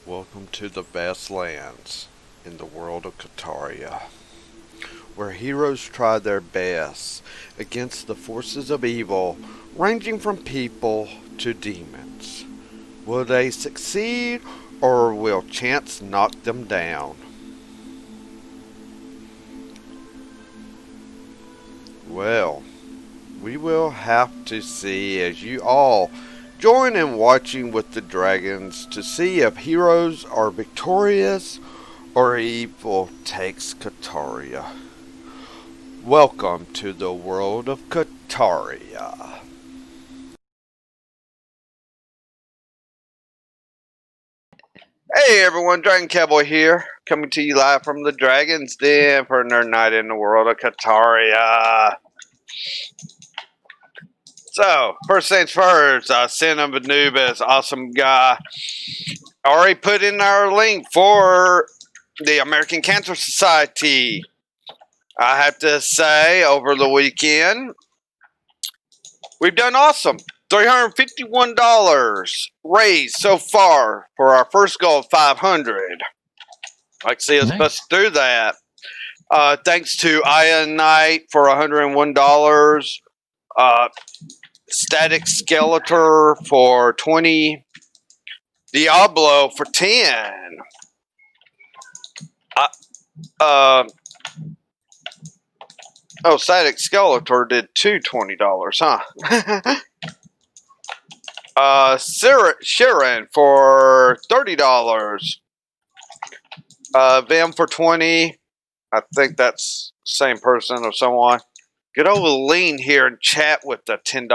Welcome to the best lands in the world of Kaataria, where heroes try their best against the forces of evil, ranging from people to demons. Will they succeed, or will chance knock them down? Well, we will have to see as you all join in watching with the dragons to see if heroes are victorious or evil takes Kaataria. Welcome to the world of Kaataria. Hey everyone, Dragon Cowboy here, coming to you live from the Dragon's Den for another night in the world of Kaataria. So, first things first, Sin of Anubis, awesome guy. Already put in our link for the American Cancer Society. I have to say, over the weekend, we've done awesome. $351 raised so far for our first goal of 500. Like to see us bust through that. Thanks to Aya Knight for $101. Static Skeletor for 20. Diablo for 10. Static Skeletor did $220, huh? Sharon for $30. Vim for 20. I think that's the same person or someone. Get over Lean here and chat with the $10.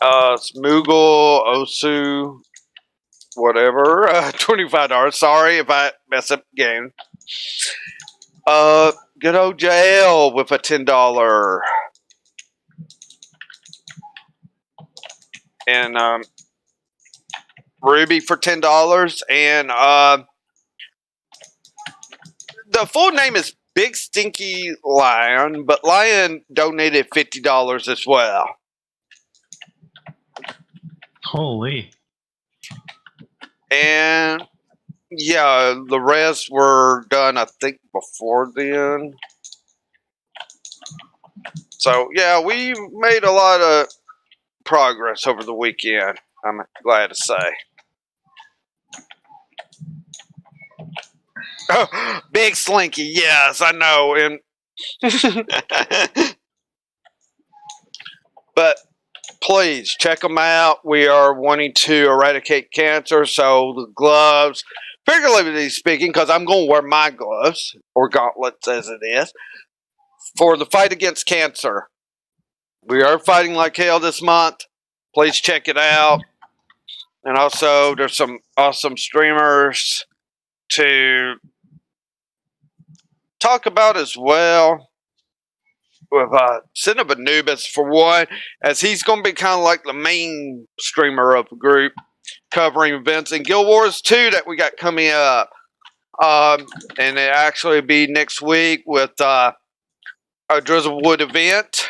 Smoogle, Osu, whatever. $25. Sorry if I mess up the game. Good old JL with a $10. And Ruby for $10. And the full name is Big Stinky Lion, but Lion donated $50 as well. Holy. And yeah, the rest were done, I think, before then. So yeah, we made a lot of progress over the weekend, I'm glad to say. Oh, Big Slinky, yes, I know. And but please check them out. We are wanting to eradicate cancer, so the gloves, figuratively speaking, because I'm going to wear my gloves, or gauntlets as it is, for the fight against cancer. We are fighting like hell this month. Please check it out. And also, there's some awesome streamers to talk about as well. With Sin of Anubis for one, as he's going to be kind of like the main streamer of the group, covering events in Guild Wars 2 that we got coming up. And it actually be next week with a Drizzlewood event.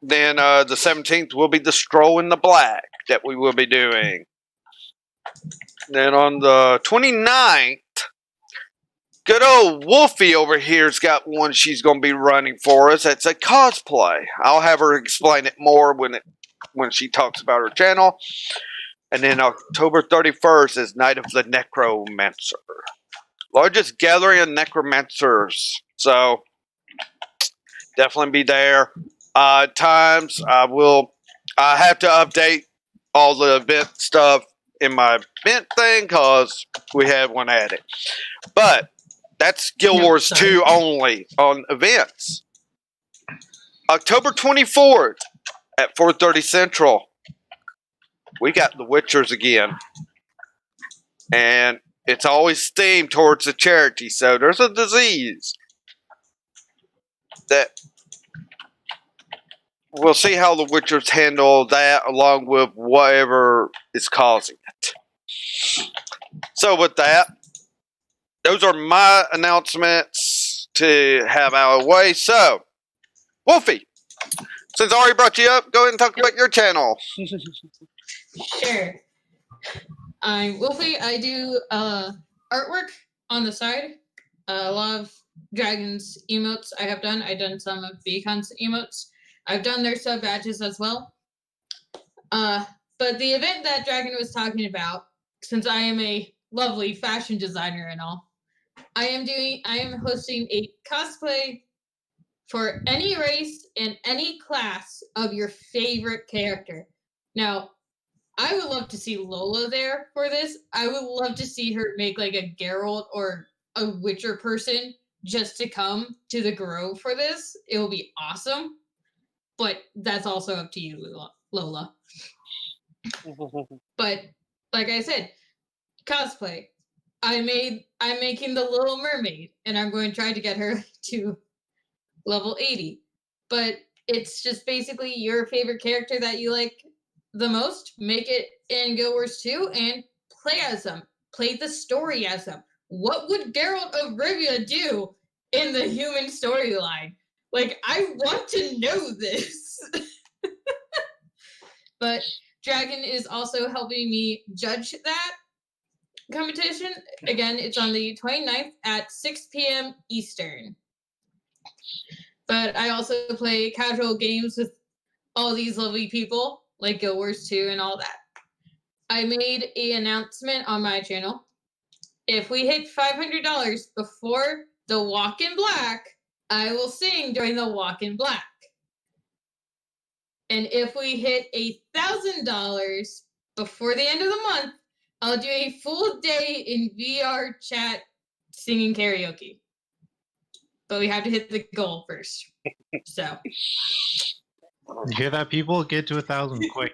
Then the 17th will be the Stroll in the Black that we will be doing. Then on the 29th, good old Wolfie over here's got one she's going to be running for us. It's a cosplay. I'll have her explain it more when she talks about her channel. And then October 31st is Night of the Necromancer. Largest gathering of necromancers. So definitely be there. Times I have to update all the event stuff in my event thing because we had one added. But that's Guild Wars 2 only on events. October 24th at 4:30 Central, we got the Witchers again. And it's always themed towards a charity. So there's a disease that we'll see how the Witchers handle that along with whatever is causing it. So with that, those are my announcements to have out of the way. So, Wolfie, since I already brought you up, go ahead and talk about your channel. Sure. I'm Wolfie. I do artwork on the side. A lot of Dragons emotes I have done. I've done some of Beacon's emotes. I've done their sub badges as well. But the event that Dragon was talking about, since I am a lovely fashion designer and all, I am hosting a cosplay for any race and any class of your favorite character. Now, I would love to see Lola there for this. I would love to see her make like a Geralt or a Witcher person just to come to the Grove for this. It will be awesome. But that's also up to you, Lola. But like I said, cosplay. I'm making the Little Mermaid, and I'm going to try to get her to level 80. But it's just basically your favorite character that you like the most. Make it in Guild Wars 2 and play as them. Play the story as them. What would Geralt of Rivia do in the human storyline? Like, I want to know this. But Dragon is also helping me judge that competition. Again, it's on the 29th at 6 p.m. Eastern. But I also play casual games with all these lovely people, like Guild Wars 2 and all that. I made an announcement on my channel. If we hit $500 before the Walk in Black, I will sing during the Walk in Black. And if we hit $1,000 before the end of the month, I'll do a full day in VR chat singing karaoke. But we have to hit the goal first. So. You hear that, people? Get to 1,000 quick.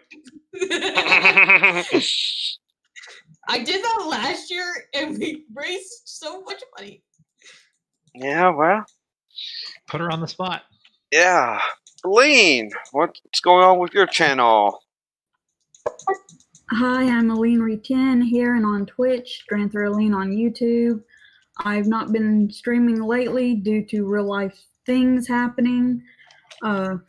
I did that last year, and we raised so much money. Yeah, well. Put her on the spot. Yeah. Lean, what's going on with your channel? Hi, I'm Aline Re10 here and on Twitch, Dranther Aline on YouTube. I've not been streaming lately due to real life things happening. And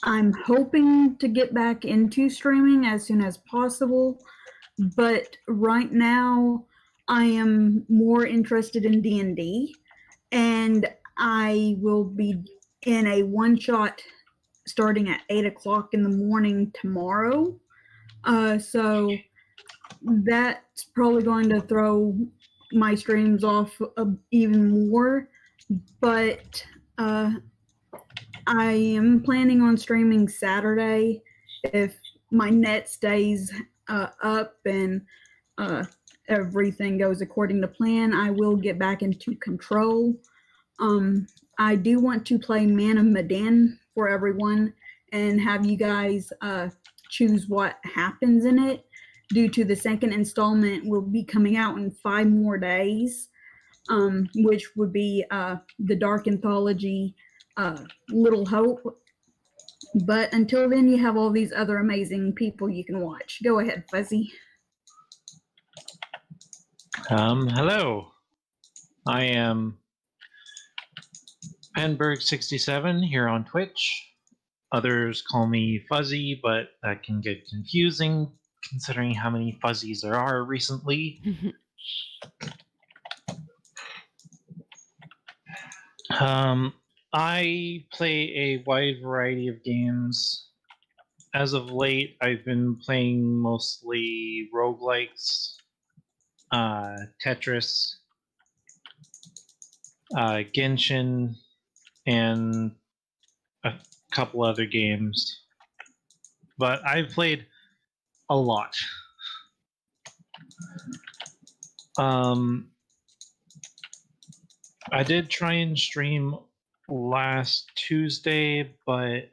I'm hoping to get back into streaming as soon as possible. But right now, I am more interested in D&D. And I will be in a one-shot starting at 8 o'clock in the morning tomorrow. So that's probably going to throw my streams off even more. But I am planning on streaming Saturday if my net stays up and everything goes according to plan. I will get back into Control. I do want to play Man of Medan for everyone and have you guys choose what happens in it, due to the second installment will be coming out in 5 more days, which would be the Dark Anthology Little Hope. But until then, you have all these other amazing people you can watch. Go ahead, Fuzzy. Hello. I am Penberg67 here on Twitch. Others call me Fuzzy, but that can get confusing considering how many Fuzzies there are recently. I play a wide variety of games. As of late, I've been playing mostly roguelikes, Tetris, Genshin, and a couple other games. But I've played a lot. I did try and stream last Tuesday, but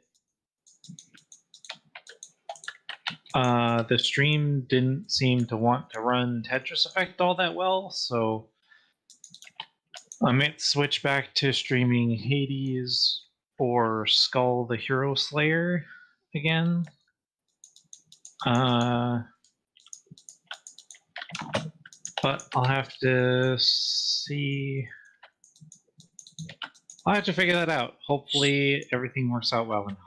the stream didn't seem to want to run Tetris Effect all that well, so I might switch back to streaming Hades or Skull the Hero Slayer again. But I'll have to see. I'll have to figure that out. Hopefully everything works out well enough.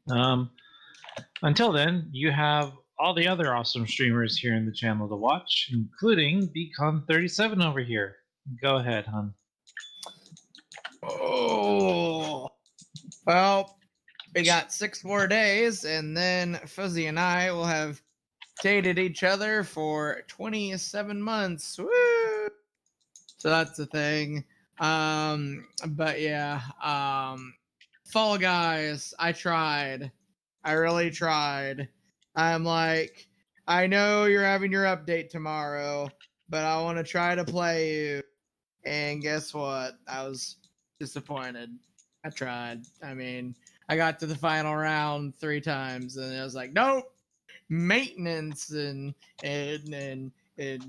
Until then, you have all the other awesome streamers here in the channel to watch, including Beacon37 over here. Go ahead, hon. Oh, well, we got 6 more days, and then Fuzzy and I will have dated each other for 27 months. Woo! So that's the thing. But yeah, Fall Guys, I tried. I really tried. I'm like, I know you're having your update tomorrow, but I want to try to play you. And guess what? I was disappointed. I tried. I mean, I got to the final round 3 times, and I was like, nope. Maintenance and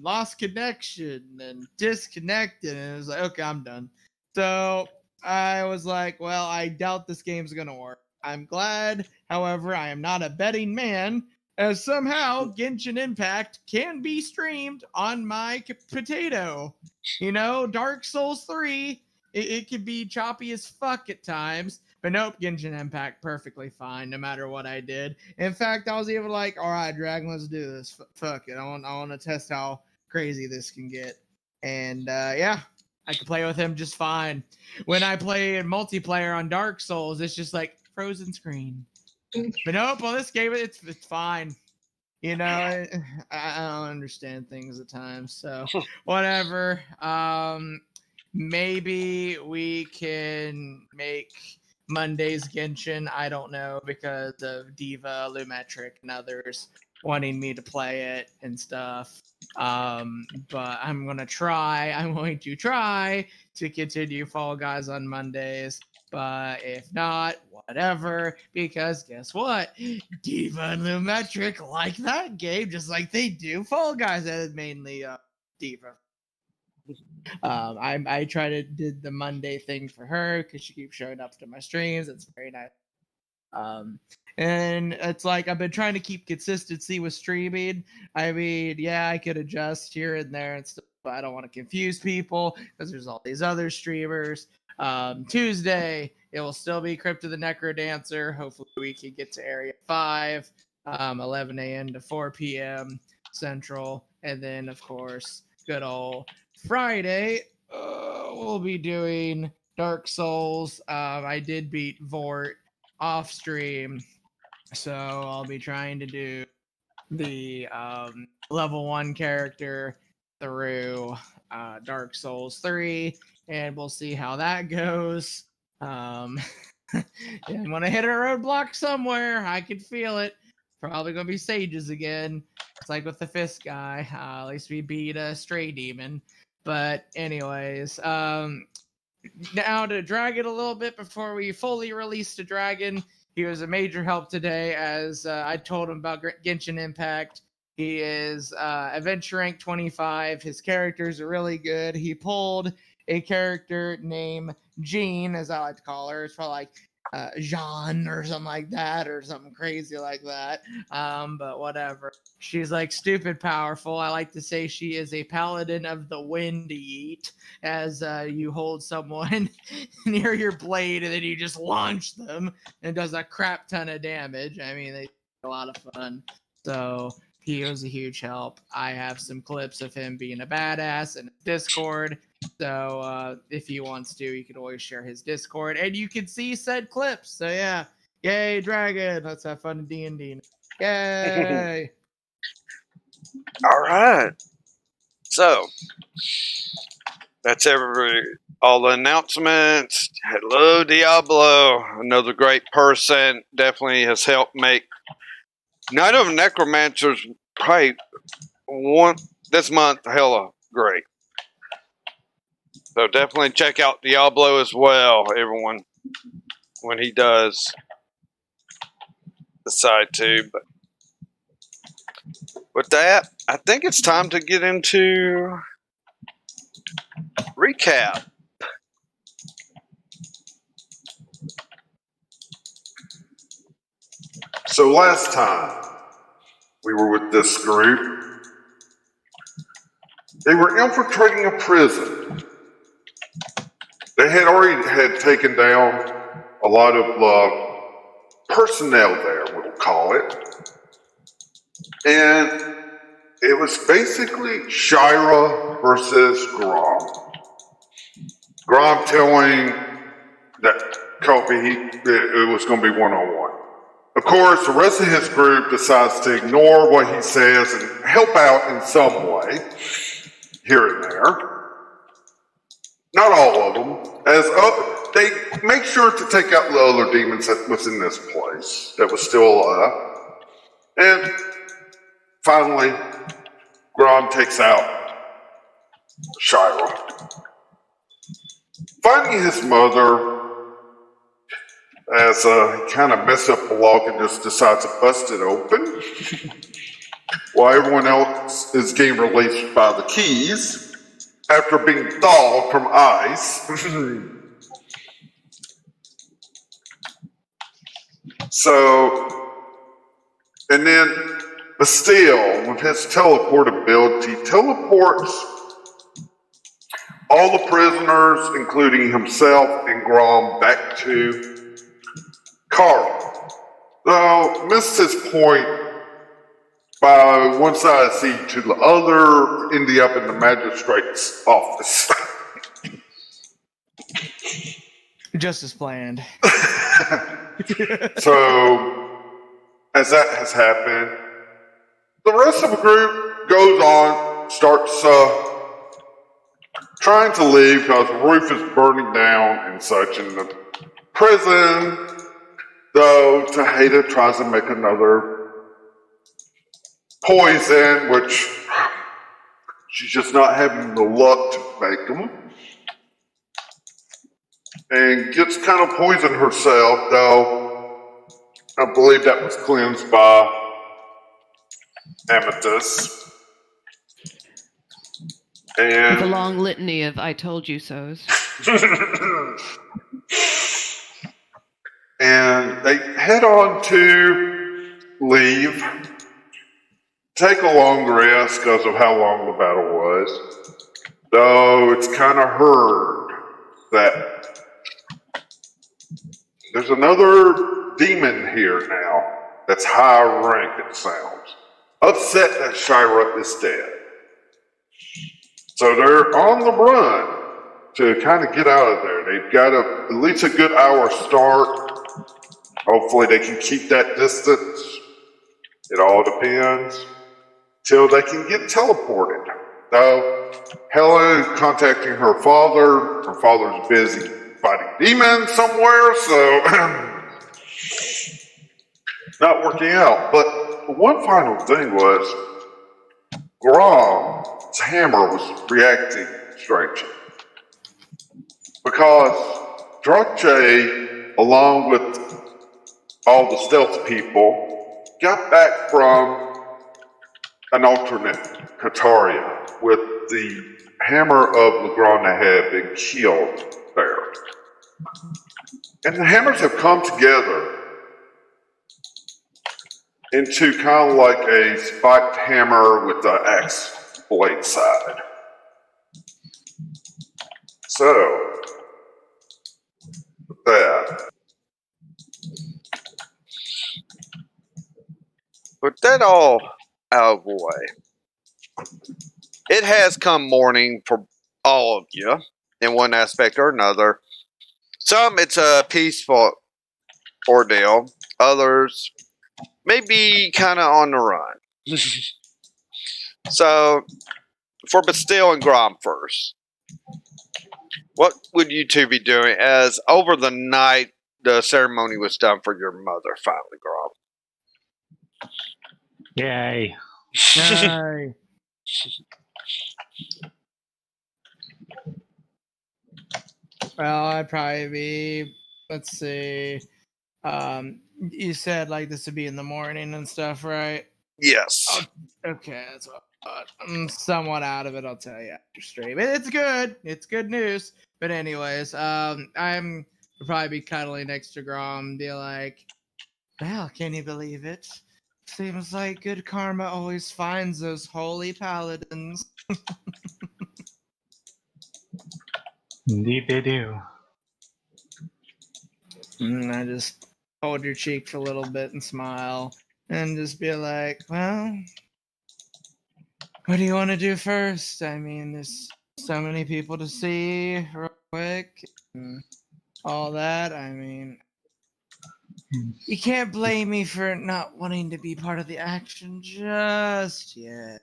lost connection and disconnected, and it was like, okay, I'm done. So I was like, well, I doubt this game's gonna work. I'm glad, however, I am not a betting man, as somehow Genshin Impact can be streamed on my potato. You know, Dark Souls 3, it could be choppy as fuck at times, but nope, Genshin Impact perfectly fine, no matter what I did. In fact, I was even like, all right, Dragon, let's do this. Fuck it. I want to test how crazy this can get. And yeah, I could play with him just fine. When I play in multiplayer on Dark Souls, it's just like frozen screen. But nope, on this game, it's fine. You know, I don't understand things at times. So whatever. Maybe we can make Monday's Genshin. I don't know, because of Diva, Lumetric, and others wanting me to play it and stuff. But I'm going to try to continue Fall Guys on Mondays. But if not, whatever, because guess what? Diva and Lumetric like that game just like they do Fall Guys, and it's mainly Diva. I try to did the Monday thing for her because she keeps showing up to my streams. It's very nice. And it's like I've been trying to keep consistency with streaming. I mean, yeah, I could adjust here and there and stuff, but I don't want to confuse people because there's all these other streamers. Tuesday, it will still be Crypto the Necro Dancer. Hopefully, we can get to Area 5, 11 a.m. to 4 p.m. Central. And then, of course, good old Friday, we'll be doing Dark Souls. I did beat Vort off stream, so I'll be trying to do the level 1 character through Dark Souls 3, and we'll see how that goes. And when I hit a roadblock somewhere, I can feel it. Probably gonna be Sages again. It's like with the Fist guy. At least we beat a Stray Demon. But anyways, now to Dragon a little bit before we fully release the Dragon. He was a major help today, as I told him about Genshin Impact. He is Adventure Rank 25. His characters are really good. He pulled a character named Jean, as I like to call her. It's probably like Jean or something like that, or something crazy like that. But whatever. She's like stupid powerful. I like to say she is a paladin of the wind yeet, as you hold someone near your blade and then you just launch them, and it does a crap ton of damage. I mean, they a lot of fun. So he was a huge help. I have some clips of him being a badass in Discord. So if he wants to, you can always share his Discord, and you can see said clips. So yeah, yay, Dragon! Let's have fun in D&D. Yay! All right. So that's all the announcements. Hello, Diablo. Another great person. Definitely has helped make Night of Necromancers probably this month hella great. So definitely check out Diablo as well, everyone, when he does decide to. But with that, I think it's time to get into recap. So last time we were with this group, they were infiltrating a prison. They had already taken down a lot of personnel there, we'll call it. And it was basically Shira versus Grom. Grom telling that Kobe it was going to be one-on-one. Of course, the rest of his group decides to ignore what he says and help out in some way, here and there. Not all of them. They make sure to take out the other demons that was in this place, that was still alive. And finally, Grom takes out Shira. Finding his mother, as he kind of messed up the lock and just decides to bust it open, while everyone else is getting released by the keys after being thawed from ice. And then Bastille, with his teleport ability, teleports all the prisoners, including himself and Grom, back to Carl. Though missed his point by one side of the sea to the other, ending up in the magistrate's office. Just as planned. So, as that has happened, the rest of the group goes on, starts trying to leave because the roof is burning down and such in the prison, though Taheda tries to make another poison, which she's just not having the luck to make them. And gets kind of poisoned herself, though I believe that was cleansed by Amethyst. With a And long litany of I told you so's. and they head on to leave, take a long rest because of how long the battle was. Though it's kind of heard that there's another demon here now that's high rank, it sounds. Upset that Shira is dead. So they're on the run to kind of get out of there. They've got at least a good hour start. Hopefully they can keep that distance. It all depends. Till they can get teleported. Though Helen is contacting her father. Her father's busy fighting demons somewhere, so not working out. But one final thing was Grom's hammer was reacting strangely. Because Drukche, along with all the stealth people, got back from an alternate Kaataria with the hammer of Legrand that had been killed there. And the hammers have come together into kind of like a spiked hammer with the axe blade side. So, with that. With that all out of the way, it has come morning for all of you in one aspect or another. Some it's a peaceful ordeal, others maybe kind of on the run. So, for Bastille and Grom first, what would you two be doing as over the night the ceremony was done for your mother finally, Grom? Yay. Yay. Well, I'd probably be, let's see. You said like this would be in the morning and stuff, right? Yes. Oh, okay, that's what I'm somewhat out of it, I'll tell you after stream. It's good. It's good news. But anyways, I'm would probably be cuddling next to Grom and be like, well, can you believe it? Seems like good karma always finds those holy paladins. Indeed they do. And I just hold your cheek for a little bit and smile, and just be like, well, what do you want to do first? I mean, there's so many people to see real quick and all that. I mean, you can't blame me for not wanting to be part of the action just yet.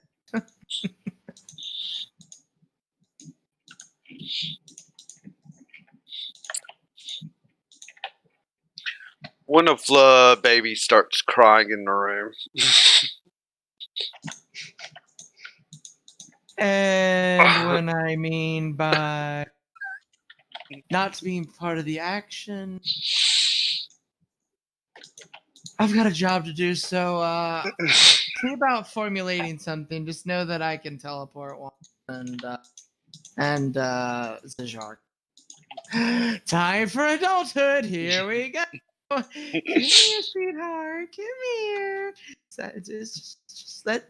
When a flood baby starts crying in the room. And when I mean by not being part of the action, I've got a job to do, so see about formulating something. Just know that I can teleport one and Zajar. Time for adulthood. Here we go. Come here, sweetheart. Come here. Just let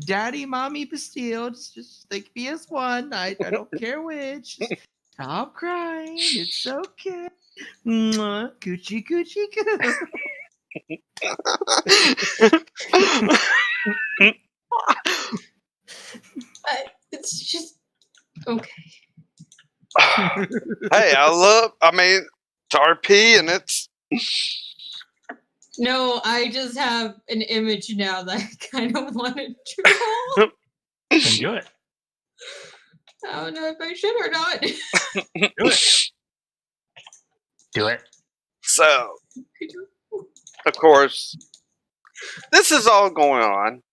Daddy, Mommy, Bastille just think me as one. I don't care which. Just stop crying. It's okay. Mwah. Coochie, coochie, coo. It's just okay. Hey, I mean, it's RP and it's. No, I just have an image now that I kind of want to draw. Then do it. I don't know if I should or not. Do it. Do it. So, of course, this is all going on.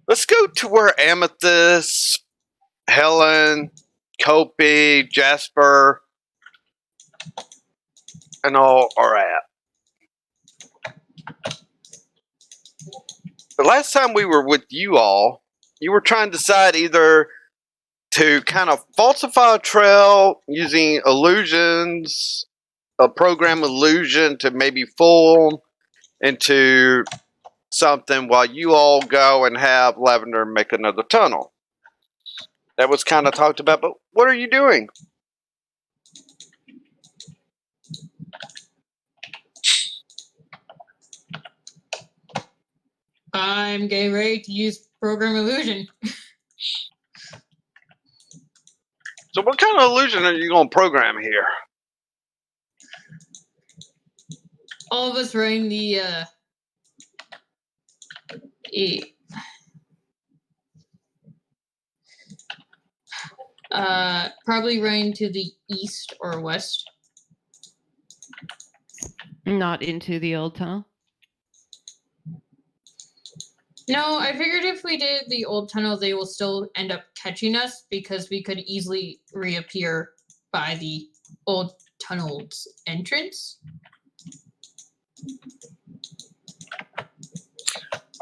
Let's go to where Amethyst, Helen, Kopi, Jasper, and all are at. The last time we were with you all, you were trying to decide either to kind of falsify a trail using illusions, a program illusion to maybe fool into something while you all go and have Lavender make another tunnel. That was kind of talked about, but what are you doing? I'm getting ready to use program illusion. So what kind of illusion are you going to program here? All of us running the probably running to the east or west. Not into the old tunnel. No, I figured if we did the old tunnel, they will still end up catching us because we could easily reappear by the old tunnel's entrance.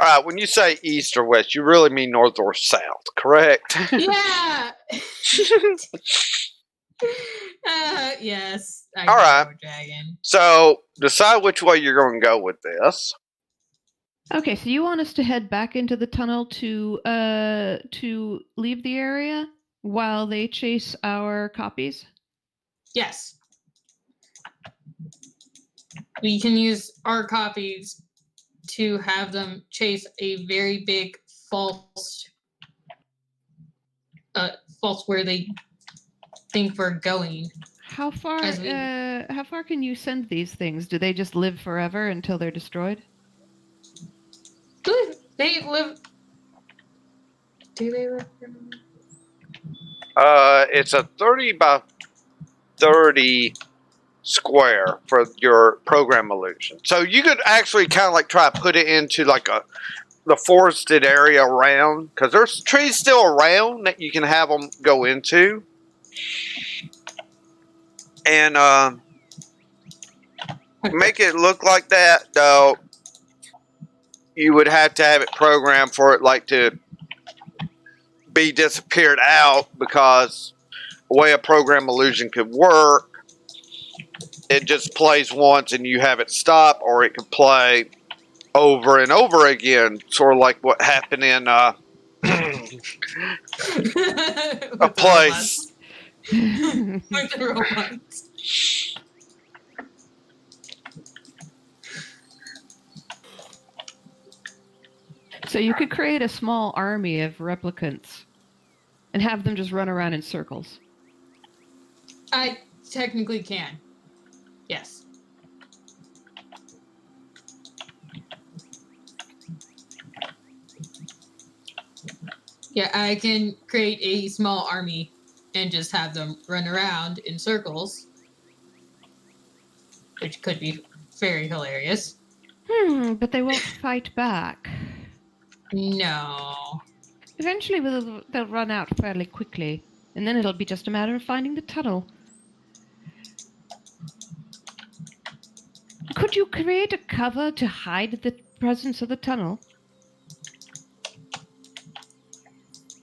All right, when you say east or west, you really mean north or south, correct? Yeah. Yes. I All right. know, Dragon. So decide which way you're going to go with this. Okay, so you want us to head back into the tunnel to leave the area while they chase our copies? Yes. We can use our copies to have them chase a very big false where they think we're going. How far can you send these things? Do they just live forever until they're destroyed? They live. Do they live? It's a 30 by 30 square for your program illusion. So you could actually kind of like try to put it into like the forested area around, because there's trees still around that you can have them go into. And make it look like that, though. You would have to have it programmed for it like to be disappeared out, because the way a program illusion could work, it just plays once and you have it stop, or it could play over and over again, sort of like what happened in a place. With the robots. So you could create a small army of replicants and have them just run around in circles. I technically can. Yes. Yeah, I can create a small army and just have them run around in circles, which could be very hilarious. But they won't fight back. No. Eventually they'll run out fairly quickly, and then it'll be just a matter of finding the tunnel. Could you create a cover to hide the presence of the tunnel?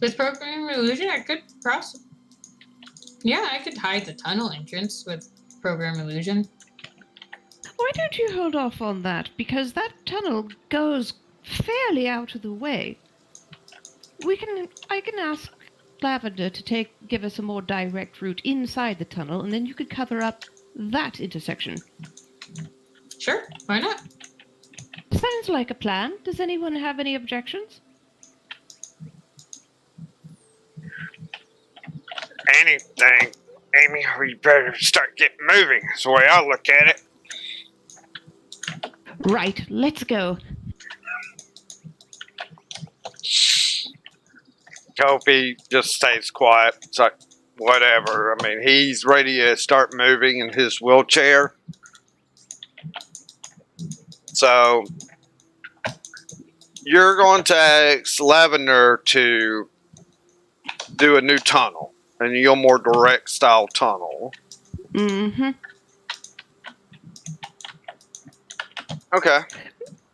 With program illusion, I could I could hide the tunnel entrance with program illusion. Why don't you hold off on that? Because that tunnel goes fairly out of the way. I can ask Lavender to give us a more direct route inside the tunnel, and then you could cover up that intersection. Sure, why not? Sounds like a plan. Does anyone have any objections? Anything. Amy, we better start getting moving. That's the way I look at it. Right, let's go. Kofi just stays quiet. It's like, whatever. I mean, he's ready to start moving in his wheelchair. So, you're going to ask Lavender to do a new tunnel. And you'll more direct style tunnel. Mm-hmm. Okay.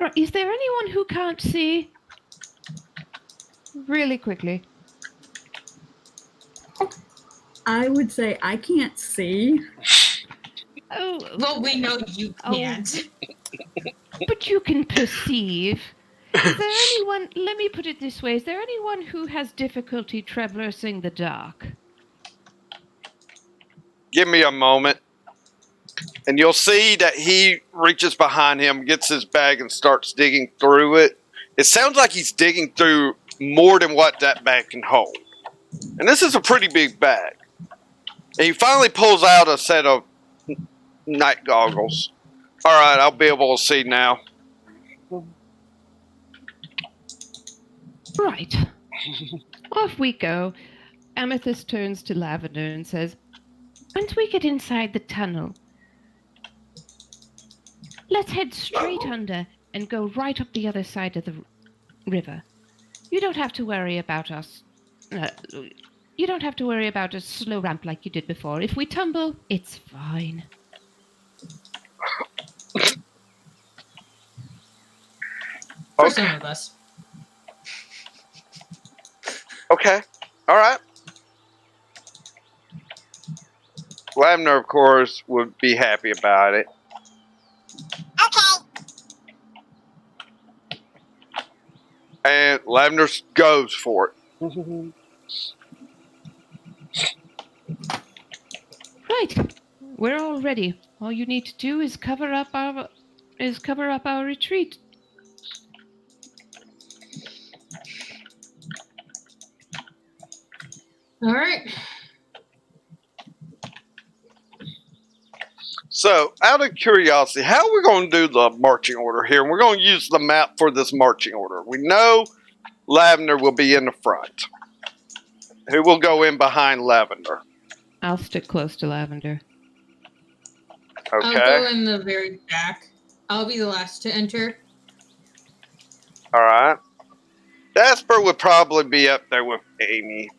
Right, is there anyone who can't see? Really quickly. I would say I can't see. Oh, Well, we know you can't. but you can perceive. Is there anyone, let me put it this way, is there anyone who has difficulty traversing the dark? Give me a moment. And you'll see that he reaches behind him, gets his bag, and starts digging through it. It sounds like he's digging through more than what that bag can hold. And this is a pretty big bag. And he finally pulls out a set of night goggles. All right, I'll be able to see now. Right. Off we go. Amethyst turns to Lavender and says, once we get inside the tunnel, let's head straight under and go right up the other side of the river. You don't have to worry about us. You don't have to worry about a slow ramp like you did before. If we tumble, it's fine. For some of us. Okay. All right. Lavender, of course, would be happy about it. Okay. And Lavender goes for it. Right. We're all ready. All you need to do is cover up our retreat. All right. So, out of curiosity, how are we going to do the marching order here? And we're going to use the map for this marching order. We know Lavender will be in the front. Who will go in behind Lavender? I'll stick close to Lavender. Okay. I'll go in the very back. I'll be the last to enter. All right. Jasper would probably be up there with Amy.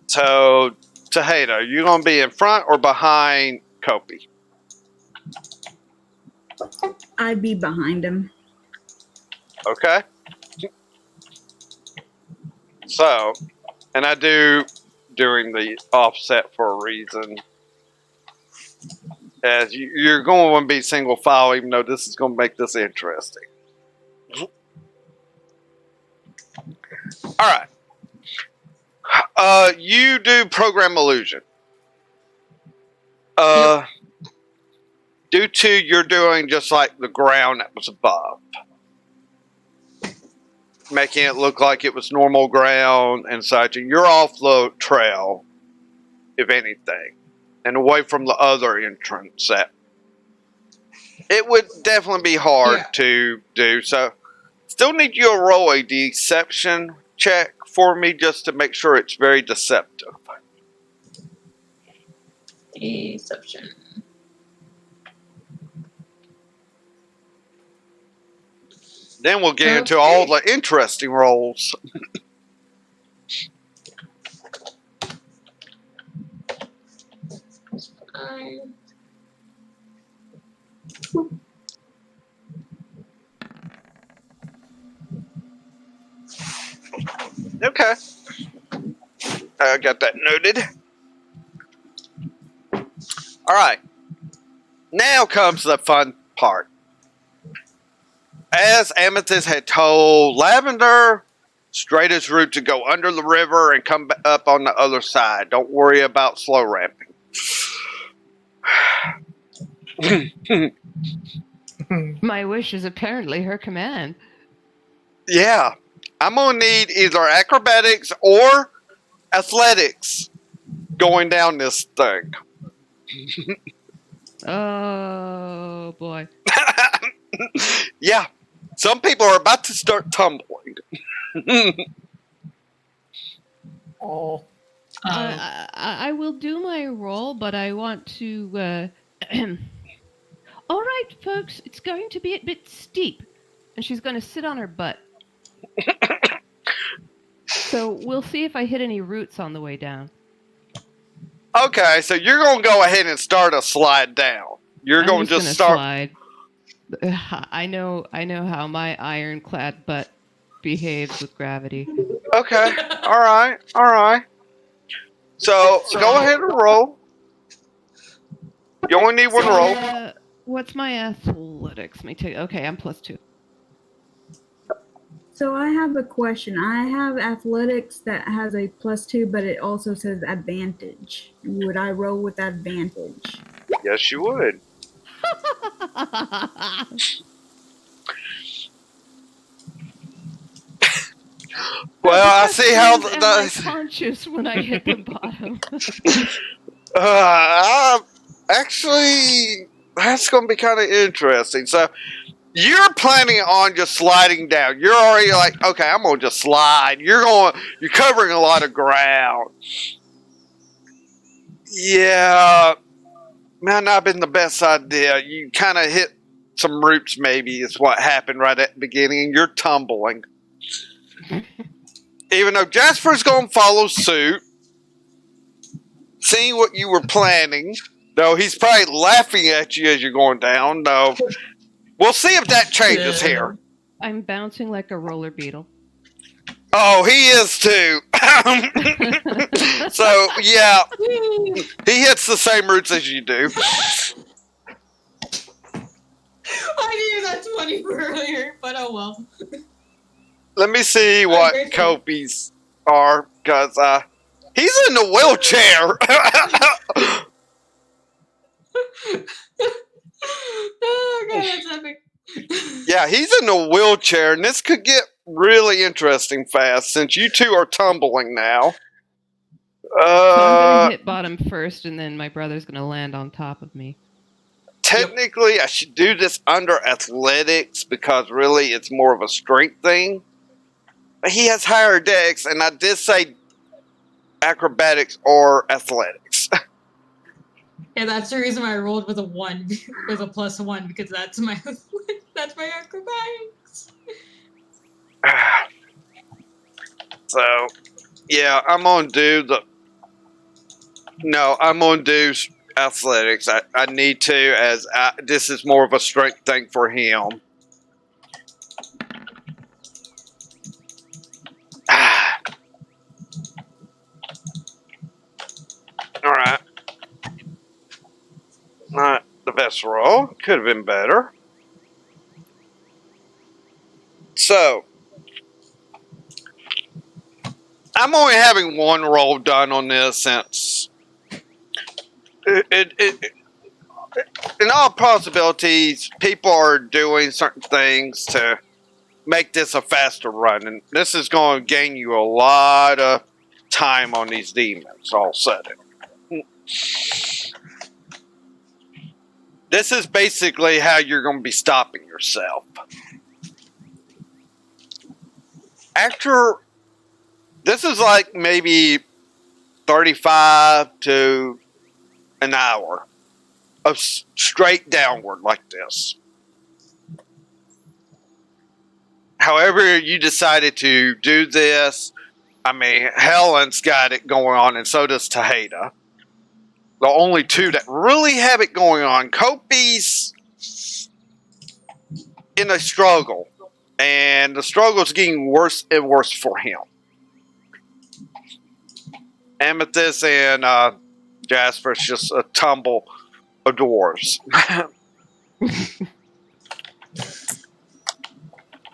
So, Tejada, you going to be in front or behind Kopi? I'd be behind him. Okay. So, and I do doing the offset for a reason. As you're going to be single file, even though this is going to make this interesting. All right. You do program illusion. Due to you're doing just like the ground that was above. making it look like it was normal ground and such. And you're off the trail, if anything, and away from the other entrance. That it would definitely be hard Yeah. to do. So, still need you to roll a deception check for me just to make sure it's very deceptive. Deception. Then we'll get into all the interesting rolls. Okay. I got that noted. All right. Now comes the fun part. As Amethyst had told Lavender, straightest route to go under the river and come up on the other side. Don't worry about slow ramping. My wish is apparently her command. Yeah. I'm going to need either acrobatics or athletics going down this thing. Oh boy. Yeah. Some people are about to start tumbling. Oh. I will do my roll, but I want to. All right, folks, it's going to be a bit steep, and she's going to sit on her butt. So we'll see if I hit any roots on the way down. Okay, so you're going to go ahead and start a slide down. You're going to just start. Slide. I know how my ironclad butt behaves with gravity. Okay, all right. So go ahead and roll. You only need one roll. What's my athletics? Let me take. Okay, I'm +2. So I have a question. I have athletics that has a +2, but it also says advantage. Would I roll with advantage? Yes, you would. Well, I see how I'm conscious when I hit the bottom. Actually, that's going to be kind of interesting. So, you're planning on just sliding down. You're already like, okay, I'm going to just slide. You're covering a lot of ground. Yeah, might not have been the best idea. You kind of hit some roots, maybe, is what happened right at the beginning. You're tumbling. Even though Jasper's going to follow suit, seeing what you were planning, though he's probably laughing at you as you're going down, though. We'll see if that changes here. I'm bouncing like a roller beetle. Oh, he is too. So, yeah, he hits the same roots as you do. I knew that's funny earlier, but oh well. Let me see what Kopi's are, because he's in the wheelchair. Oh god, that's epic. Yeah, he's in the wheelchair, and this could get really interesting fast since you two are tumbling now. So I'm gonna hit bottom first, and then my brother's gonna land on top of me. Technically, I should do this under athletics because really it's more of a strength thing. But he has higher dex, and I did say acrobatics or athletics. Yeah, that's the reason why I rolled with a 1, with a +1, because that's my acrobatics. So, yeah, I'm gonna do athletics. I need to, as this is more of a strength thing for him. All right. Not the best roll. Could have been better. So, I'm only having one roll done on this since in all possibilities, people are doing certain things to make this a faster run, and this is going to gain you a lot of time on these demons all sudden. This is basically how you're going to be stopping yourself. After, this is like maybe 35 to an hour of straight downward like this. However you decided to do this, I mean, Helen's got it going on, and so does Tejeda. The only two that really have it going on. Kopi's in a struggle, and the struggle is getting worse and worse for him. Amethyst and Jasper's just a tumble of dwarves.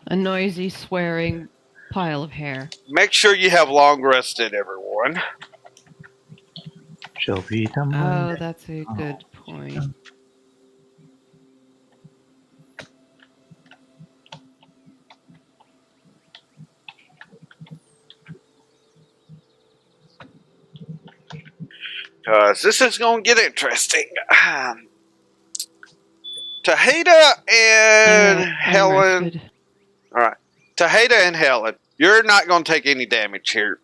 A noisy, swearing pile of hair. Make sure you have long rested, everyone. Shall we come Oh, that's a good point. Because this is going to get interesting. Tejeda and I'm Helen. rested. All right. Tejeda and Helen, you're not going to take any damage here.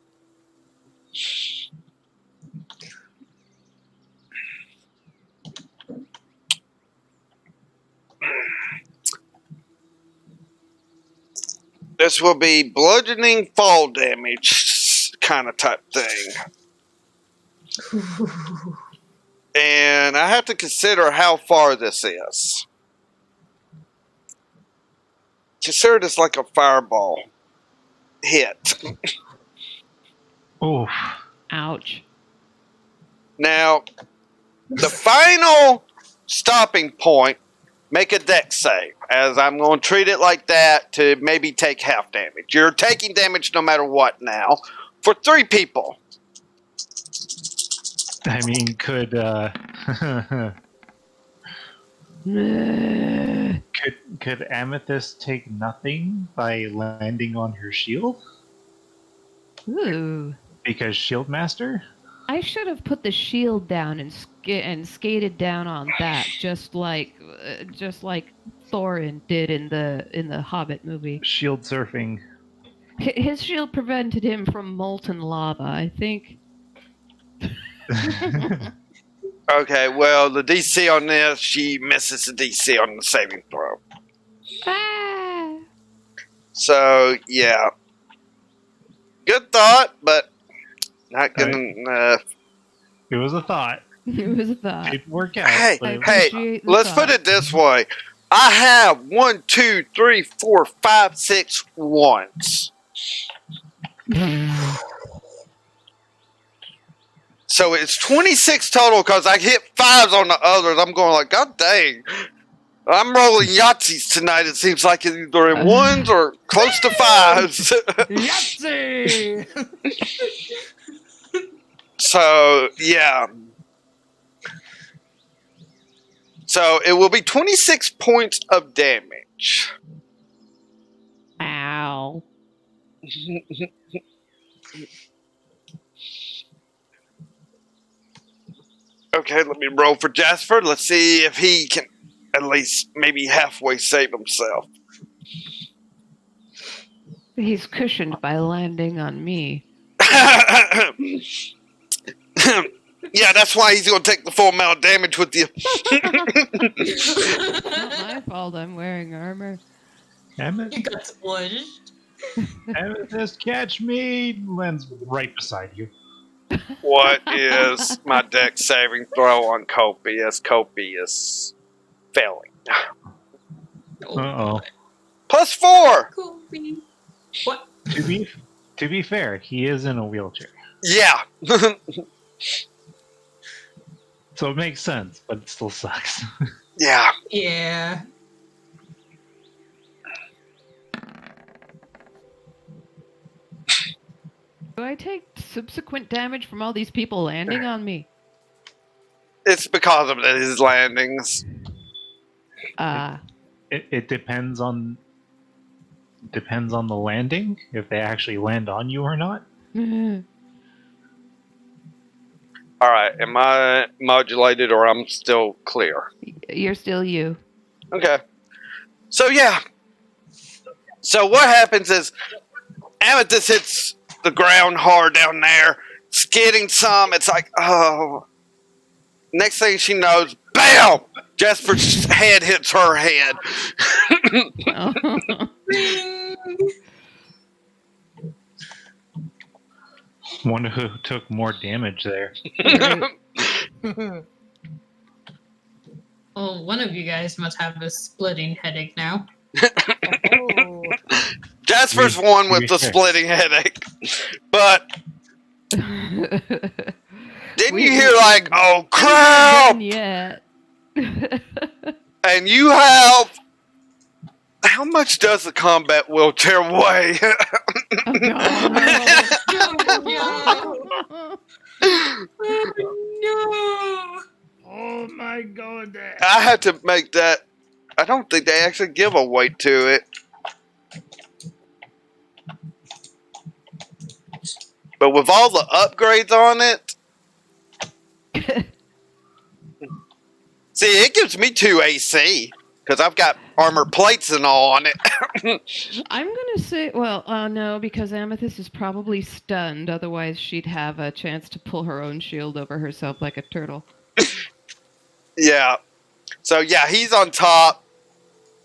This will be bludgeoning fall damage kind of type thing. And I have to consider how far this is. Consider this like a fireball hit. Oof. Ouch. Now, the final stopping point, make a dex save, as I'm going to treat it like that to maybe take half damage. You're taking damage no matter what now, for 3 people. I mean, could Amethyst take nothing by landing on her shield? Ooh. Because Shield Master? I should have put the shield down and skated down on that, just like Thorin did in the Hobbit movie. Shield surfing. His shield prevented him from molten lava, I think. Okay, well, the DC on this, she misses the DC on the saving throw. Ah! So, yeah. Good thought, but not good enough. It was a thought. It was a thought. It worked out. Hey, but it hey, Appreciate the let's thought. put it this way. I have 1, 2, 3, 4, 5, 6 ones. So it's 26 total because I hit 5s on the others. I'm going like, God dang. I'm rolling Yahtzees tonight. It seems like it's either in 1s or close to 5s. Yahtzee! So, yeah. So it will be 26 points of damage. Ow. Okay, let me roll for Jasper. Let's see if he can at least maybe halfway save himself. He's cushioned by landing on me. Yeah, that's why he's going to take the full amount of damage with you. It's not my fault I'm wearing armor. Amethyst, You got smushed. Amethyst, catch me! Lands right beside you. What is my dex saving throw on Kopi, as Kopi is failing? Uh-oh. +4! Cool. What? To be fair, he is in a wheelchair. Yeah. So it makes sense, but it still sucks. Yeah. Yeah. Do I take subsequent damage from all these people landing on me? It's because of his landings. Ah. It depends on depends on the landing, if they actually land on you or not. All right, am I modulated or I'm still clear? You're still you. Okay. So yeah. So what happens is Amethyst hits the ground hard down there, skidding some. It's like, oh. Next thing she knows, BAM! Jasper's head hits her head. Ring! Wonder who took more damage there. Right. Well, one of you guys must have a splitting headache now. Oh. Jasper's We- one with we- the splitting headache. But didn't you hear like, oh crap? Done yet. And you have. How much does the combat wheelchair weigh? Oh, God. No! Oh, Oh my god. I had to make that. I don't think they actually give a weight to it. But with all the upgrades on it, see, it gives me 2 AC because I've got armor plates and all on it. I'm gonna say, well, no, because Amethyst is probably stunned. Otherwise, she'd have a chance to pull her own shield over herself like a turtle. Yeah. So yeah, he's on top.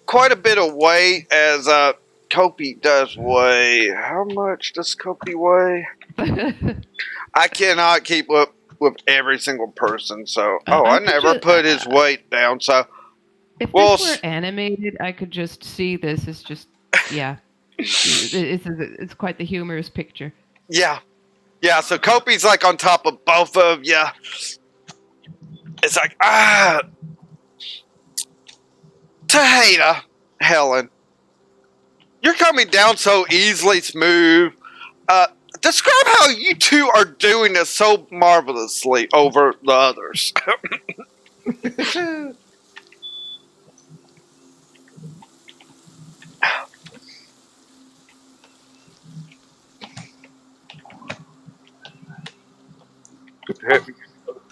Quite a bit of weight as Kopi does weigh. How much does Kopi weigh? I cannot keep up with every single person. So I I could never ju- put his weight down. So If Well, this were animated, I could just see this as just, yeah. It's quite the humorous picture. yeah. Yeah, so Kopi's like on top of both of you. It's like, Tahita, Helen, you're coming down so easily smooth. Describe how you two are doing this so marvelously over the others.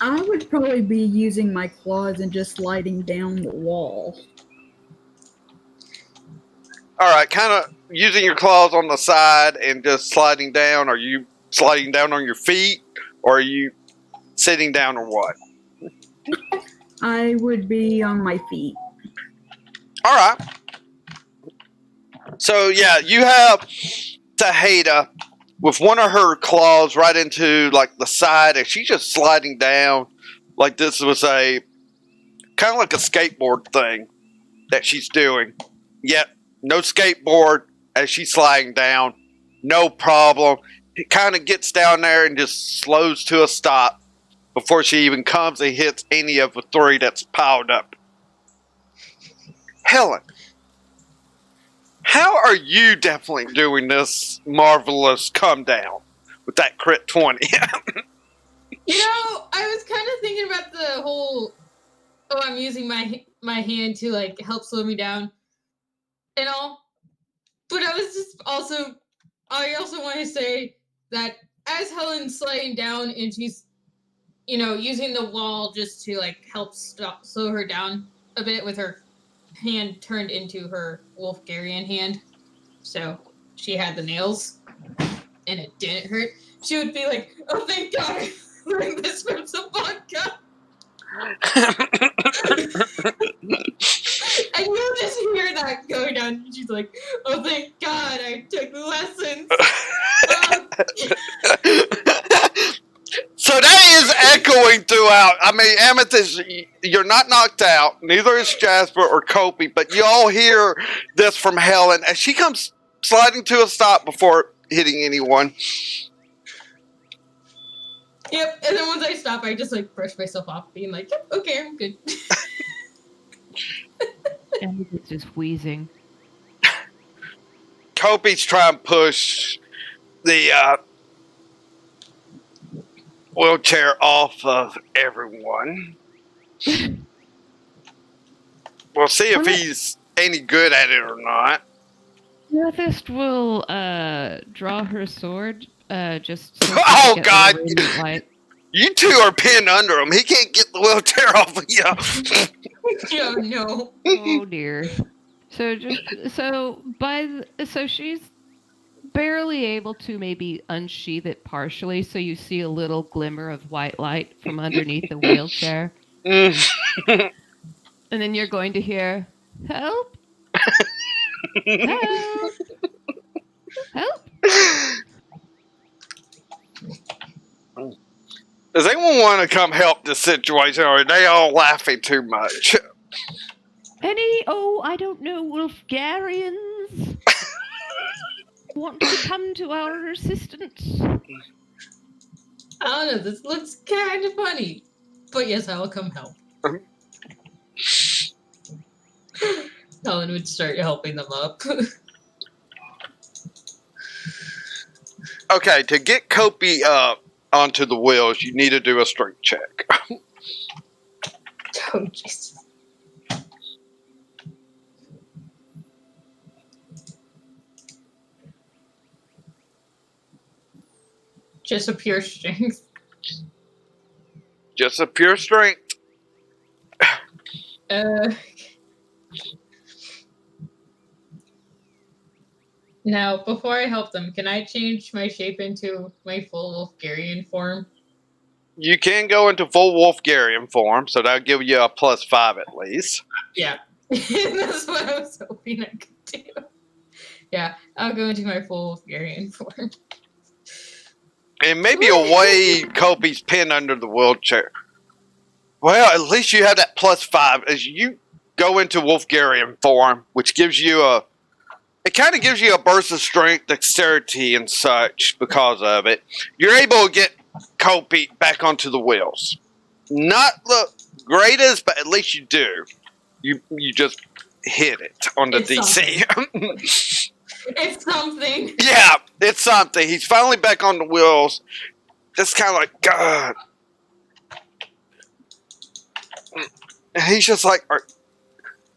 I would probably be using my claws and just sliding down the wall. All right, kind of using your claws on the side and just sliding down. Are you sliding down on your feet, or are you sitting down, or what? I would be on my feet. All right. So yeah, you have Tahita with one of her claws right into like the side, and she's just sliding down like this was a kind of like a skateboard thing that she's doing. Yet no skateboard as she's sliding down, no problem. It kind of gets down there and just slows to a stop before she even comes and hits any of the 3 that's piled up. Helen, how are you definitely doing this marvelous come down with that crit 20? You know, I was kind of thinking about the whole, I'm using my hand to like help slow me down and all. But I also want to say that as Helen's sliding down and she's, using the wall just to like help slow her down a bit with her hand turned into her Wolfgarian hand. So she had the nails and it didn't hurt. She would be like, oh, thank God I learned this from some vodka. And you'll just hear that go down. And she's like, oh, thank God I took lessons. So that is echoing throughout. I mean, Amethyst, you're not knocked out. Neither is Jasper or Kopi, but you all hear this from Helen as she comes sliding to a stop before hitting anyone. Yep, and then once I stop, I just like brush myself off, being like, yep, okay, I'm good. And it's just wheezing. Kopi's trying to push the wheelchair off of everyone. We'll see if he's any good at it or not. Amethyst will draw her sword just so she Oh, can get God. the radiant light. You two are pinned under him. He can't get the wheelchair off of you. Oh no. Oh dear. So so she's barely able to maybe unsheath it partially, so you see a little glimmer of white light from underneath the wheelchair, Mm. and then you're going to hear, "Help! Help! Help!" Does anyone want to come help this situation, or are they all laughing too much? I don't know, Wolfgarians want to come to our assistance. I don't know. This looks kind of funny, but yes, I will come help. Helen would start helping them up. Okay, to get Kopi up onto the wheels, you need to do a strength check. Oh Jesus. Just a pure strength. Just a pure strength. Now, before I help them, can I change my shape into my full Wolfgarian form? You can go into full Wolfgarian form, so that'll give you a +5 at least. Yeah. That's what I was hoping I could do. Yeah, I'll go into my full Wolfgarian form. And maybe a way Kopi's pinned under the wheelchair. Well, at least you have that +5 as you go into Wolfgarian form, which gives you it kind of gives you a burst of strength, dexterity, and such because of it. You're able to get Kopi back onto the wheels. Not the greatest, but at least you do. You just hit it on the It's DC. It's something. Yeah, it's something. He's finally back on the wheels. Just kind of like, God. And he's just like,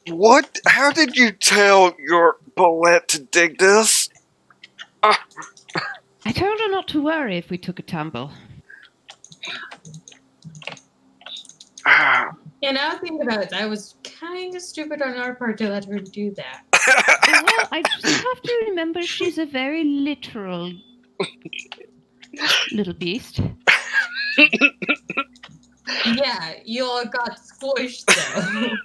what? How did you tell your bullet to dig this? I told her not to worry if we took a tumble. And now think about it, that was kind of stupid on our part to let her do that. Well, I just have to remember she's a very literal little beast. Yeah, you all got squished though.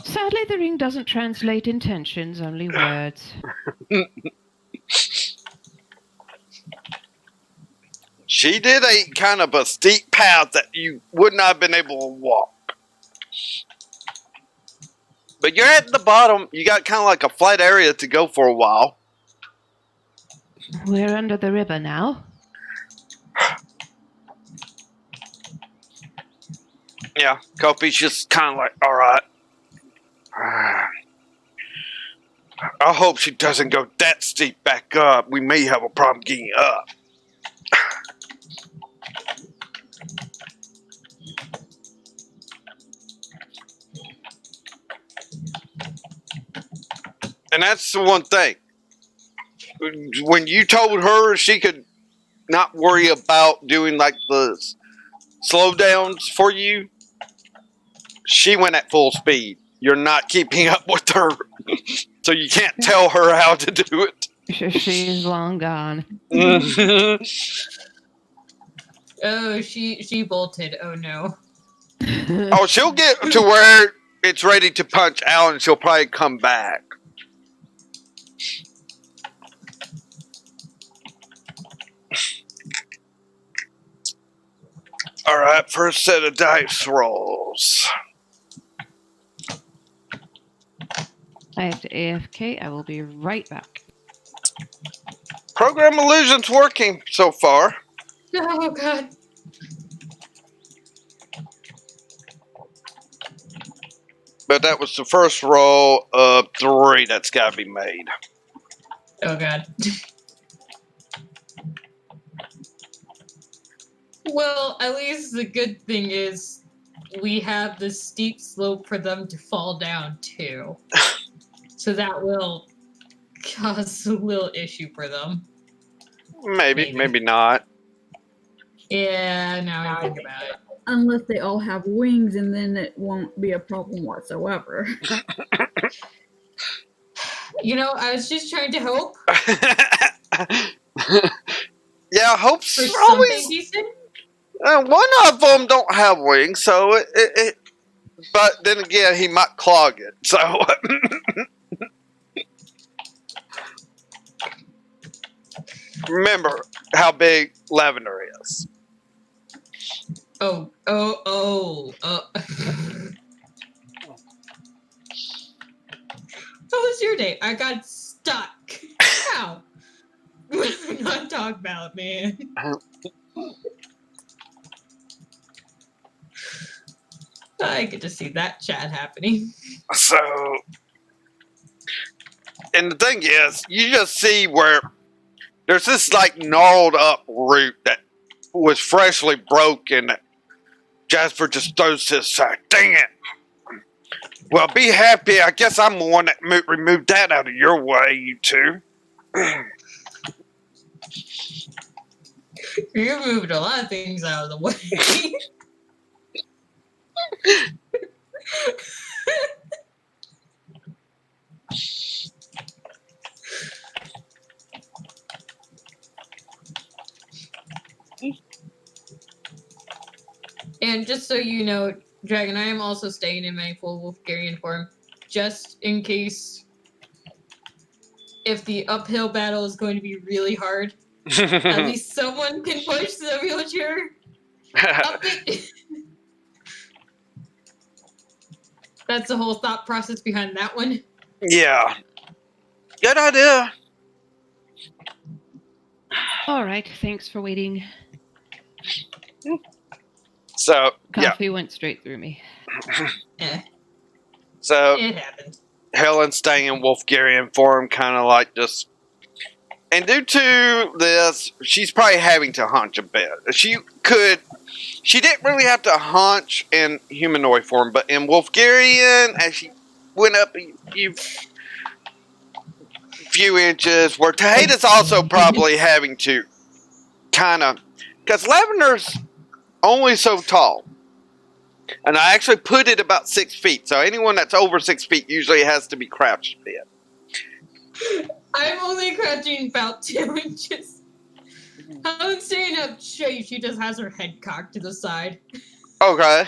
Sadly, the ring doesn't translate intentions, only words. She did a kind of a steep path that you would not have been able to walk. But you're at the bottom. You got kind of like a flat area to go for a while. We're under the river now. Yeah, Kopi's just kind of like, all right. I hope she doesn't go that steep back up. We may have a problem getting up. And that's the one thing. When you told her she could not worry about doing like the slowdowns for you, she went at full speed. You're not keeping up with her. So you can't tell her how to do it. She's long gone. Oh, she bolted. Oh no. Oh, she'll get to where it's ready to punch out and she'll probably come back. Alright, first set of dice rolls. I have to AFK. I will be right back. Program illusion's working so far. Oh god. But that was the first roll of 3 that's got to be made. Oh god. Well, at least the good thing is we have the steep slope for them to fall down too. So that will cause a little issue for them. Maybe not. Yeah, now I think about it. Unless they all have wings, and then it won't be a problem whatsoever. You know, I was just trying to hope Yeah, hope's for something always. decent. One of them don't have wings, so it. But then again, he might clog it. So. Remember how big Lavender is. Oh. How was your day? I got stuck. How? We're not talking about, man. I get to see that chat happening. So, and the thing is, you just see where there's this like gnarled up root that was freshly broken. Jasper just throws his sack. Dang it. Well, be happy. I guess I'm the one that removed that out of your way, you two. You moved a lot of things out of the way. And just so you know, Dragon, I am also staying in my full Wolfgarian form, just in case if the uphill battle is going to be really hard. At least someone can push the wheelchair up it. That's the whole thought process behind that one. Yeah. Good idea. All right, thanks for waiting. So, yeah. Coffee went straight through me. So, It happened. Helen's staying in Wolfgarian form, kind of like just. And due to this, she's probably having to hunch a bit. She didn't really have to hunch in humanoid form, but in Wolfgarian, as she went up a few inches, where Taheda's also probably having to kind of. Because Lavender's only so tall. And I actually put it about 6 feet. So anyone that's over 6 feet usually has to be crouched a bit. I'm only crouching about 2 inches. I'm staying up straight. She just has her head cocked to the side. Okay.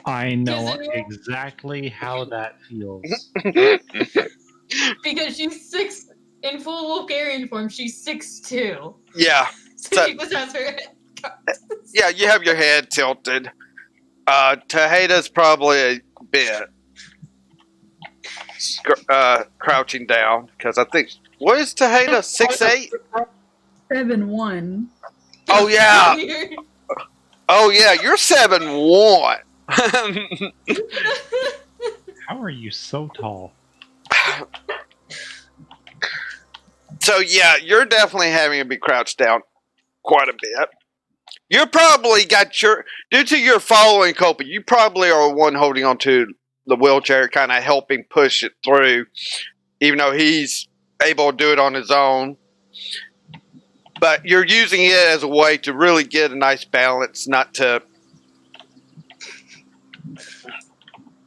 I know Does anyone- exactly how that feels. Because she's 6 in full Wolfgarian form. She's 6'2". Yeah. So she just has her head cocked. Yeah, you have your head tilted. Taheda's probably a bit crouching down because I think what is Taheda 6'8"? 7'1". Oh yeah. Oh yeah, you're 7'1". How are you so tall? So yeah, you're definitely having to be crouched down quite a bit. You probably got due to your following Copa, you probably are one holding onto the wheelchair, kind of helping push it through, even though he's able to do it on his own. But you're using it as a way to really get a nice balance, not to.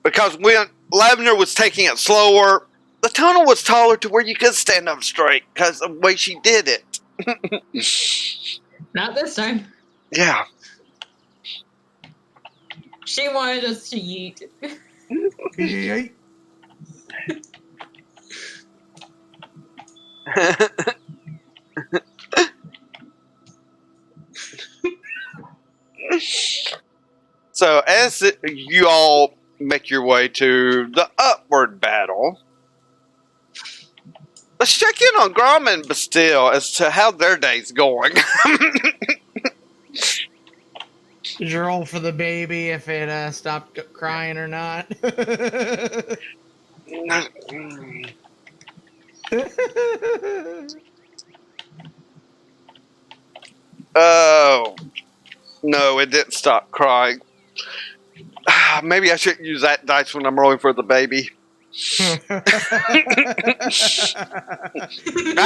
Because when Lavender was taking it slower, the tunnel was taller to where you could stand up straight because of the way she did it. Not this time. Yeah. She wanted us to eat. Yeet. So as you all make your way to the upward battle, let's check in on Grom and Bastille as to how their day's going. Did you roll for the baby if it stopped crying or not? Oh, no, it didn't stop crying. Maybe I shouldn't use that dice when I'm rolling for the baby. I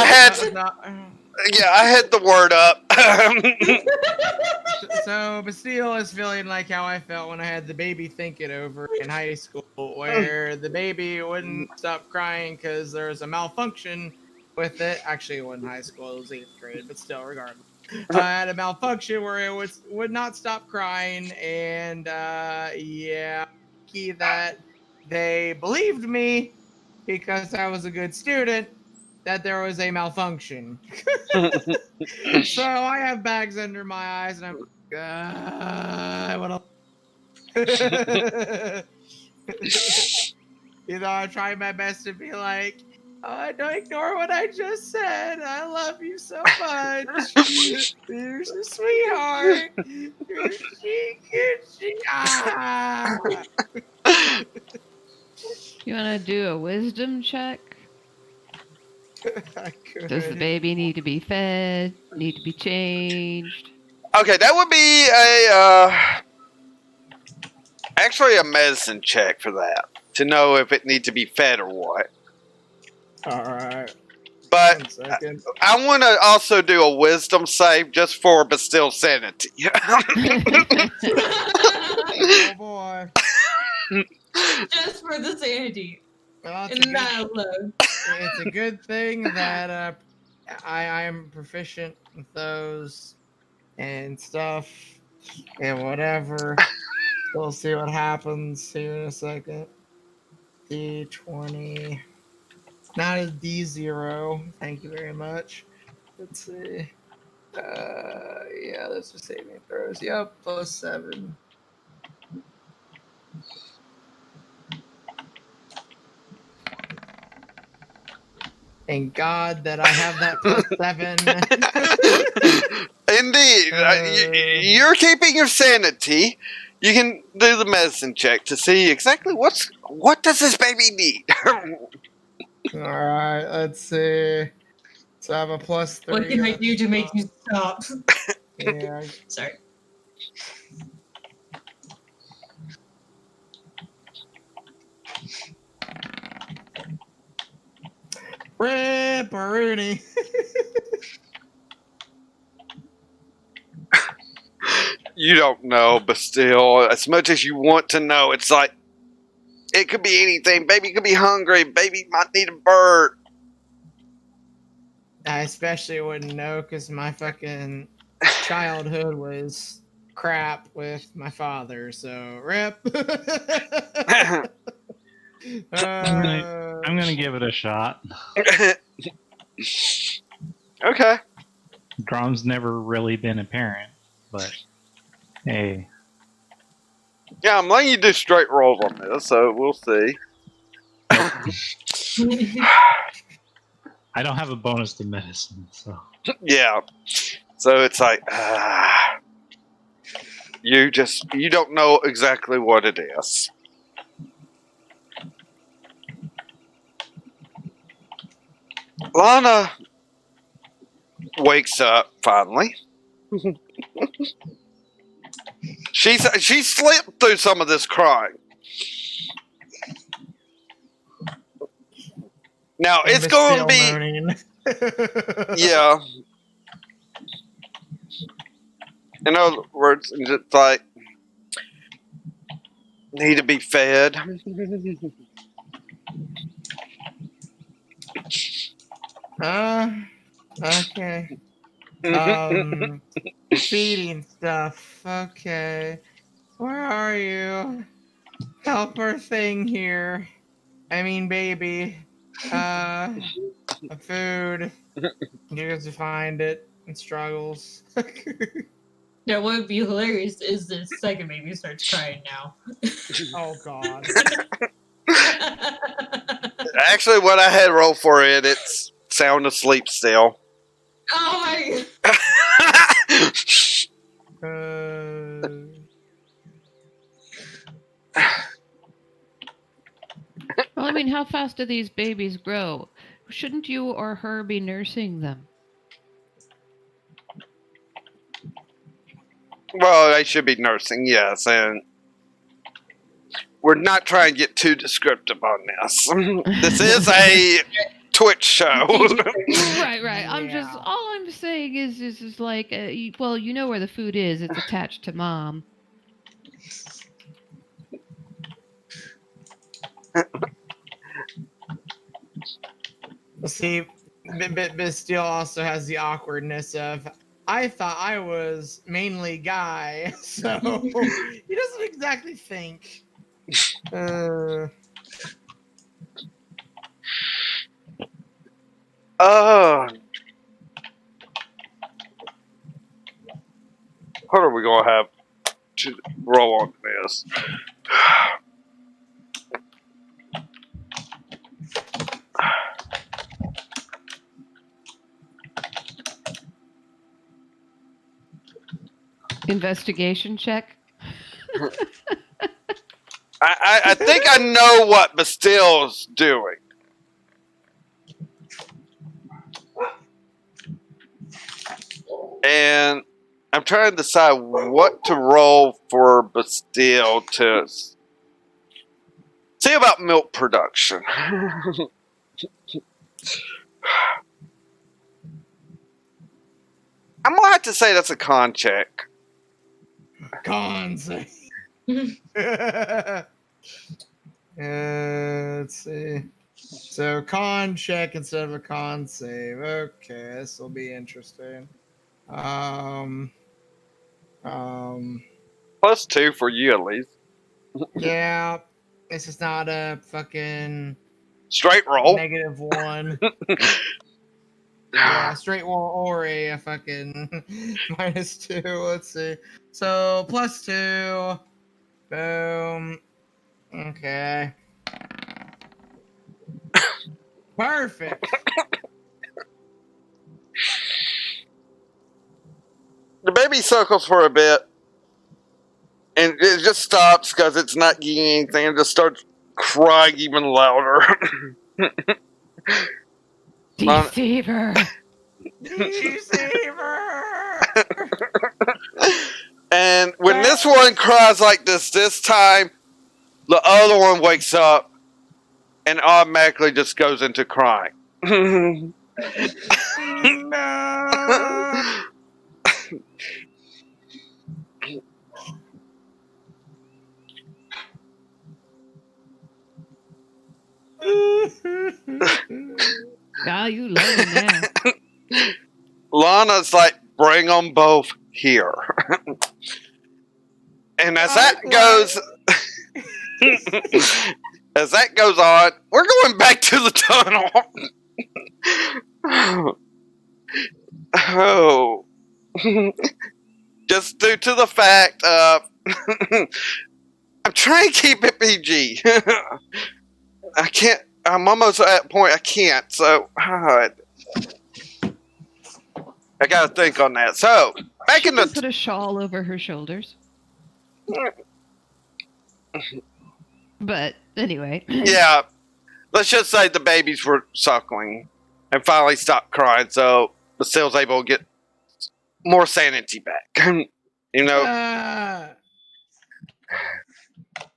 had, I had the word up. So Bastille is feeling like how I felt when I had the baby thinking over in high school, where the baby wouldn't stop crying because there was a malfunction with it. Actually, it wasn't high school; it was 8th grade, but still, regardless, I had a malfunction where it would not stop crying, and yeah, key that they believed me because I was a good student that there was a malfunction. So I have bags under my eyes, and I'm I want to. I try my best to be like, oh, don't ignore what I just said. I love you so much. You're a sweetheart. Ah. You want to do a wisdom check? I could. Does the baby need to be fed? Need to be changed? Okay, that would be actually a medicine check for that to know if it needs to be fed or what. All right. But 1 second. I want to also do a wisdom save just for Bastille sanity. Oh boy. Just for the sanity. Well, And that alone. it's a good thing that I am proficient with those and stuff and whatever. We'll see what happens here in a second. D20. Not a D0. Thank you very much. Let's see. Yeah, those are saving throws. Yep, +7. Thank God that I have that +7. Indeed, you're keeping your sanity. You can do the medicine check to see exactly what does this baby need. All right, let's see. So I have a +3. What can I do to make you stop? Yeah. Sorry. Ripperoonie. You don't know, but still, as much as you want to know, it's like it could be anything. Baby could be hungry. Baby might need a bird. I especially wouldn't know because my fucking childhood was crap with my father. So rip. I'm gonna give it a shot. Okay. Drum's never really been a parent, but hey, Yeah, I'm letting you do straight rolls on this, so we'll see. I don't have a bonus to medicine, so Yeah. So it's like, you don't know exactly what it is. Lana wakes up finally. She slipped through some of this crying. Now it's going to be yeah. In other words, it's like need to be fed. Okay. Feeding stuff. Okay. Where are you? Helper thing here. I mean, baby. Food. You guys find it and struggles. Now, what would be hilarious is the second baby starts crying now. Oh God. Actually, what I had rolled for it, it's sound asleep still. Oh my! Well, I mean, how fast do these babies grow? Shouldn't you or her be nursing them? Well, they should be nursing, yes, and we're not trying to get too descriptive on this. This is a Twitch show. Right. I'm just Yeah. all I'm saying is like, well, you know where the food is. It's attached to Mom. See, Bastille also has the awkwardness of, I thought I was mainly guy, so he doesn't exactly think. Oh. What are we going to have to roll on this? Investigation check. I think I know what Bastille's doing. And I'm trying to decide what to roll for Bastille to see about milk production. I'm going to have to say that's a con check. Cons. Let's see. So con check instead of a con save. Okay, this will be interesting. +2 for you at least. Yeah, this is not a fucking Straight roll. -1. Yeah, straight roll or a fucking -2. Let's see. So +2. Boom. Okay. Perfect. The baby circles for a bit. And it just stops because it's not getting anything and just starts crying even louder. Deceiver. Deceiver. And when this one cries like this time, the other one wakes up and automatically just goes into crying. No. Ah, you love him now. Lana's like, bring them both here. And as that goes on, we're going back to the tunnel. Oh. Just due to the fact of I'm trying to keep it PG. I can't. I'm almost at that point I can't. So I gotta think on that. So back She in can the put a shawl over her shoulders. But anyway. yeah, let's just say the babies were suckling and finally stopped crying. So Bastille's able to get more sanity back. You know.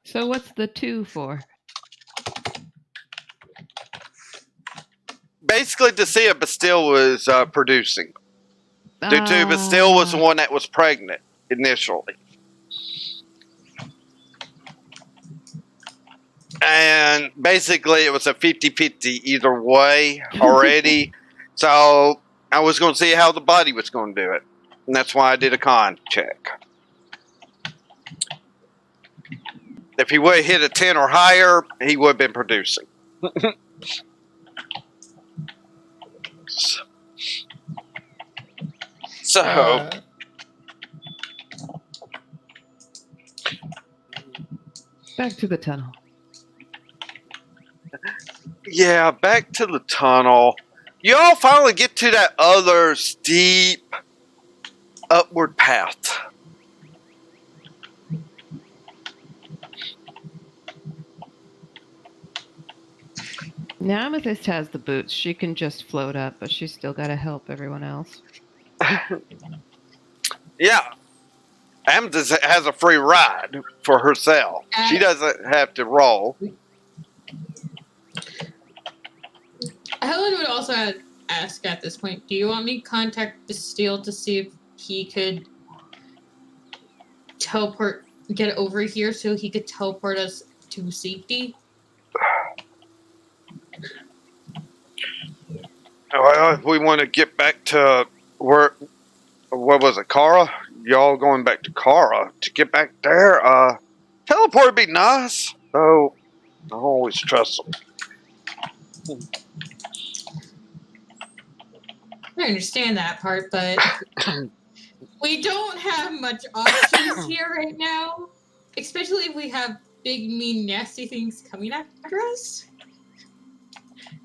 So what's the 2 for? Basically, to see if Bastille was producing. Due to Bastille was the one that was pregnant initially. And basically, it was a 50-50 either way already. So I was going to see how the body was going to do it. And that's why I did a con check. If he would have hit a 10 or higher, he would have been producing. So, back to the tunnel. yeah, back to the tunnel. You all finally get to that other steep upward path. Now Amethyst has the boots. She can just float up, but she's still got to help everyone else. Yeah. Amethyst has a free ride for herself. She doesn't have to roll. Helen would also ask at this point, do you want me to contact Bastille to see if he could get over here so he could teleport us to safety? Well, if we want to get back to what was it, Kara? Y'all going back to Kara to get back there? Teleport would be nice. Oh, I always trust them. I understand that part, but we don't have much options here right now. Especially if we have big, mean, nasty things coming after us.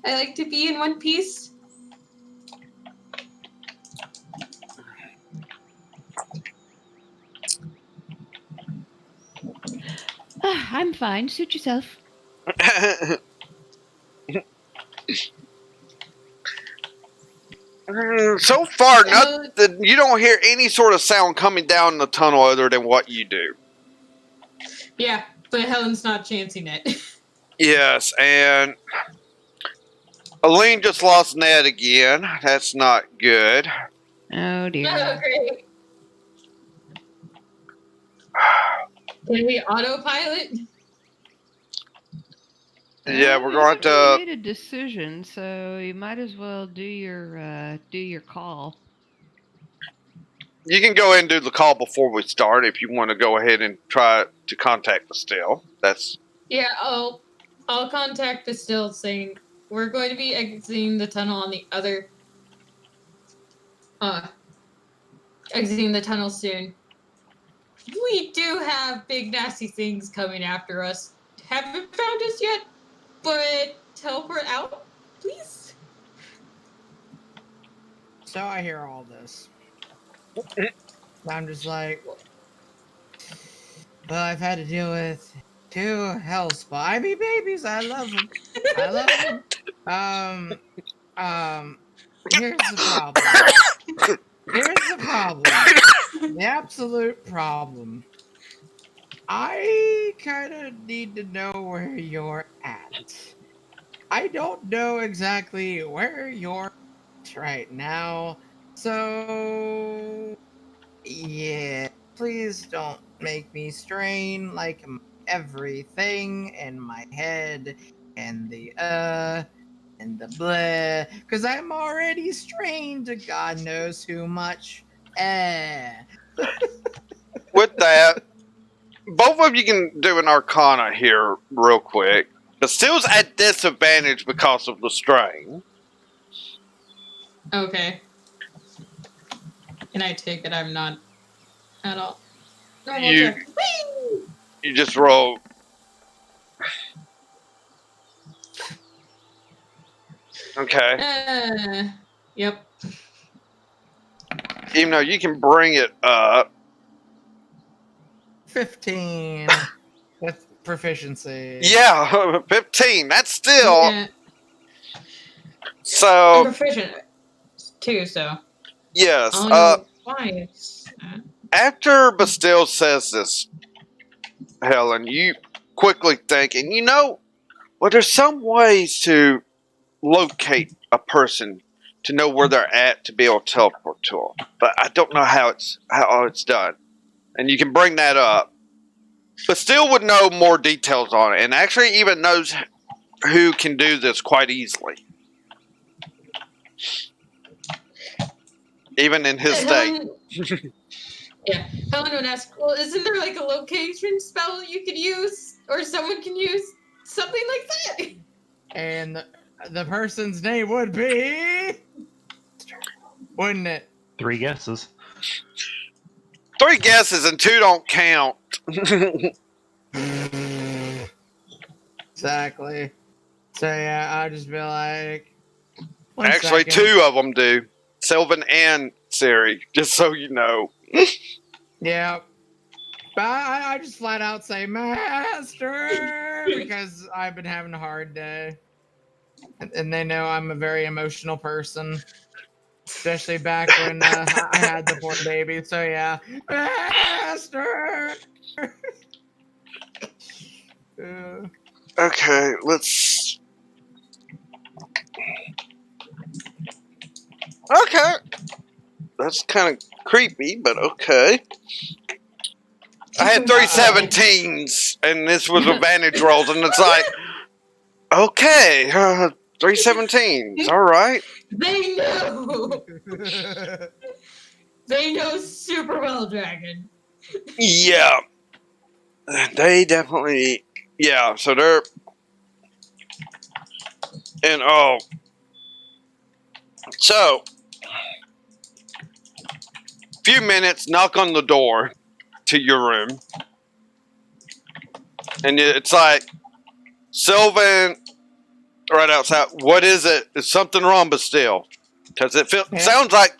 I like to be in one piece. I'm fine. Suit yourself. So far, you don't hear any sort of sound coming down the tunnel other than what you do. Yeah, but Helen's not chancing it. Yes, and Aline just lost Ned again. That's not good. Oh dear. Oh, great. Can we autopilot? Yeah, we're going You haven't to. made a decision, so you might as well do your call. You can go ahead and do the call before we start if you want to go ahead and try to contact Bastille. That's. Yeah, I'll contact Bastille saying we're going to be exiting the tunnel on the other exiting the tunnel soon. We do have big nasty things coming after us. Haven't found us yet, but teleport out, please. So I hear all this. I'm just like, well, I've had to deal with 2 hellspawn. I mean, babies, I love them. I love them. Here's the problem. Here's the problem. The absolute problem. I kind of need to know where you're at. I don't know exactly where you're at right now. So, yeah, please don't make me strain like everything in my head and the and the bleh, because I'm already strained to God knows who much. With that, both of you can do an Arcana here, real quick. Bastille's at disadvantage because of the strain. Okay. And I take it I'm not at all. Normal You, check. Whee! you just roll. Okay. Yep. Even though you can bring it up. 15 with proficiency. Yeah, 15. That's still. Yeah. I'm So. proficient too, so. Yes. I don't know why it's After Bastille says this, Helen, you quickly think, and well, there's some ways to locate a person to know where they're at to be able to teleport to them, but I don't know how it's done. And you can bring that up, but still would know more details on it, and actually even knows who can do this quite easily, even in his state. Yeah, Helen would ask, well, isn't there like a location spell you could use, or someone can use something like that? And the person's name would be, wouldn't it? 3 guesses. 3 guesses and 2 don't count. Exactly. So yeah, I'll just be like, Actually, second. 2 of them do. Sylvan and Siri, just so you know. Yeah. But I just flat out say master because I've been having a hard day. And they know I'm a very emotional person. especially back when I had the poor baby. So yeah, Master. Okay, let's. Okay, that's kind of creepy, but okay. I had three Uh-oh. 17s, and this was advantage rolls, and it's like, okay, 3 17s, all right. They know. They know super well, Dragon. Yeah, they definitely. Yeah, so they're. And oh. So, few minutes, knock on the door to your room. And it's like, Sylvan, right outside. What is it? Is something wrong, but still? Because it sounds like.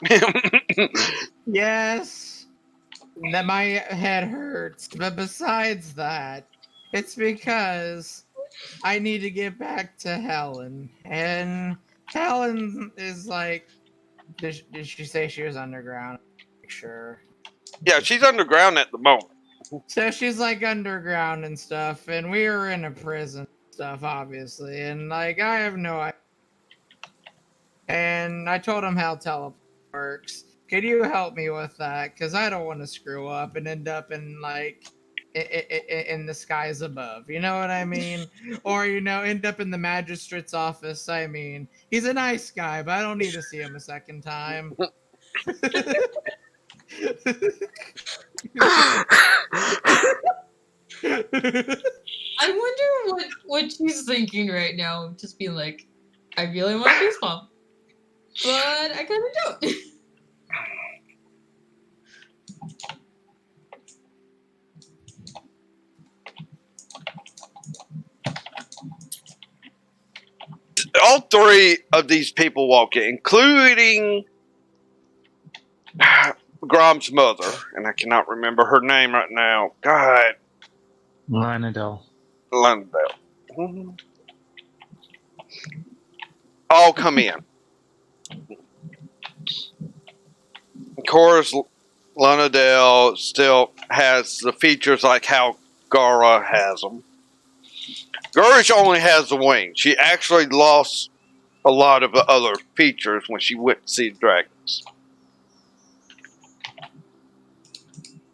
Yes, that my head hurts. But besides that, it's because I need to get back to Helen. And Helen is like, did she say she was underground? Sure. Yeah, she's underground at the moment. So she's like underground and stuff, and we were in a prison and stuff, obviously. And like, I have no idea. And I told him how teleport works. Could you help me with that? Because I don't want to screw up and end up in like in the skies above. You know what I mean? Or end up in the magistrate's office. I mean, he's a nice guy, but I don't need to see him a second time. I wonder what she's thinking right now. Just being like, I really want to face palm, but I kind of don't. All three of these people walk in, including Grom's mother, and I cannot remember her name right now. God, Lionel. Lundell. All come in. Of course, Lundell still has the features like how Gara has them. Garish only has the wings. She actually lost a lot of the other features when she went to see the dragons.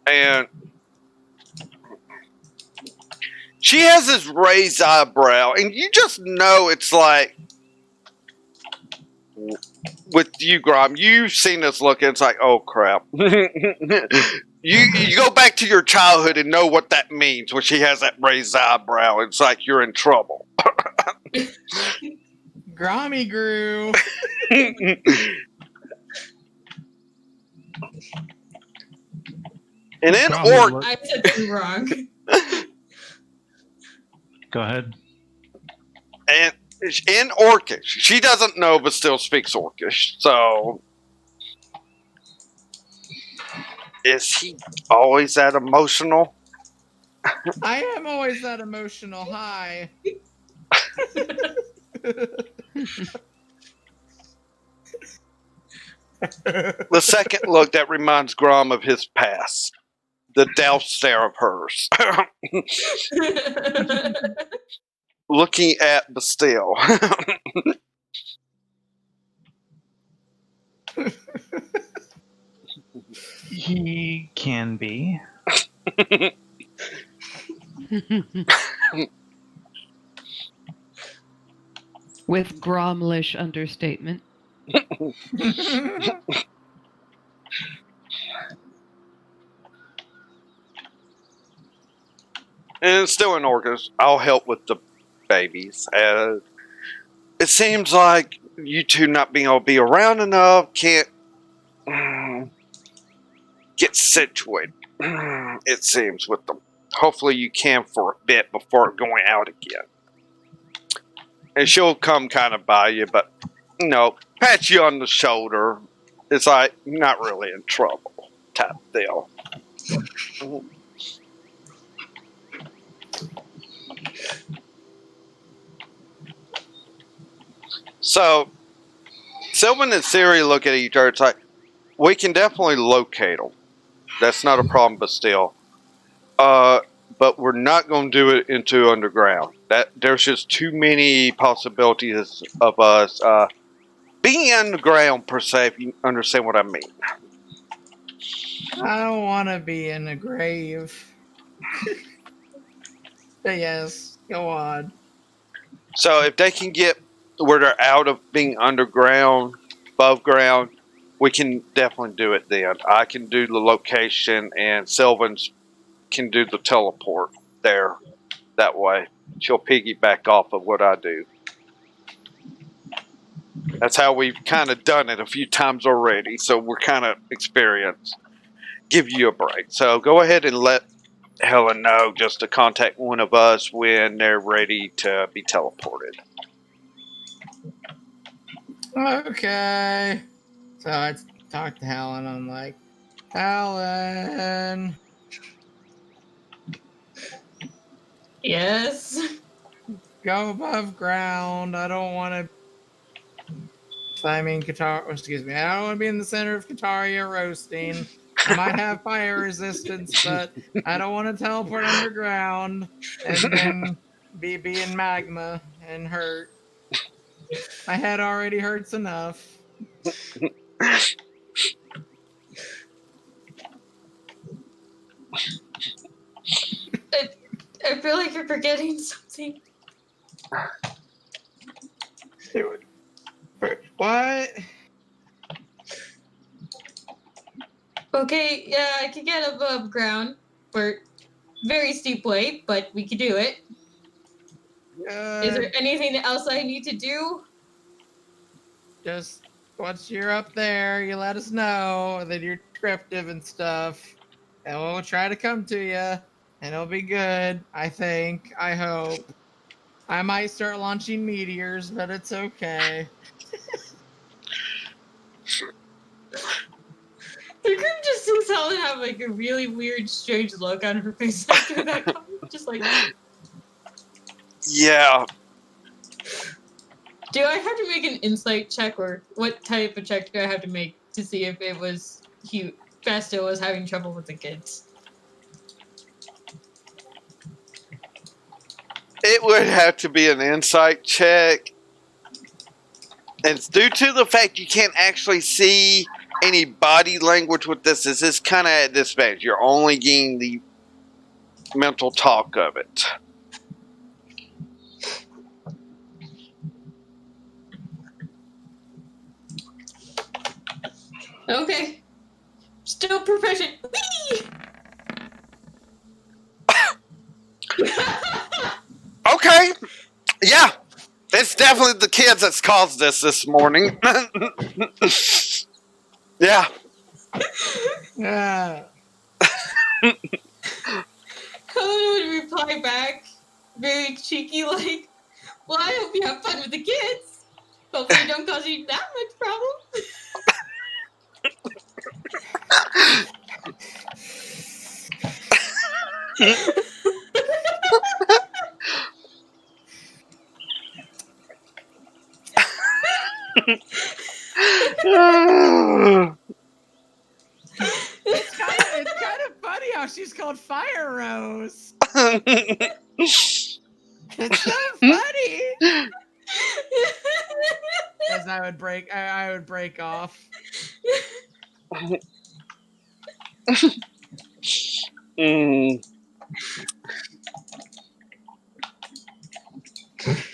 And she has this raised eyebrow, and you just know it's like, with you, Grom, you've seen this look, and it's like, oh crap. You go back to your childhood and know what that means when she has that raised eyebrow. It's like you're in trouble. Grommy grew. And then Grommy Orc, look- I said something wrong. Go ahead. and in Orcish, she doesn't know but still speaks Orcish. So, is he always that emotional? I am always that emotional. Hi. The second look that reminds Grom of his past. The doubt stare of hers. Looking at Bastille. He can be. With Gromlish understatement. And still in Orcus, I'll help with the babies. It seems like you two not being able to be around enough can't get situated. It seems with them. Hopefully you can for a bit before going out again. And she'll come kind of by you, but pat you on the shoulder. It's like not really in trouble type deal. So Sylvan and Siri look at each other. It's like, we can definitely locate them. That's not a problem, but still. But we're not going to do it into underground. There's just too many possibilities of us being underground, per se, if you understand what I mean. I don't want to be in a grave. But yes, go on. So if they can get where they're out of being underground, above ground, we can definitely do it then. I can do the location, and Sylvan's can do the teleport there. That way, she'll piggyback off of what I do. That's how we've kind of done it a few times already, so we're kind of experienced. Give you a break. So go ahead and let Helen know just to contact one of us when they're ready to be teleported. Okay. So I talk to Helen. I'm like, Helen, Yes. go above ground. I don't want to. I mean, excuse me. I don't want to be in the center of Kaataria roasting. I might have fire resistance, but I don't want to teleport underground and then be in magma and hurt. My head already hurts enough. I feel like you're forgetting something. What? Okay, yeah, I could get above ground for very steep way, but we could do it. Is there anything else I need to do? Just once you're up there, you let us know that you're descriptive and stuff, and we'll try to come to you, and it'll be good. I think. I hope. I might start launching meteors, but it's okay. The group just sees Helen have like a really weird, strange look on her face after that comment. Just like, Yeah. do I have to make an insight check, or what type of check do I have to make to see if it was Festo was having trouble with the kids? It would have to be an insight check. And it's due to the fact you can't actually see any body language with this. This is kind of at disadvantage. You're only getting the mental talk of it. Okay. Still proficient. Okay. Yeah. It's definitely the kids that's caused this morning. Yeah. Yeah. Helen would reply back, very cheeky, like, well, I hope you have fun with the kids. Hopefully it don't cause you that much problem. It's kind of funny how she's called Fire Rose. It's so funny. As I would break off.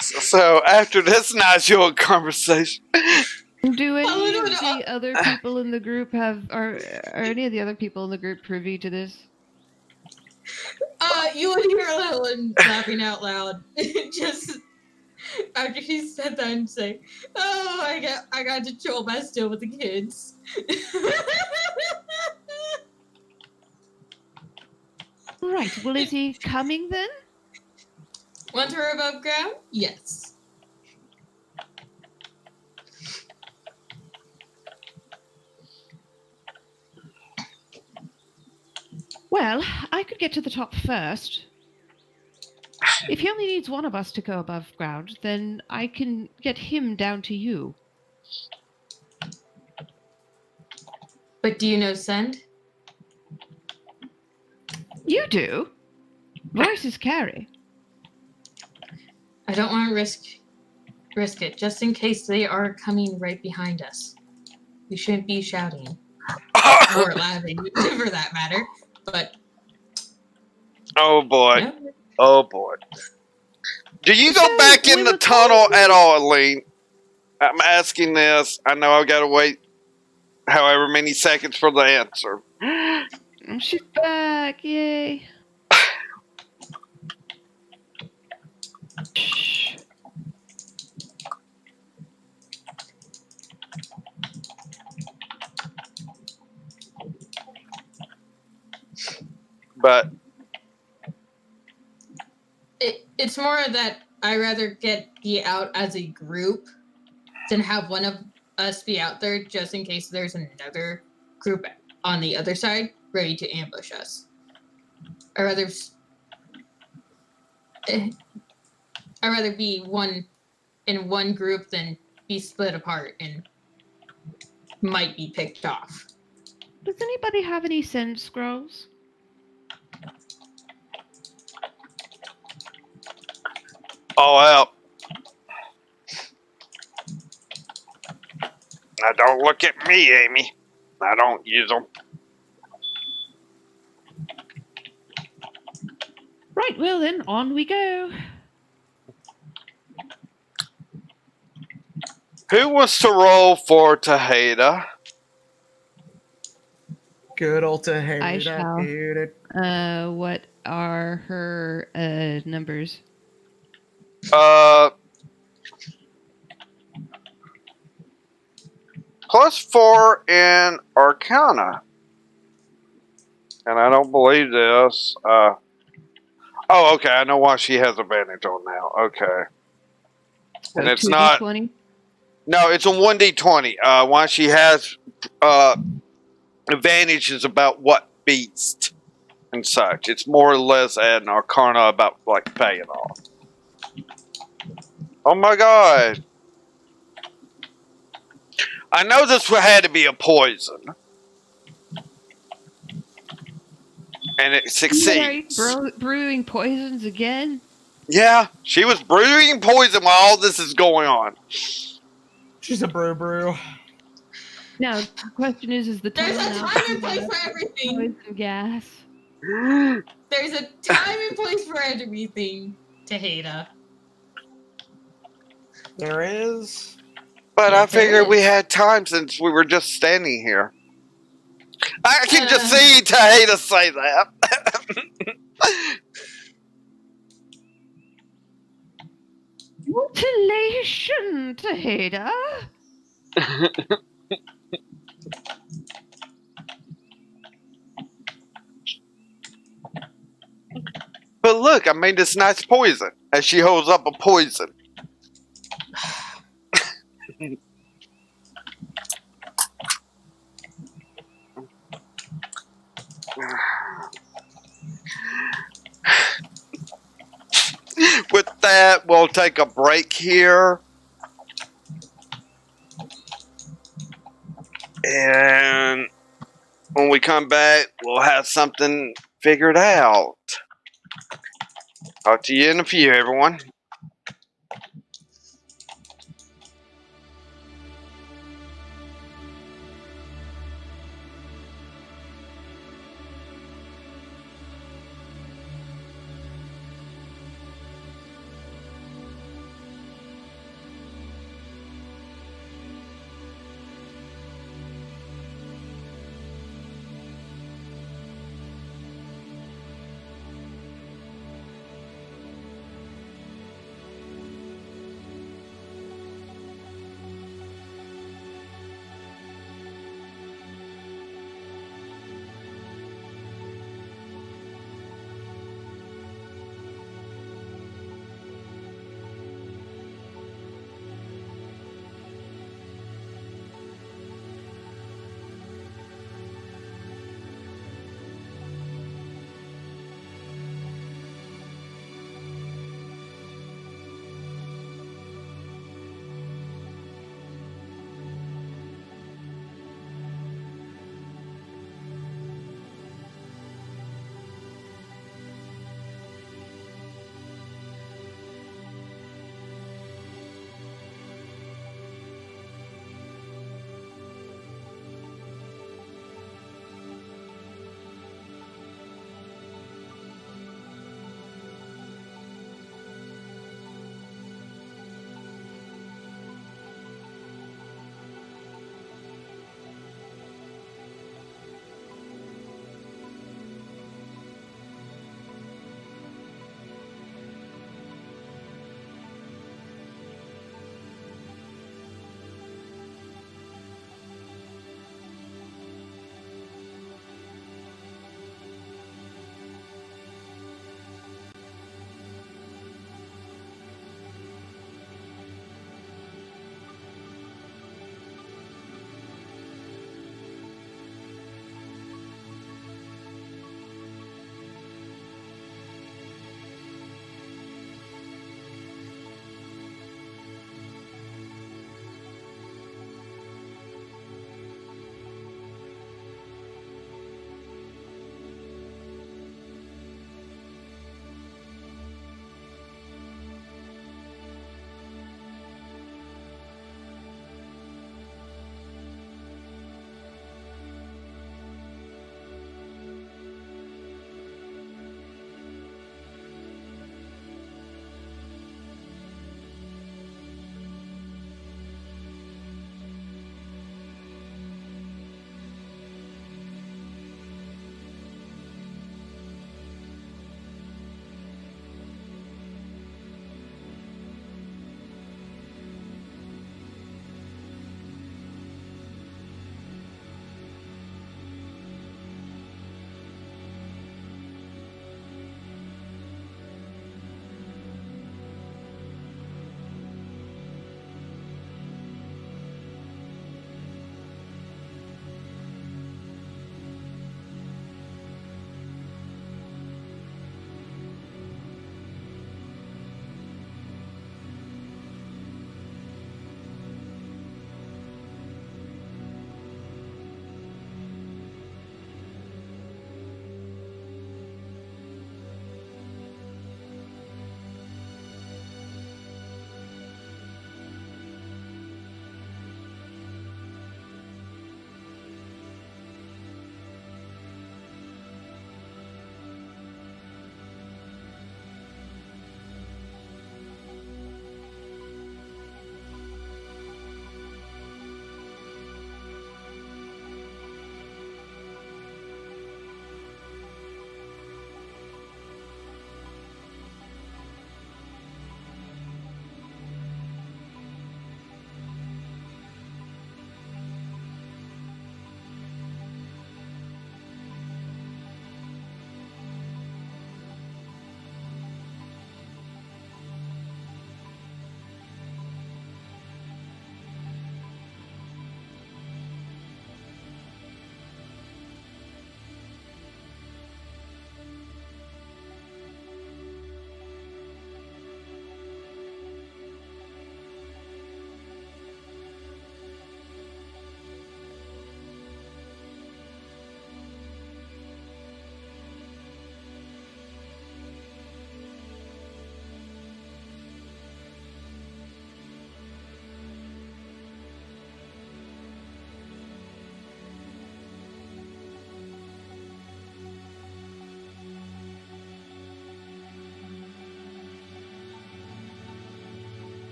So after this nice short conversation, Do any of the other people in the group are any of the other people in the group privy to this? You would hear Helen laughing out loud, just after she said that, and say, "Oh, I got to troll Bastille with the kids." Right. Well, is he coming then? Once we're above ground, yes. Well, I could get to the top first. If he only needs one of us to go above ground, then I can get him down to you. But do you know send? You do? Voices carry. I don't want to risk it, just in case they are coming right behind us. We shouldn't be shouting or laughing, for that matter. But Oh boy. no. Oh boy. Do you go So, back in we the were tunnel going- at all, Aline? I'm asking this. I know I've got to wait however many seconds for the answer. She's back, yay. Shh. But It's more that I rather be out as a group than have one of us be out there just in case there's another group on the other side ready to ambush us. I'd rather be in one group than be split apart and might be picked off. Does anybody have any send scrolls? all out. Now don't look at me, Amy. I don't use them. Right, well then, on we go. Who wants to roll for Tejada? Good old Tahira. I shall. Dude. What are her numbers? +4 in Arcana. And I don't believe this. Oh, okay. I know why she has advantage on now. Okay. And it's not. 2d20? No, it's a 1d20. Why she has advantage is about what beast and such. It's more or less an Arcana about like paying off. Oh my god. I know this had to be a poison. And it succeeds. Brewing poisons again? Yeah, she was brewing poison while all this is going on. She's a brew. Now, the question is the There's tunnel a now time and place for everything. poison gas? There's a time and place for everything, Tejada. There is. But Yes, I figured there we is. had time since we were just standing here. I can just see Tejada say that. Mutilation, Taheda. But look, I made this nice poison. As she holds up a poison. With that, we'll take a break here. And when we come back, we'll have something figured out. Talk to you in a few, everyone.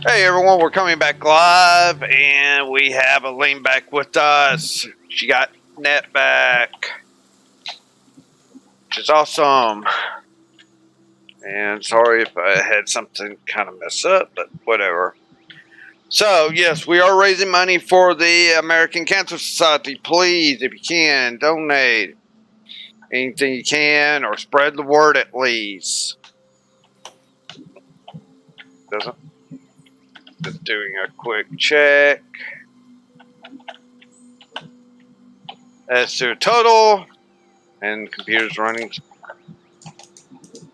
Hey everyone, we're coming back live, and we have a lean back with us. She got net back, which is awesome. And sorry if I had something kind of mess up, but whatever. So yes, we are raising money for the American Cancer Society. Please, if you can, donate anything you can, or spread the word at least. Doesn't. Just doing a quick check as to total, and the computer's running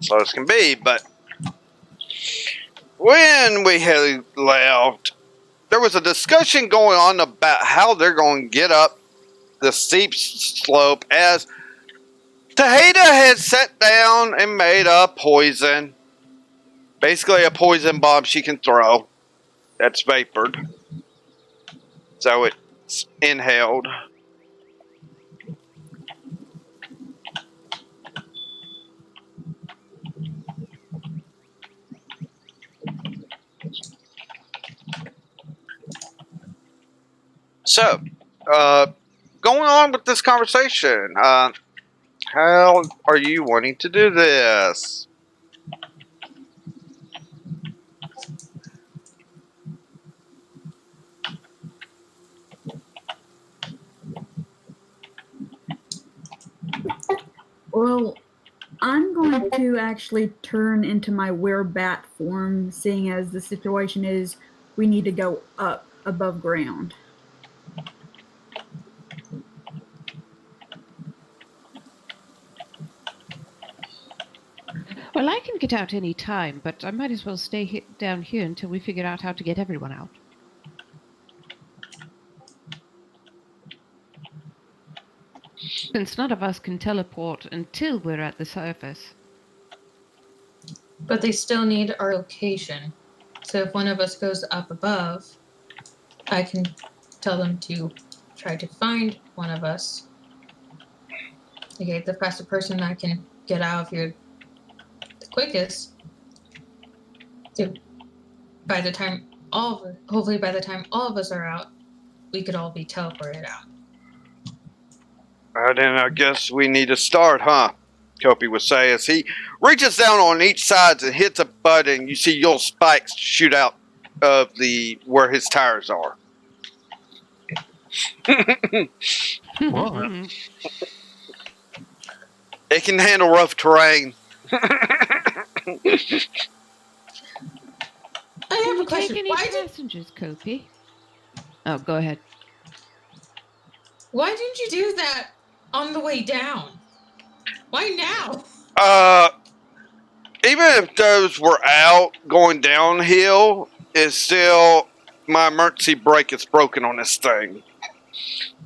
slow as can be. But when we had left, there was a discussion going on about how they're going to get up the steep slope, as Tahita had sat down and made a poison, basically a poison bomb she can throw that's vapored, so it's inhaled. So, going on with this conversation, how are you wanting to do this? Well, I'm going to actually turn into my werebat form, seeing as the situation is we need to go up above ground. Well, I can get out any time, but I might as well stay down here until we figure out how to get everyone out. Since none of us can teleport until we're at the surface. But they still need our location. So if one of us goes up above, I can tell them to try to find one of us. Okay, the faster person I can get out of here the quickest. So by the time hopefully by the time all of us are out, we could all be teleported out. Then I guess we need to start, huh? Kopi would say as he reaches down on each side and hits a button. You see little spikes shoot out of the where his tires are. What? It can handle rough terrain. I have a Did you question. take any passengers, Kopi? Oh, go ahead. Why didn't you do that on the way down? Why now? Even if those were out going downhill, it's still my emergency brake is broken on this thing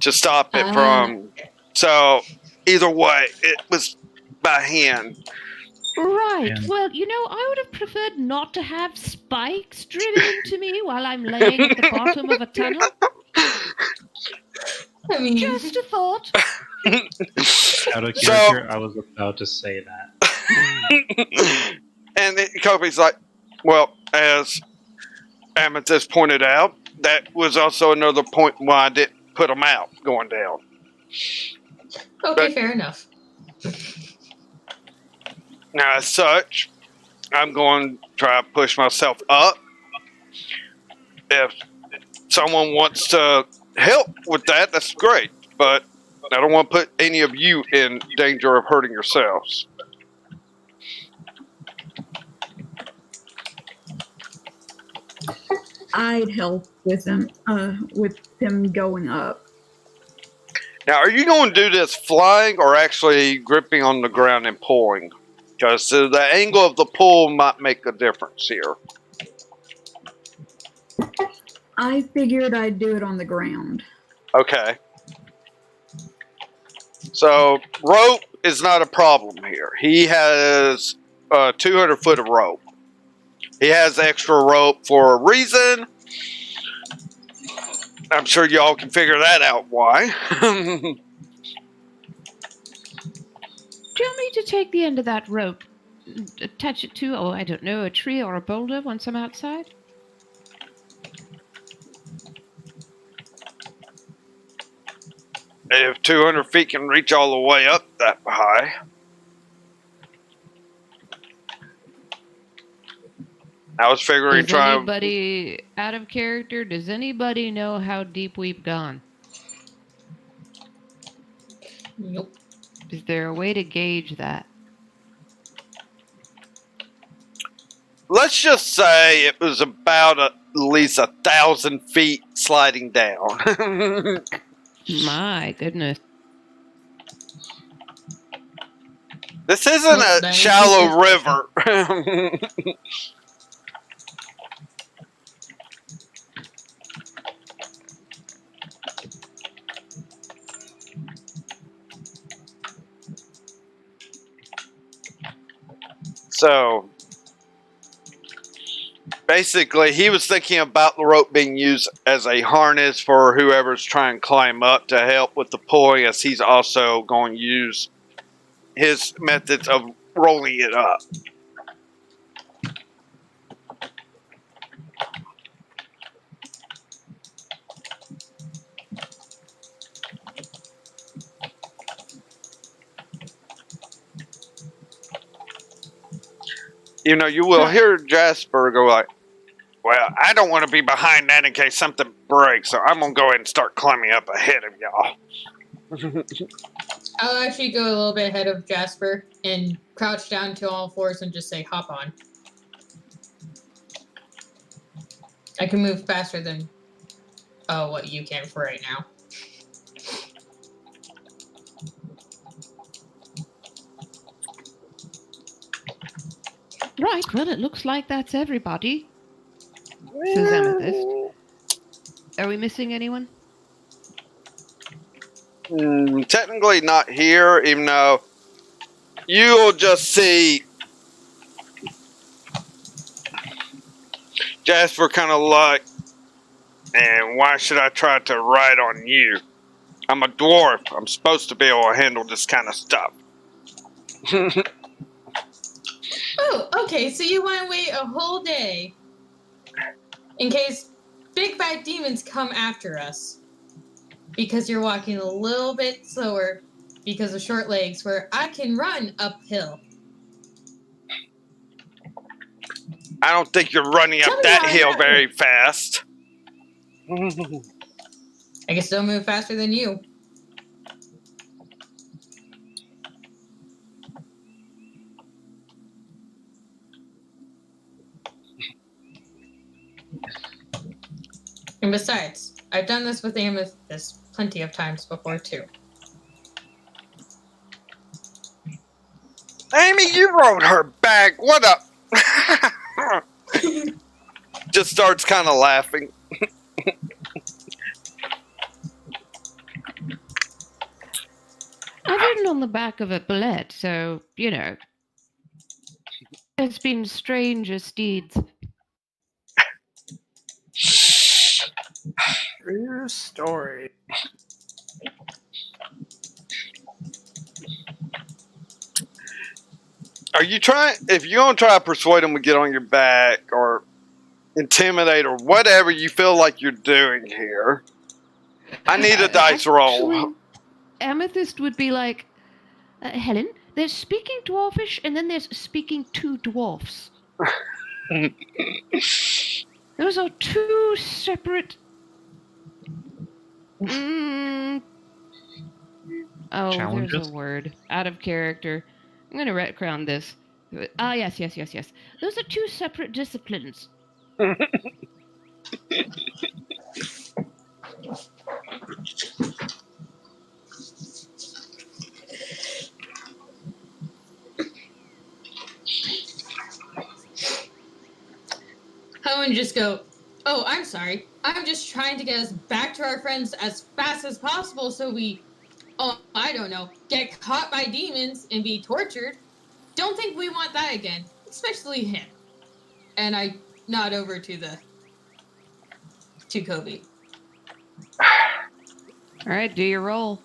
to stop it from. So either way, it was by hand. Right. And- Well, I would have preferred not to have spikes driven into me while I'm laying at the bottom of a tunnel. I mean, Just a thought. Out of character, I was about to say that. And Kobe's like, well, as Amethyst pointed out, that was also another point why I didn't put them out going down. okay, fair enough. Now, as such, I'm going to try to push myself up. If someone wants to help with that, that's great. But I don't want to put any of you in danger of hurting yourselves. I'd help with them going up. Now, are you going to do this flying or actually gripping on the ground and pulling? Because the angle of the pull might make a difference here. I figured I'd do it on the ground. Okay. So, rope is not a problem here. He has 200 foot of rope. He has extra rope for a reason. I'm sure y'all can figure that out why. Do you want me to take the end of that rope, attach it to, I don't know, a tree or a boulder once I'm outside? If 200 feet can reach all the way up that high. I was figuring Does trying. anybody, out of character, does anybody know how deep we've gone? Nope. Is there a way to gauge that? Let's just say it was about at least 1,000 feet sliding down. My goodness. This isn't Well, a that is shallow just- river. So, basically, he was thinking about the rope being used as a harness for whoever's trying to climb up to help with the pulling, as he's also going to use his methods of rolling it up. You know, you will hear Jasper go like, well, I don't want to be behind that in case something breaks, so I'm going to go ahead and start climbing up ahead of y'all. I'll actually go a little bit ahead of Jasper and crouch down to all fours and just say, hop on. I can move faster than what you can for right now. Right, well, it looks like that's everybody. Says Amethyst. Are we missing anyone? Technically not here, even though you'll just see Jasper kind of like, and why should I try to ride on you? I'm a dwarf. I'm supposed to be able to handle this kind of stuff. Oh, okay, so you want to wait a whole day in case big bad demons come after us because you're walking a little bit slower because of short legs where I can run uphill. I don't think you're running Tell up me that how I hill got very here. fast. I can still move faster than you. And besides, I've done this with Amethyst plenty of times before too. Amy, you rode her back. What up? Just starts kind of laughing. I've ridden on the back of a bullet, so, you know. There's been stranger steeds. True story. Are you trying? If you're gonna try to persuade them to get on your back or intimidate or whatever you feel like you're doing here, I need a dice roll. Actually, Amethyst would be like, Helen, there's speaking dwarfish and then there's speaking to dwarfs. Those are two separate. Oh, Challenges? there's a word. Out of character. I'm going to retcon this. Yes. Those are two separate disciplines. I would just go, oh, I'm sorry. I'm just trying to get us back to our friends as fast as possible so we, I don't know, get caught by demons and be tortured. Don't think we want that again, especially him. And I nod over to Kobe. All right, do your roll.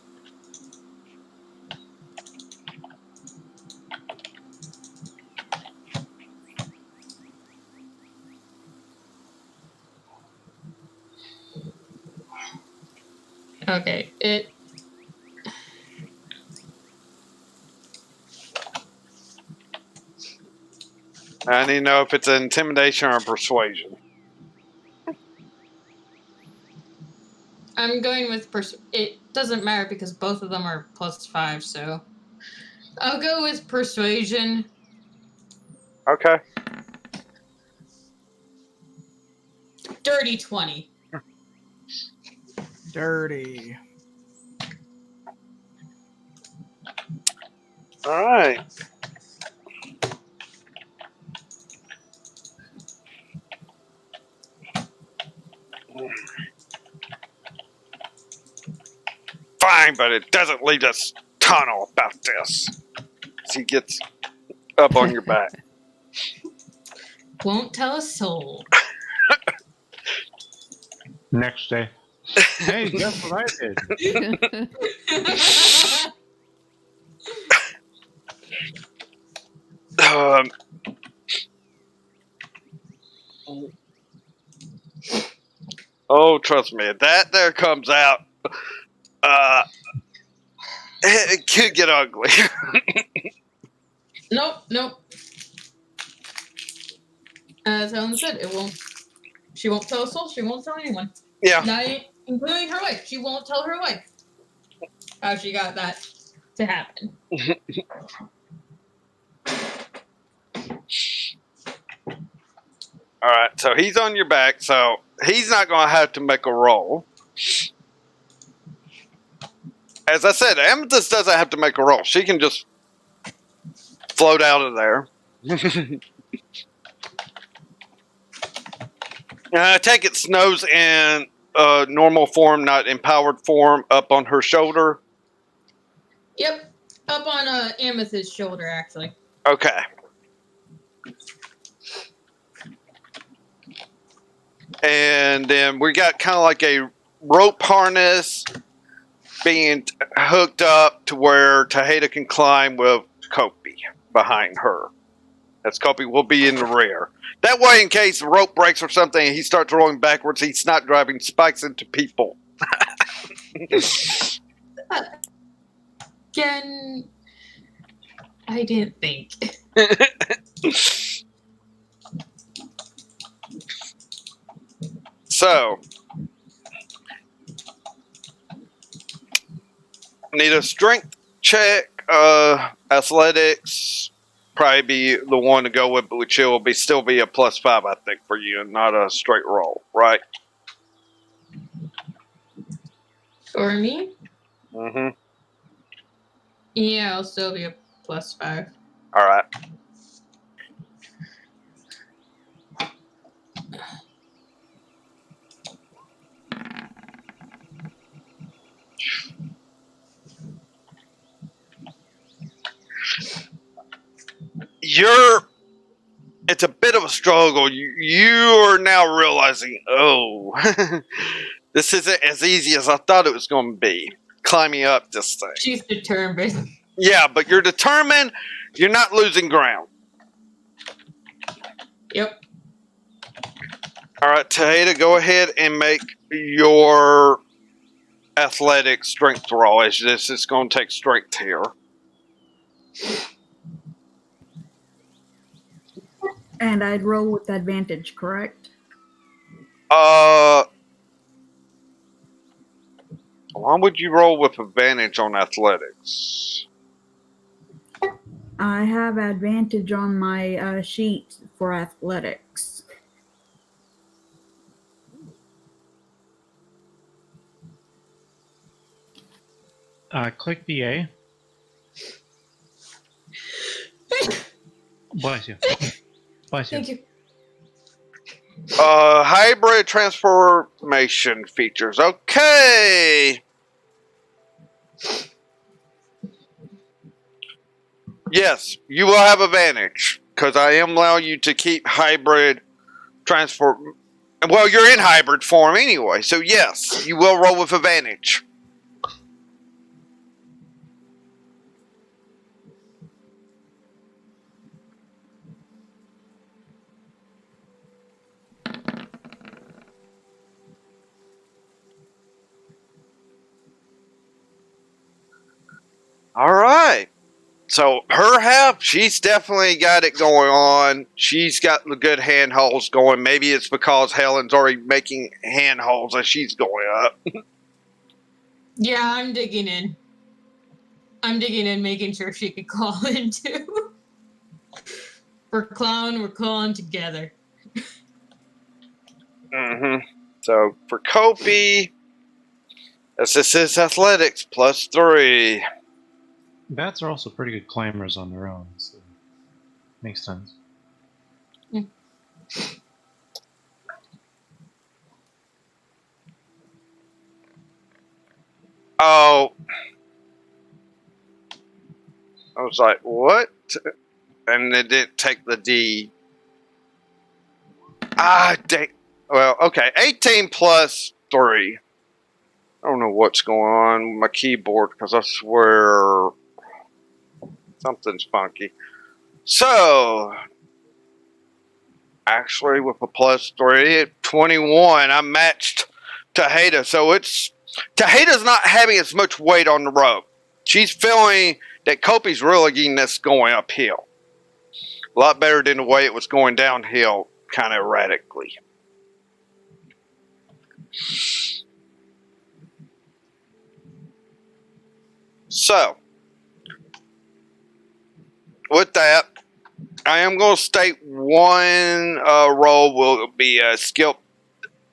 Okay, it I need to know if it's an intimidation or persuasion. I'm going with it doesn't matter because both of them are +5, so I'll go with persuasion. Okay. Dirty 20. Dirty. All right. Fine, but it doesn't lead us tunnel about this. As he gets up on your back. Won't tell a soul. Next day. Hey, guess what I did? Um, oh, trust me, if that there comes out, it could get ugly. Nope. As Helen said, it won't. She won't tell a soul. She won't tell anyone. Yeah. Not including her wife. She won't tell her wife how she got that to happen. All right, so he's on your back, so he's not going to have to make a roll. As I said, Amethyst doesn't have to make a roll. She can just float out of there. I take it Snow's in normal form, not empowered form, up on her shoulder. Yep, up on Amethyst's shoulder, actually. Okay. And then we got kind of like a rope harness being hooked up to where Taheda can climb with Kopi behind her. As Kopi will be in the rear. That way, in case the rope breaks or something and he starts rolling backwards, he's not driving spikes into people. Again, I didn't think. So, need a strength check, athletics, probably be the one to go with, which will be still be a +5, I think, for you, and not a straight roll, right? For me? Mm-hmm. Yeah, it'll still be a +5. All right. It's a bit of a struggle. You are now realizing, oh, this isn't as easy as I thought it was going to be. Climbing up this thing. She's determined. Yeah, but you're determined. You're not losing ground. Yep. All right, Taheda, go ahead and make your athletic strength roll. As this is going to take strength here. And I'd roll with advantage, correct? Why would you roll with advantage on athletics? I have advantage on my sheet for athletics. Click the A. Bless you. Bless you. Thank you. Hybrid transformation features. Okay. Yes, you will have advantage because I am allowing you to keep hybrid transform. Well, you're in hybrid form anyway, so yes, you will roll with advantage. All right. So her half, she's definitely got it going on. She's got the good handholds going. Maybe it's because Helen's already making handholds as she's going up. Yeah, I'm digging in. I'm digging in, making sure she could call in too. We're clawing together. So for Kofi, this is athletics +3. Bats are also pretty good climbers on their own, so makes sense. Oh, I was like, what? And it didn't take the D. Ah, dang. Well, okay. 18 +3. I don't know what's going on with my keyboard because I swear something's funky. So, actually, with a +3 at 21, I matched Tejeda. So Tejeda's not having as much weight on the rope. She's feeling that Kopi's really getting this going uphill. A lot better than the way it was going downhill, kind of erratically. So, with that, I am going to state one role will be a skill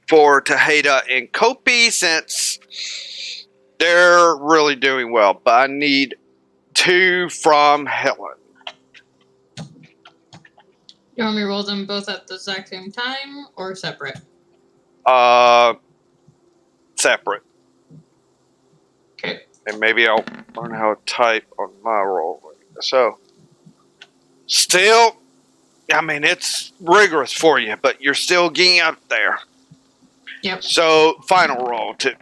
for Tejeda and Kopi since they're really doing well. But I need 2 from Helen. You want me to roll them both at the exact same time or separate? Separate. Okay. And maybe I'll learn how to type on my roll. So, still, I mean, it's rigorous for you, but you're still getting up there. Yep. So, final roll to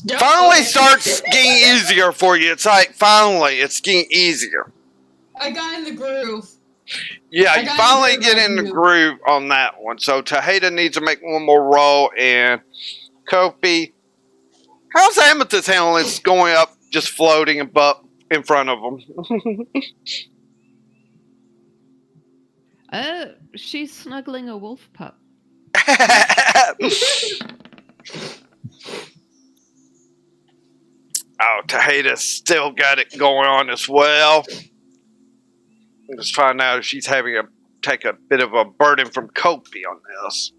Yep. finally starts getting easier for you. It's like, finally, it's getting easier. I got in the groove. Yeah, I you got finally in the get in the groove on that one. So, Tejeda needs to make one more roll, and Kofi, how's Amethyst handling this going up, just floating above in front of him? She's snuggling a wolf pup. Oh, Tejeda's still got it going on as well. Just find out if she's having to take a bit of a burden from Kofi on this.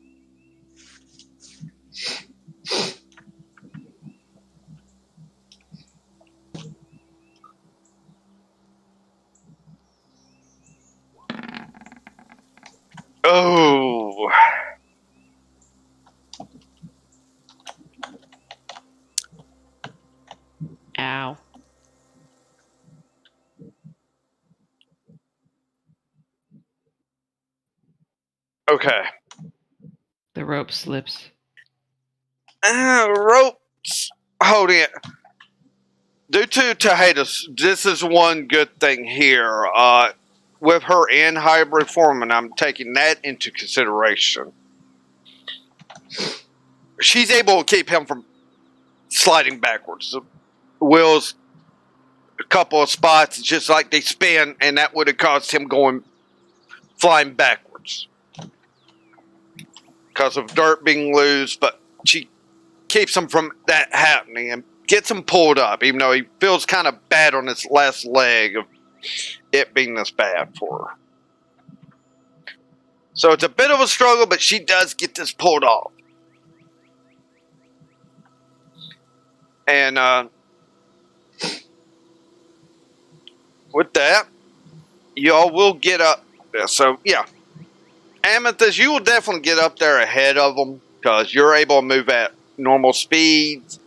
Oh. Ow. Okay. The rope slips. Ropes holding it. Due to Tejeda's, this is one good thing here. With her in hybrid form, and I'm taking that into consideration. She's able to keep him from sliding backwards. The wheels, a couple of spots, it's just like they spin, and that would have caused him flying backwards because of dirt being loose. But she keeps him from that happening and gets him pulled up, even though he feels kind of bad on his last leg of it being this bad for her. So it's a bit of a struggle, but she does get this pulled off. And with that, y'all will get up there. So, yeah. Amethyst, you will definitely get up there ahead of them because you're able to move at normal speeds.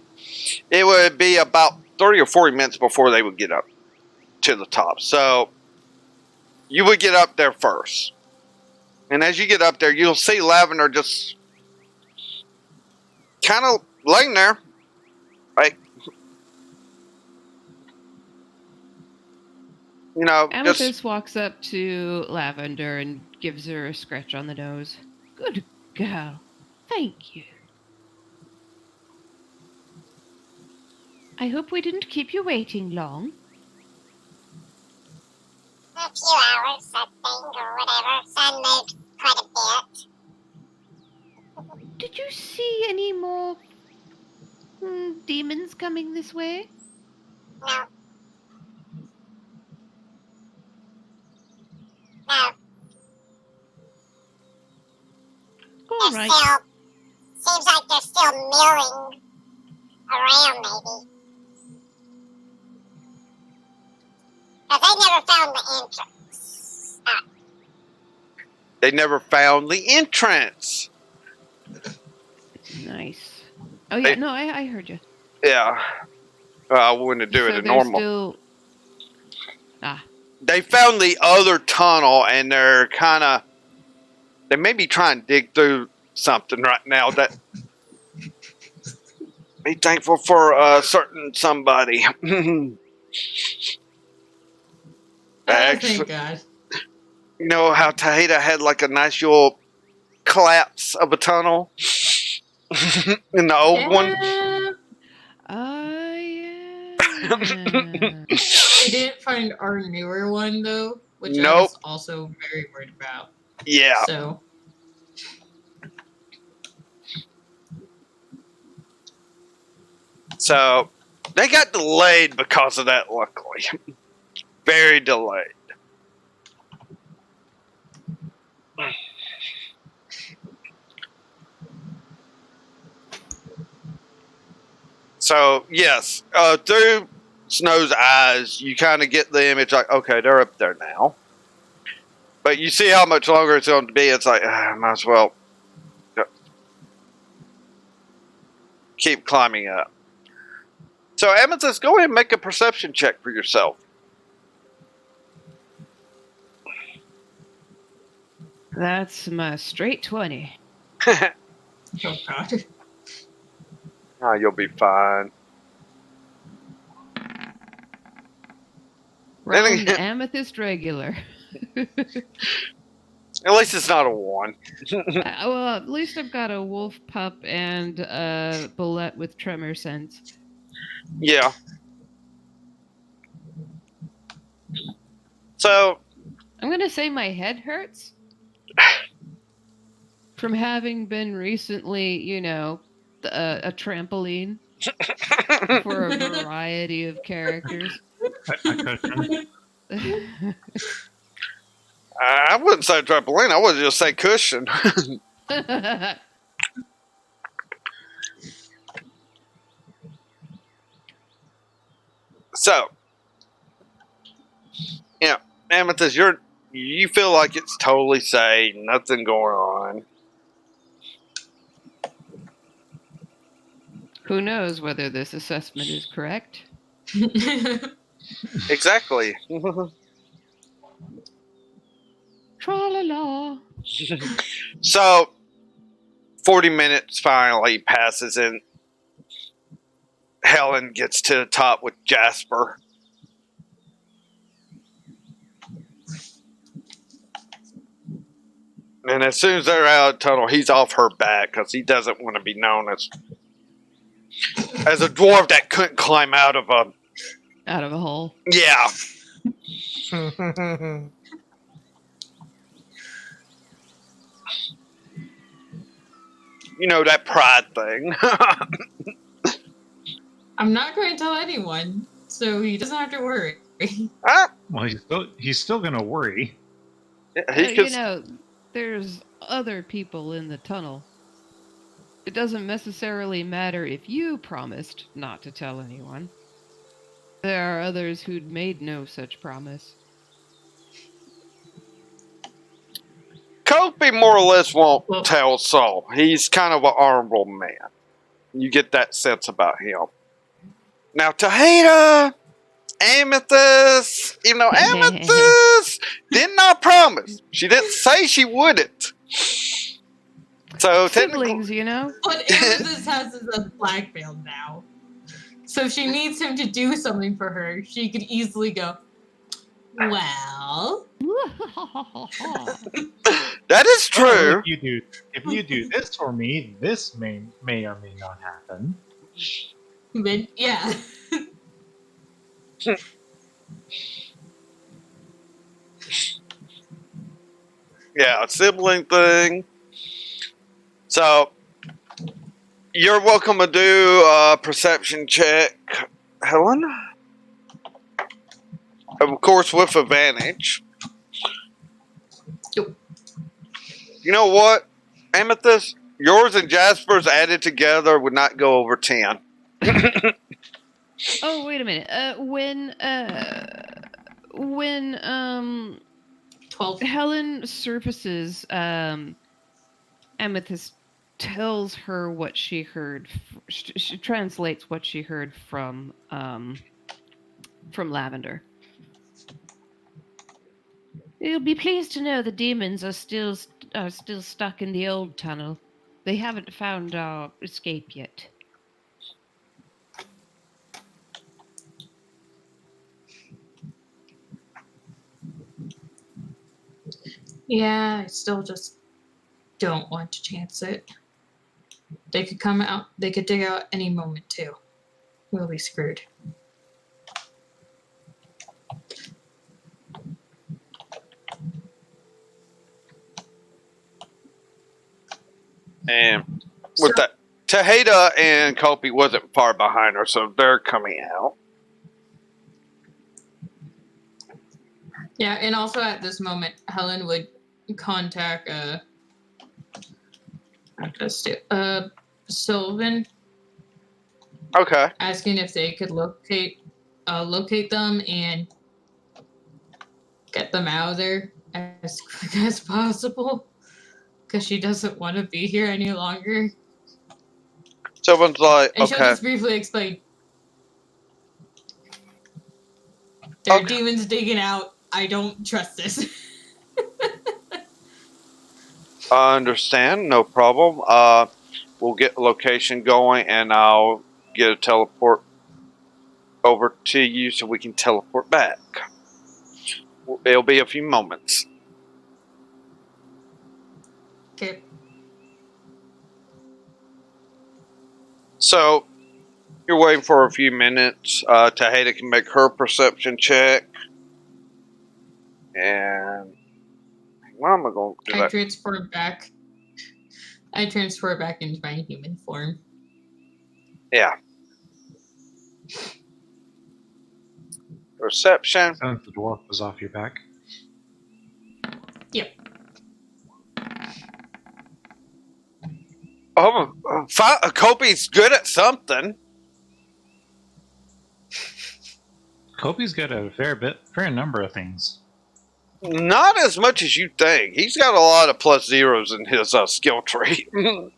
It would be about 30 or 40 minutes before they would get up to the top. So, you would get up there first. And as you get up there, you'll see Lavender just kind of laying there. Like, you know, Amethyst walks up to Lavender and gives her a scratch on the nose. Good girl. Thank you. I hope we didn't keep you waiting long. hours, I think, or whatever. Sun moved quite a bit. Did you see any more demons coming this way? No. No. All They're right. still, seems like they're still milling around, maybe. But they never found the entrance. They never found the entrance. Nice. Oh yeah, They- no, I heard you. Yeah. I wouldn't do it So in they're normal. still. Ah, They found the other tunnel, and they're kind of. They may be trying to dig through something right now. That. Be thankful for a certain somebody. Thank God. You know how Tahita had like a nice little collapse of a tunnel in the old one? Yeah. yeah. They didn't find our newer one though, which I Nope. was also very worried about. Yeah. So So they got delayed because of that, luckily. Very delayed. So, yes, through Snow's eyes, you kind of get the image like, okay, they're up there now. But you see how much longer it's going to be. It's like, might as well keep climbing up. So, Amethyst, go ahead and make a perception check for yourself. That's my straight 20. oh God. Oh, you'll be fine. Round amethyst regular. At least it's not a 1. Well, at least I've got a wolf pup and a bullet with tremor sense. Yeah. So, I'm gonna say my head hurts from having been recently, you know, a trampoline for a variety of characters. A cushion. I wouldn't say trampoline. I would just say cushion. So, yeah, Amethyst, you feel like it's totally safe, nothing going on. Who knows whether this assessment is correct? Exactly. Tra-la-la. So, 40 minutes finally passes and Helen gets to the top with Jasper. And as soon as they're out of the tunnel, he's off her back because he doesn't want to be known as a dwarf that couldn't climb out of a... Out of a hole. Yeah. You know, that pride thing. I'm not going to tell anyone, so he doesn't have to worry. Well, he's still gonna worry. You know, there's other people in the tunnel. It doesn't necessarily matter if you promised not to tell anyone. There are others who'd made no such promise. Kofi more or less won't tell Saul. He's kind of an honorable man. You get that sense about him. Now, Tahita, Amethyst, even though Amethyst did not promise. She didn't say she wouldn't. So Siblings, you know? But Amethyst has a blackmail now. So if she needs him to do something for her, she could easily go, well... That is true. Well, if you do this for me, this may or may not happen. But, yeah. Yeah, a sibling thing. So, you're welcome to do a perception check, Helen. Of course, with advantage. Yep. You know what? Amethyst, yours and Jasper's added together would not go over 10. Oh, wait a minute. When 12. Helen surfaces, Amethyst tells her what she heard. She translates what she heard from Lavender. You'll be pleased to know the demons are still stuck in the old tunnel. They haven't found our escape yet. Yeah, I still just don't want to chance it. They could come out. They could dig out any moment too. We'll be screwed. And with that, Tejada and Kopi wasn't far behind her, so they're coming out. Yeah, and also at this moment, Helen would contact Sylvan, Okay. asking if they could locate them and get them out of there as quick as possible, because she doesn't want to be here any longer. Someone's like, And she'll okay. just briefly explain. There are Okay. demons digging out. I don't trust this. I understand. No problem. We'll get the location going, and I'll get a teleport over to you so we can teleport back. It'll be a few moments. Okay. So, you're waiting for a few minutes. Tejada can make her perception check. And what am I going to do? I transfer back into my human form. Yeah. Perception. Since the dwarf was off your back. Yep. Oh, Kopi's good at something. Kopi's got a fair number of things. Not as much as you think. He's got a lot of plus zeros in his skill tree. Well,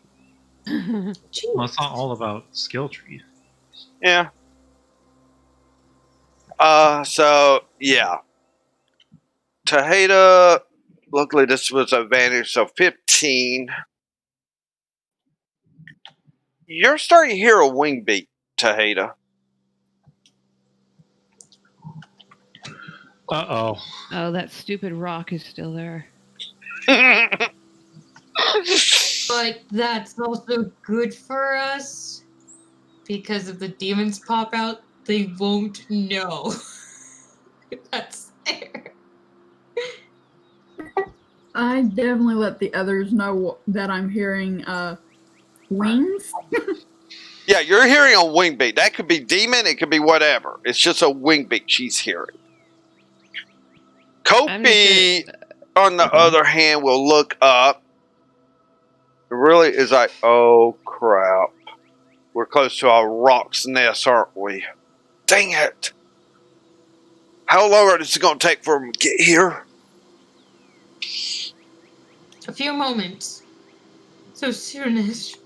it's not all about skill tree. Yeah. So, yeah. Tejada, luckily this was advantage, so 15. You're starting to hear a wing beat, Tejada. Uh-oh. Oh, that stupid rock is still there. But that's also good for us, because if the demons pop out, they won't know that's there. I definitely let the others know that I'm hearing wings. Yeah, you're hearing a wing beat. That could be demon, it could be whatever. It's just a wing beat she's hearing. Kopi, on the other hand, will look up. It really is like, oh crap. We're close to a rock's nest, aren't we? Dang it. How long is it going to take for them to get here? A few moments. So soonish.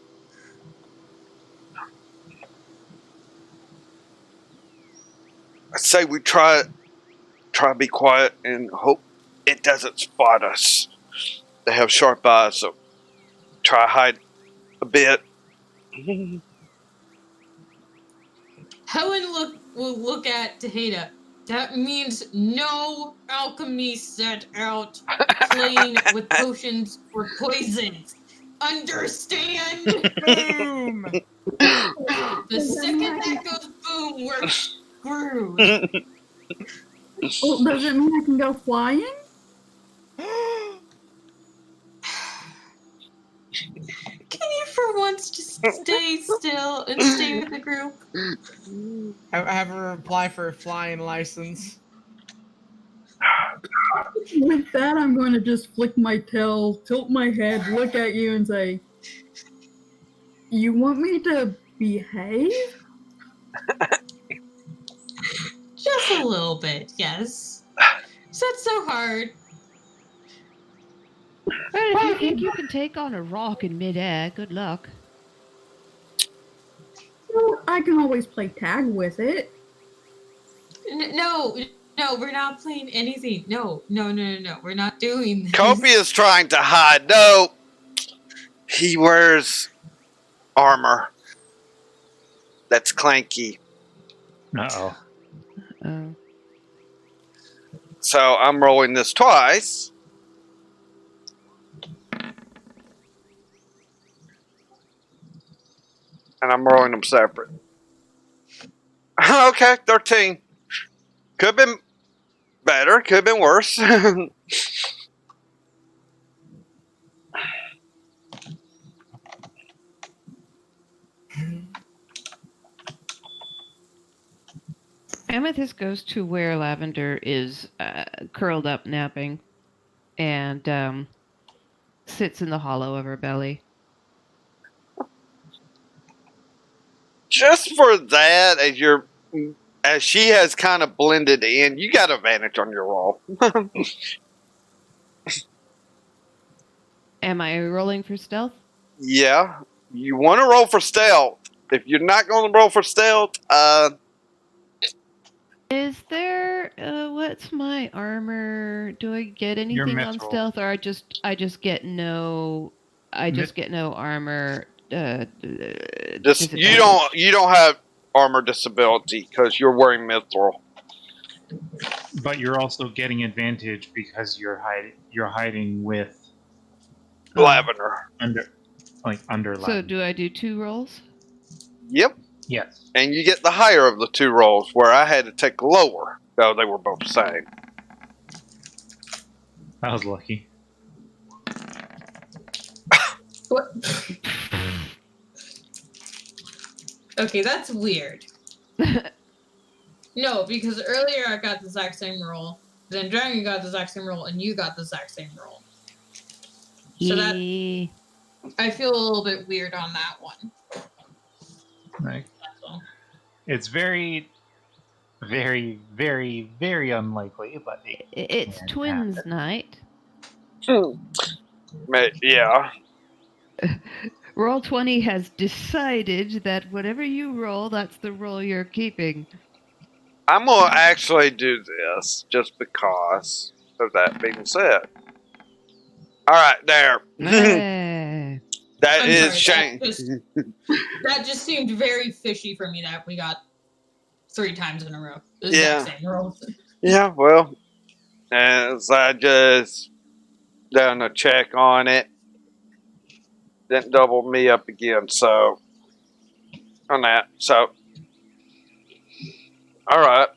I say we try to be quiet and hope it doesn't spot us. They have sharp eyes, so try to hide a bit. Helen will look at Tejada. That means no alchemy set out playing with potions or poisons. Understand? Boom! The second that goes boom, we're screwed. Well, does it mean I can go flying? Can you for once just stay still and stay with the group? Have her apply for a flying license. With that, I'm going to just flick my tail, tilt my head, look at you, and say, "You want me to behave?" Just a little bit, yes. Is that so hard? Well, if you think you can take on a rock in midair, good luck. Well, I can always play tag with it. No, we're not playing anything. No. We're not doing this. Kobe is trying to hide. No, he wears armor. That's clanky. Uh-oh. Oh. So I'm rolling this twice. And I'm rolling them separate. Okay, 13. Could have been better, could have been worse. Amethyst goes to where Lavender is curled up napping and sits in the hollow of her belly. Just for that, as she has kind of blended in, you got advantage on your roll. Am I rolling for stealth? Yeah, you want to roll for stealth. If you're not going to roll for stealth, Is there what's my armor? Do I get anything on mithril. stealth, or I just get no armor? just you don't have armor disability because you're wearing mithril. But you're also getting advantage because you're hiding with Lavender. under So lavender. do I do 2 rolls? Yep. Yes. And you get the higher of the 2 rolls, where I had to take lower, though they were both the same. That was lucky. What? Okay, that's weird. No, because earlier I got the exact same roll, then Dragon got the exact same roll, and you got the exact same roll. So that I feel a little bit weird on that one. Right. It's very, very, very, very unlikely, but it's can twins happen. night. Yeah. Roll20 has decided that whatever you roll, that's the roll you're keeping. I'm going to actually do this just because of that being said. All right, there. That I'm is sorry, shame. that just seemed very fishy for me that we got 3 times in a row. The Yeah. exact same rolls. Yeah, well, as I just done a check on it, didn't double me up again, so on that. So, all right.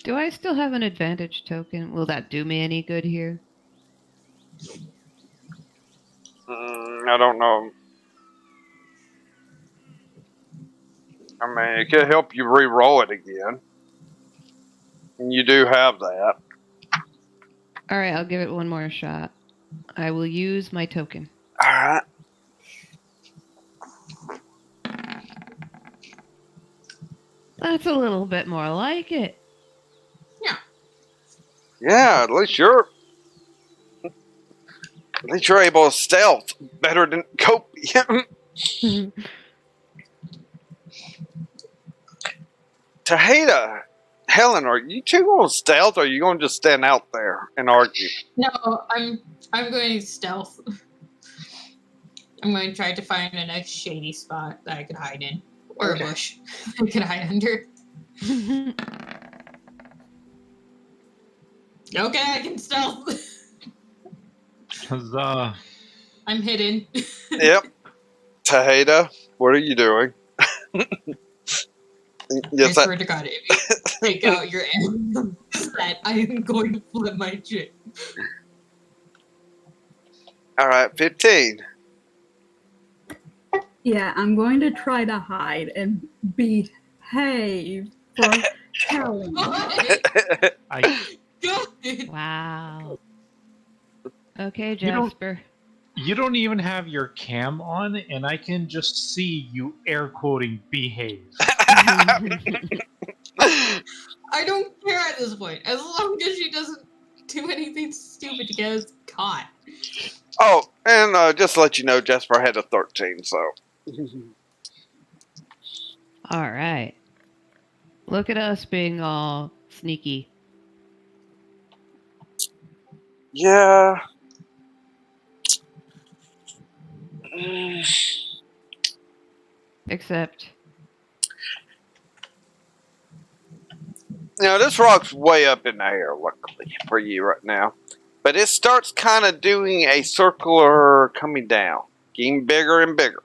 Do I still have an advantage token? Will that do me any good here? I don't know. I mean, it could help you re-roll it again. And you do have that. All right, I'll give it one more shot. I will use my token. All right. That's a little bit more like it. Yeah, at least you're able to stealth better than Cope. Tahita, Helen, are you two going to stealth, or are you going to just stand out there and argue? No, I'm going stealth. I'm going to try to find a nice shady spot that I could hide in. Or Okay. a bush I could hide under. Okay, I can stealth. Huzzah. I'm hidden. Yep. Tahita, what are you doing? Yes, I swear to God, if you take out your end set, I am going to flip my shit. all right, 15. Yeah, I'm going to try to hide and behave for telling. I God. Wow. Okay, You don't- Jasper. you don't even have your cam on, and I can just see you air quoting behave. I don't care at this point. As long as she doesn't do anything stupid to get us caught. Oh, and just to let you know, Jasper had a 13, so. All right. Look at us being all sneaky. Yeah. Except, Now, this rock's way up in the air, luckily, for you right now. But it starts kind of doing a circular coming down, getting bigger and bigger.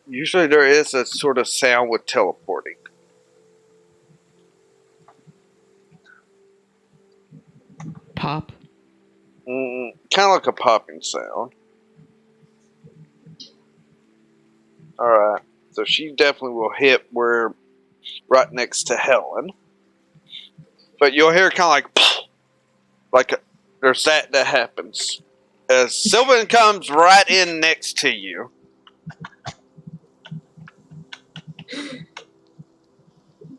Usually there is a sort of sound with teleporting. pop. Kind of like a popping sound. Alright, so she definitely will hit where right next to Helen. But you'll hear kind of like there's that happens. As Sylvan comes right in next to you.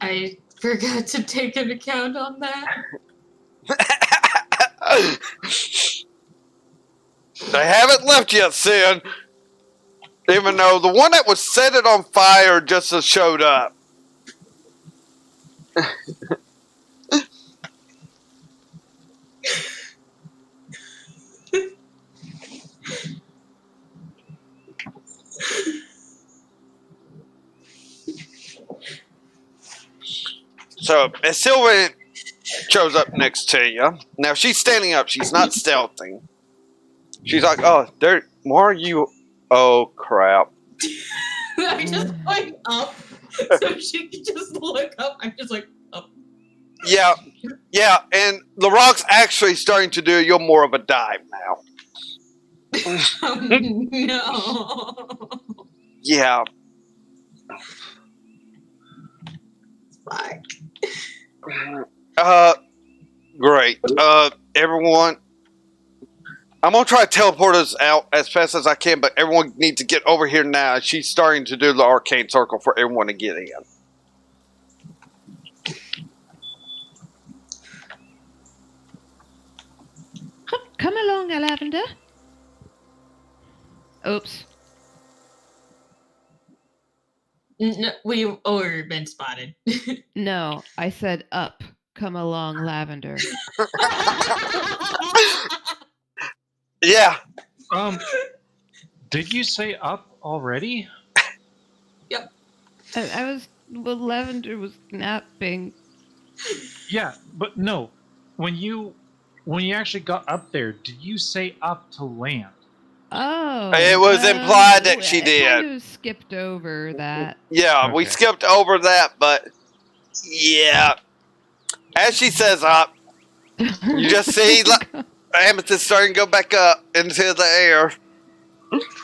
I forgot to take an account on that. They haven't left yet, Sin. Even though the one that was set it on fire just showed up. So, as Sylvan shows up next to you, now she's standing up, she's not stealthing. She's like, oh, there, why are you? Oh, crap. I just point up so she can just look up. I'm just like, up. Yeah, and the rock's actually starting to do you more of a dive now. Oh, no. Yeah. Fuck. Great. Everyone, I'm gonna try to teleport us out as fast as I can, but everyone needs to get over here now. She's starting to do the arcane circle for everyone to get in. Come along, Lavender. Oops. No, we've already been spotted. No, I said up. Come along, Lavender. Yeah. Did you say up already? I was. Well, Lavender was napping. Yeah, but no. When you actually got up there, did you say up to land? Oh. It was implied that she I did. kind of skipped over that. Yeah, we Okay. skipped over that, but yeah. As she says up, you just see Amethyst starting to go back up into the air.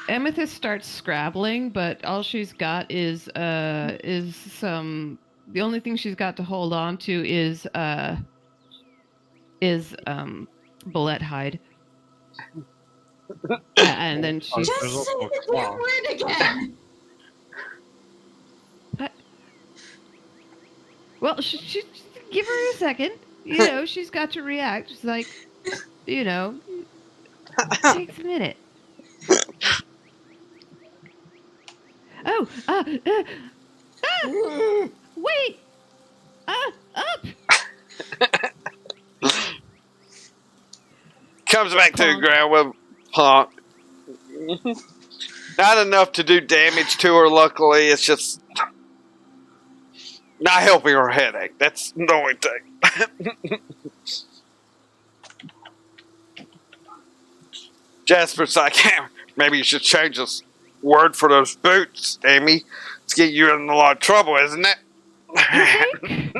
Amethyst starts scrabbling, but all she's got is some. The only thing she's got to hold on to is bullet hide. And then she's Just There's say also a the claw. damn word again. well, she give her a second. You know, she's got to react. She's like, you know, it takes a minute. Oh, wait, up. Comes back to the Punk. ground with Punk. Not enough to do damage to her, luckily. It's just not helping her headache. That's the only thing. Jasper's like, maybe you should change this word for those boots, Amy. It's getting you in a lot of trouble, isn't it? You think?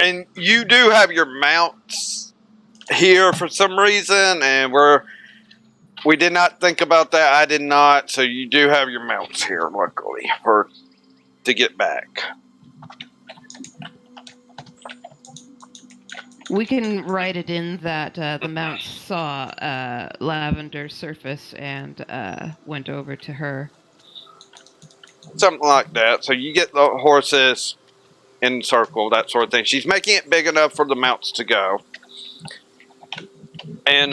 And you do have your mounts here for some reason, and we did not think about that. I did not, so you do have your mounts here, luckily, to get back. We can write it in that the mounts saw Lavender surface and went over to her. Something like that. So you get the horses in the circle, that sort of thing. She's making it big enough for the mounts to go. And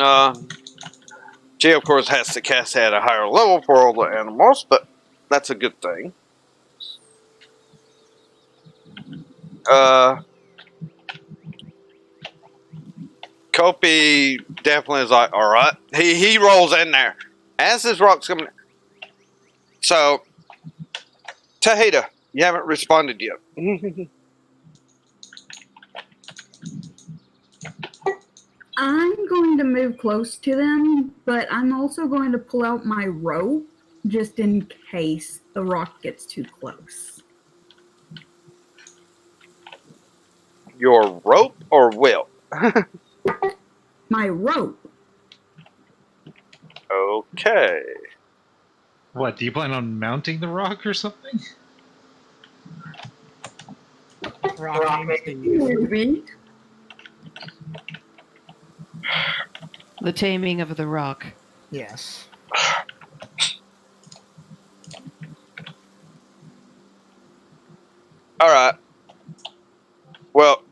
she, of course, has to cast at a higher level for all the animals, but that's a good thing. Kopi definitely is like, all right. He rolls in there. As his rock's coming. So, Tahita, you haven't responded yet. I'm going to move close to them, but I'm also going to pull out my rope just in case the rock gets too close. Your rope or whip? My rope. Okay. What, do you plan on mounting the rock or something? Rock named Steve. Maybe. The taming of the rock. Yes. All right. Well,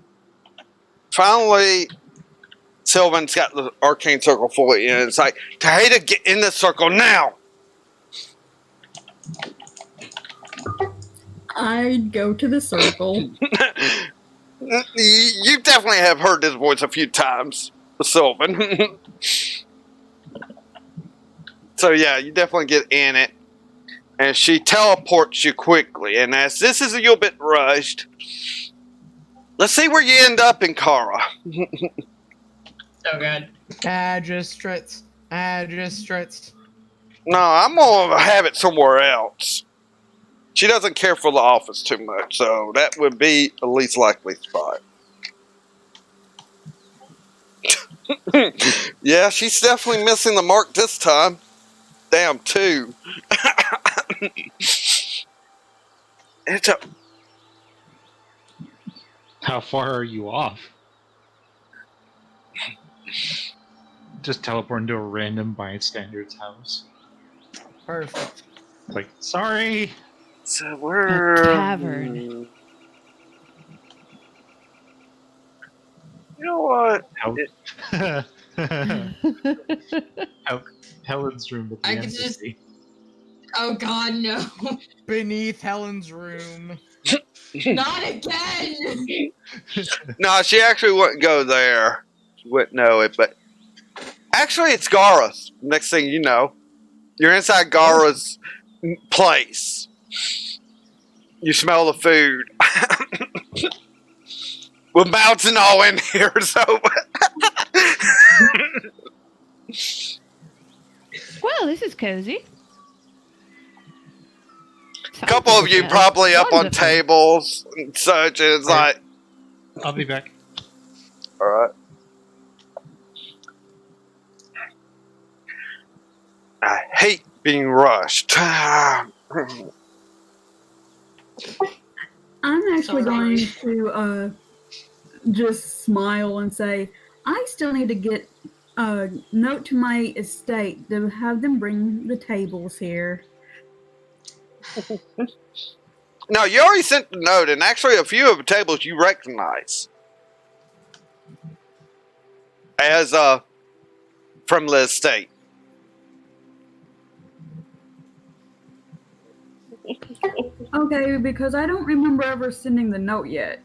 finally, Sylvan's got the arcane circle fully in. It's like, Tahita, get in the circle now! I'd go to the circle. You definitely have heard this voice a few times, Sylvan. So yeah, you definitely get in it. And she teleports you quickly. And as this is a little bit rushed, let's see where you end up in Kara. So good. Magistrates. No, I'm gonna have it somewhere else. She doesn't care for the office too much, so that would be the least likely spot. Yeah, she's definitely missing the mark this time. Damn, two. It's a How far are you off? Just teleport into a random bystander's house. Perfect. Like, sorry. So we're A tavern. You know what? Helen's room at the I end could of the just- day. Oh God, no! Beneath Helen's room. Not again! No, she actually wouldn't go there. She wouldn't know it, but actually, it's Gara's. Next thing you know, you're inside Gara's place. You smell the food. With mouths and all in here, so. Well, this is cozy. A couple of you probably up on tables and such, and it's like, I'll be back. alright. I hate being rushed. I'm actually going Sorry. to just smile and say, I still need to get a note to my estate to have them bring the tables here. No, you already sent the note, and actually a few of the tables you recognize. As, from the estate. Okay, because I don't remember ever sending the note yet.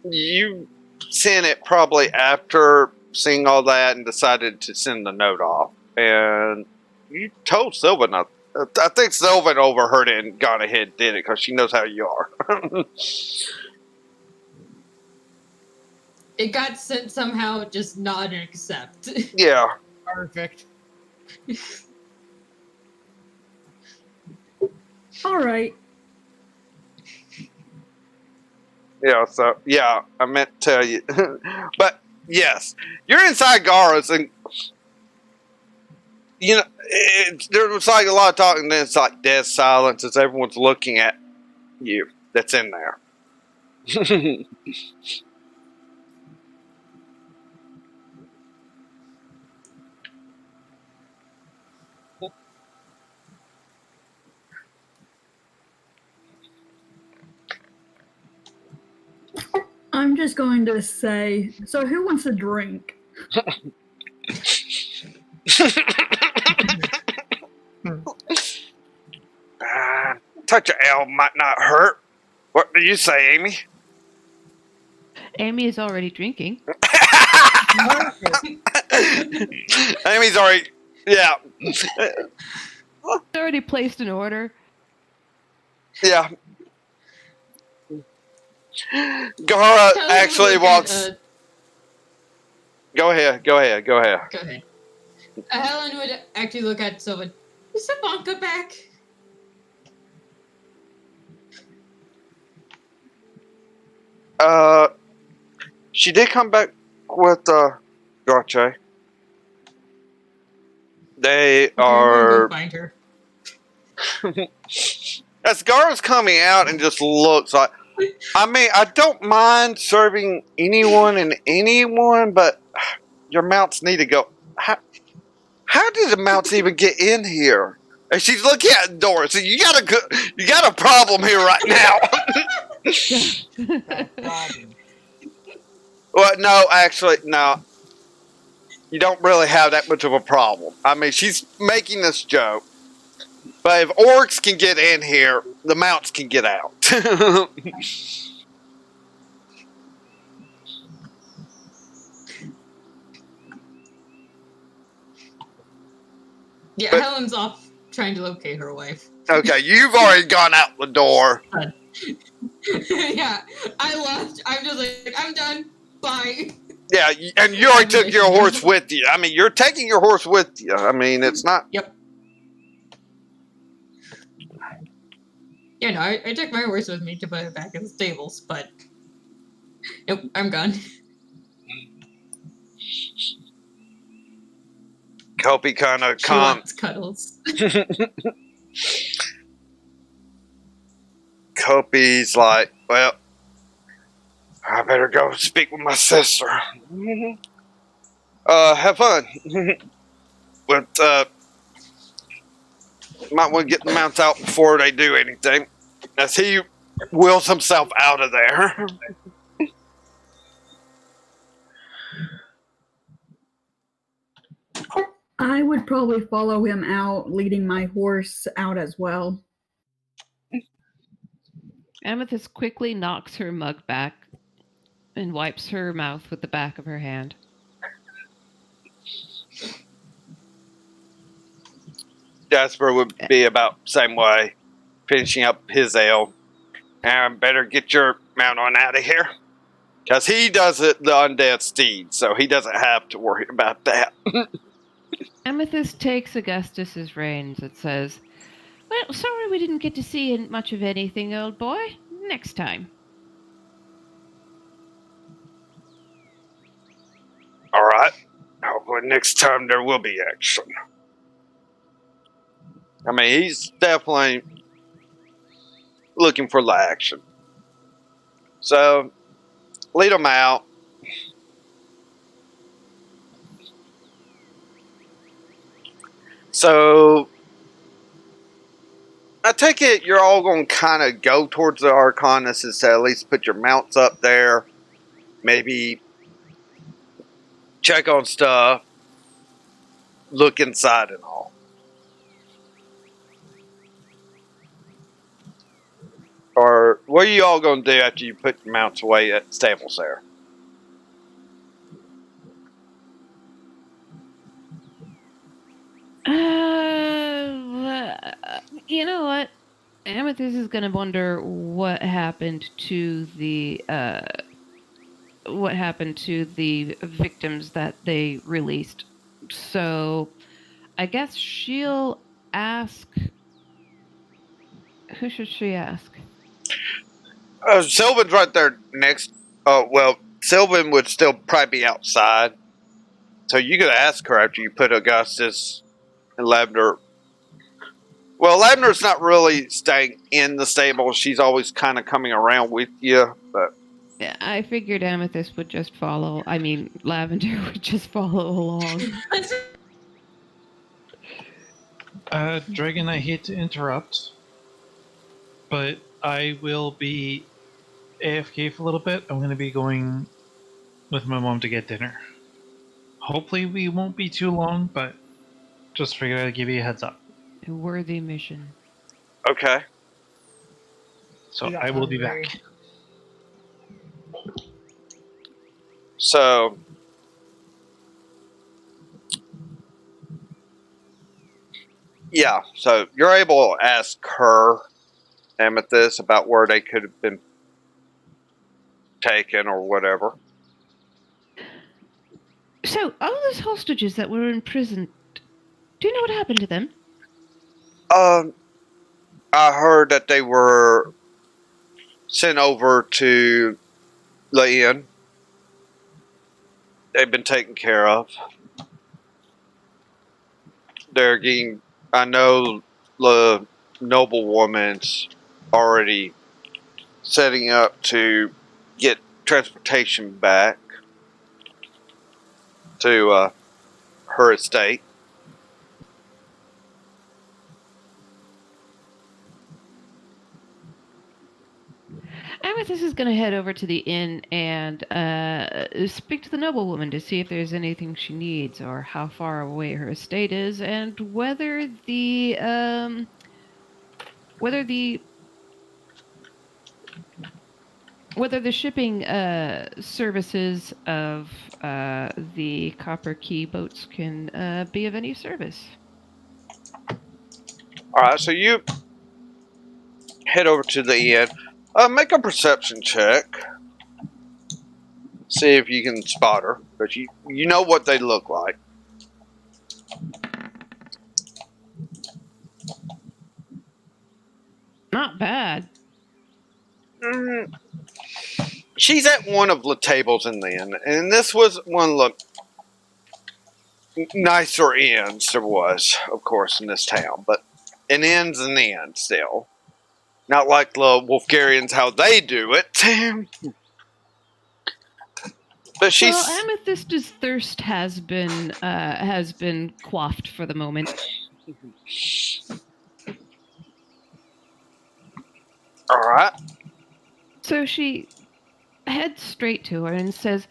You sent it probably after seeing all that and decided to send the note off. And you told Sylvan, I think Sylvan overheard it and gone ahead and did it because she knows how you are. It got sent somehow, just not an accept. Yeah. Perfect. All right. Yeah, so yeah, I meant to tell you. But yes, you're inside Gara's, and you know there was like a lot of talking. Then it's like dead silence as everyone's looking at you. That's in there. I'm just going to say, so who wants a drink? Touch of ale might not hurt. What do you say, Amy? Amy is already drinking. Amy's already, yeah, She's already placed an order. yeah. Gara Helen actually would look at, walks. Go ahead. Go ahead. Helen would actually look at Sylvan. Is Ivanka back? She did come back with Garche. They Okay, I'm gonna go are. find her. As Gara's coming out and just looks like. I mean, I don't mind serving anyone and anyone, but your mounts need to go. How did the mounts even get in here? And she's looking at the door. So you got a problem here right now. Problem. Well, no, actually, no. You don't really have that much of a problem. I mean, she's making this joke. But if orcs can get in here, the mounts can get out. Yeah, But- Helen's off trying to locate her wife. Okay, you've already gone out the door. Yeah, I left. I'm just like, I'm done. Bye. Yeah, and you already took your horse with you. I mean, you're taking your horse with you. I mean, it's not... Yep. Yeah, no, I took my horse with me to put it back in the stables, but nope, I'm gone. Kelpie kind of She wants cuddles. Kelpie's like, well, I better go speak with my sister. Have fun. But, might want to get the mounts out before they do anything. As he wheels himself out of there. I would probably follow him out, leading my horse out as well. Amethyst quickly knocks her mug back and wipes her mouth with the back of her hand. Jasper would be about the same way, finishing up his ale. And better get your mount on out of here. Because he does it the undead steed, so he doesn't have to worry about that. Amethyst takes Augustus's reins and says, "Well, sorry we didn't get to see much of anything, old boy. Next time." Alright. Hopefully next time there will be action. I mean, he's definitely looking for the action. So, lead him out. So, I take it you're all going to kind of go towards the Arcanus to at least put your mounts up there. Maybe check on stuff. Look inside and all. Or what are you all going to do after you put your mounts away at stables there? You know what? Amethyst is gonna wonder what happened to the victims that they released. So, I guess she'll ask. Who should she ask? Sylvan's right there next. Well, Sylvan would still probably be outside. So you could ask her after you put Augustus and Lavender. Well, Lavender's not really staying in the stable. She's always kind of coming around with you. But Yeah, I figured Amethyst would just follow. I mean, Lavender would just follow along. Dragon, I hate to interrupt, but I will be AFK for a little bit. I'm going to be going with my mom to get dinner. Hopefully we won't be too long, but just figured I'd give you a heads up. A worthy mission. okay. So You got I will be hungry. back. So yeah. So you're able to ask her, Amethyst, about where they could have been taken or whatever. So, all those hostages that were in prison, do you know what happened to them? I heard that they were sent over to the inn. They've been taken care of. They're getting. I know the noblewoman's already setting up to get transportation back to her estate. Amethyst is going to head over to the inn and speak to the noblewoman to see if there's anything she needs or how far away her estate is and whether the shipping services of the Copper Key boats can be of any service. All right, so you head over to the inn. Make a perception check. See if you can spot her, but you know what they look like. Not bad. She's at one of the tables in the inn, and this was one of the nicer inns there was, of course, in this town. But an inn's an inn still. Not like the Wolfgarians, how they do it. But she's... Well, Amethyst's thirst has been quaffed for the moment. Alright. So she heads straight to her and says,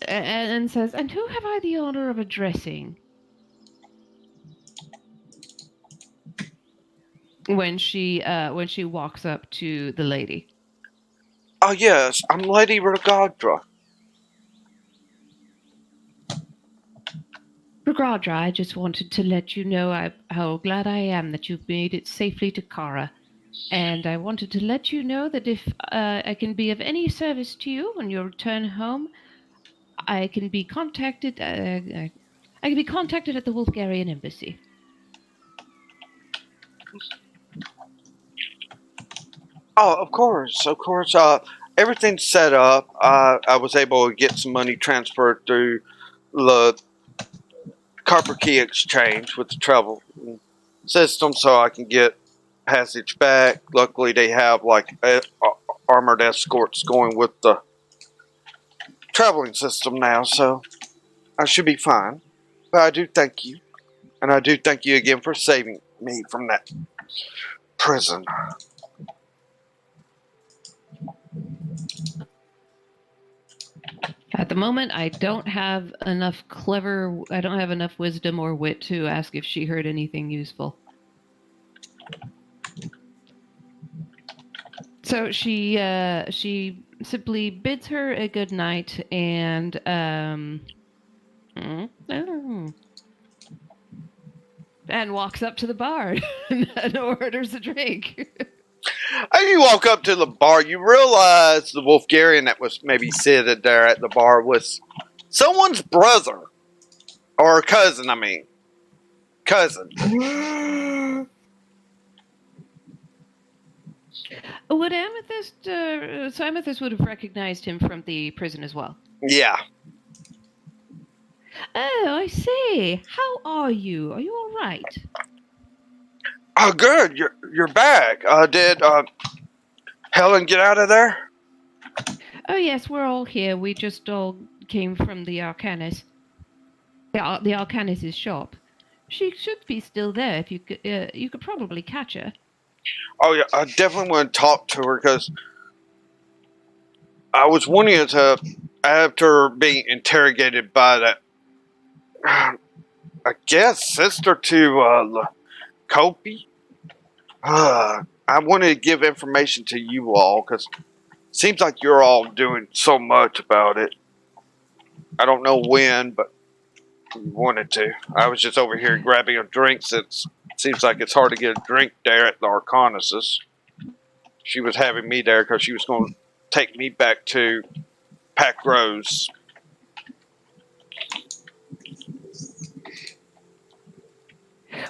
and who have I the honor of addressing? When she walks up to the lady. Oh, yes, I'm Lady Regadra. Regadra, I just wanted to let you know how glad I am that you've made it safely to Kara. And I wanted to let you know that if I can be of any service to you on your return home, I can be contacted. I can be contacted at the Wolfgarian embassy. Oh, of course. Everything's set up. I was able to get some money transferred through the Copper Key exchange with the travel system, so I can get passage back. Luckily, they have like armored escorts going with the traveling system now, so I should be fine. But I do thank you, and I do thank you again for saving me from that prison. At the moment, I don't have enough wisdom or wit to ask if she heard anything useful. So she simply bids her a good night and and walks up to the bar and orders a drink. As you walk up to the bar, you realize the Wolfgarian that was maybe seated there at the bar was someone's brother. Or cousin, I mean. Cousin. Would Amethyst, so Amethyst would have recognized him from the prison as well. Yeah. Oh, I see. How are you? Are you all right? Oh, good. You're back. Did Helen get out of there? Oh, yes, we're all here. We just all came from the Arcanist. The Arcanist's shop. She should be still there. If you could probably catch her. Oh yeah, I definitely want to talk to her because I was wanting to, after being interrogated by that, I guess sister to Kopi. I wanted to give information to you all because it seems like you're all doing so much about it. I don't know when, but wanted to. I was just over here grabbing a drink since it seems like it's hard to get a drink there at the Arcanasis. She was having me there because she was going to take me back to Pack Rose.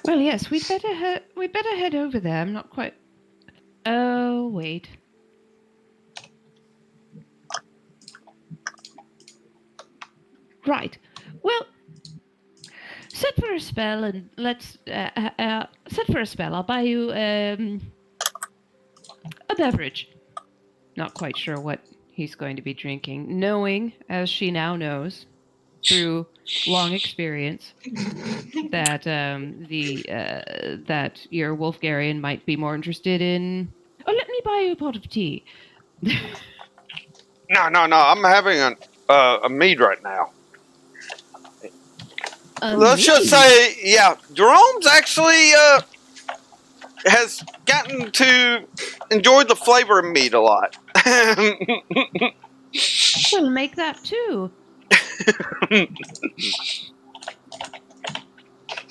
Well, yes, we'd better head over there. I'm not quite. Oh, wait. Right. Well, set for a spell and let's set for a spell. I'll buy you a beverage. Not quite sure what he's going to be drinking, knowing, as she now knows, through long experience, that that your Wolfgarian might be more interested in. Oh, let me buy you a pot of tea. No. I'm having a mead right now. Let's just say, yeah, Jerome's actually has gotten to enjoy the flavor of mead a lot. We'll make that too.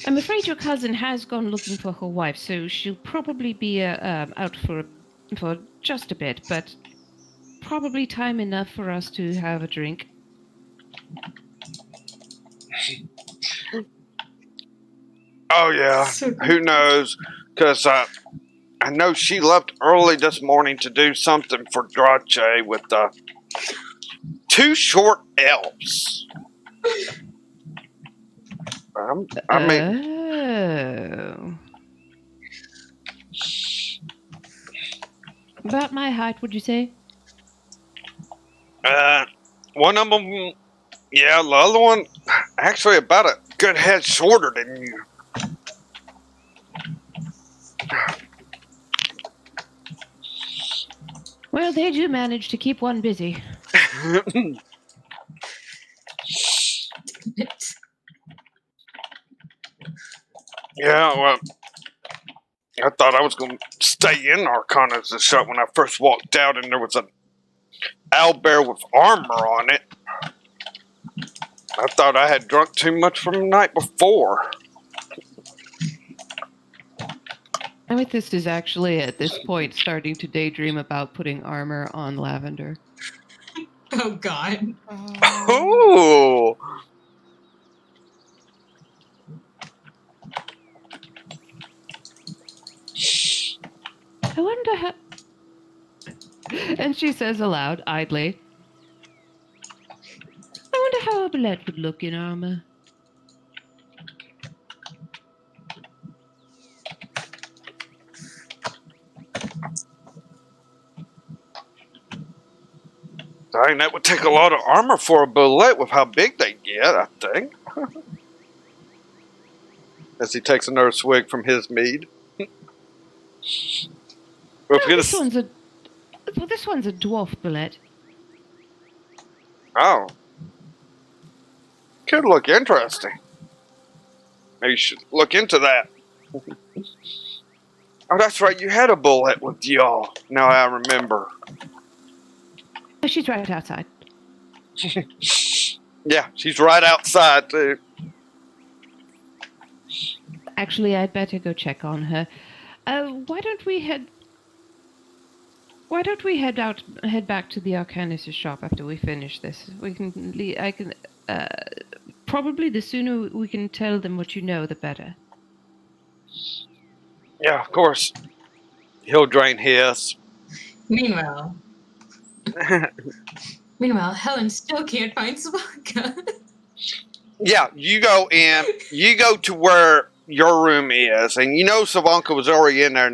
I'm afraid your cousin has gone looking for her wife, so she'll probably be out for just a bit, but probably time enough for us to have a drink. Oh yeah, who knows? Because I know she left early this morning to do something for Drache with two short elves. I mean, Oh. About my height, would you say? one of them, yeah, the other one, actually about a good head shorter than you. Well, they do manage to keep one busy. Yeah, well, I thought I was going to stay in Arcana's shop when I first walked out, and there was an owlbear with armor on it. I thought I had drunk too much from the night before. Amethyst is actually, at this point, starting to daydream about putting armor on Lavender. Oh God. Oh! I wonder how... And she says aloud, idly, I wonder how Arbalete would look in armor. Dang, that would take a lot of armor for a bullet with how big they get, I think. As he takes another swig from his mead. This one's a dwarf bullet. Oh. Could look interesting. Maybe you should look into that. Oh, that's right, you had a bullet with y'all. Now I remember. Oh, she's right outside. Yeah, she's right outside, too. Actually, I'd better go check on her. Why don't we head back to the Arcanist' shop after we finish this? Probably the sooner we can tell them what you know, the better. Yeah, of course. He'll drain his. Meanwhile, Helen still can't find Savanka. Yeah, you go in. You go to where your room is, and you know Savanka was already in there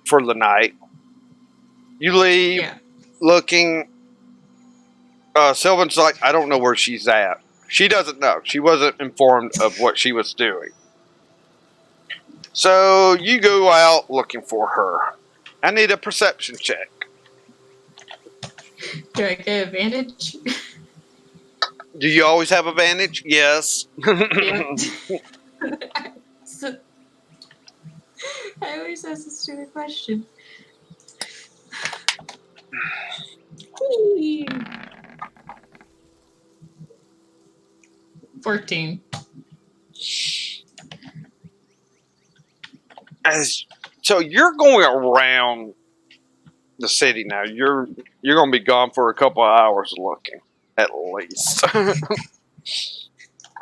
for the night. You leave, Yeah. looking. Sylvan's like, I don't know where she's at. She doesn't know. She wasn't informed of what she was doing. So you go out looking for her. I need a perception check. Do I get advantage? Do you always have advantage? Yes. Yep. So, I always ask a stupid question. 14. So you're going around the city now. You're going to be gone for a couple of hours looking, at least.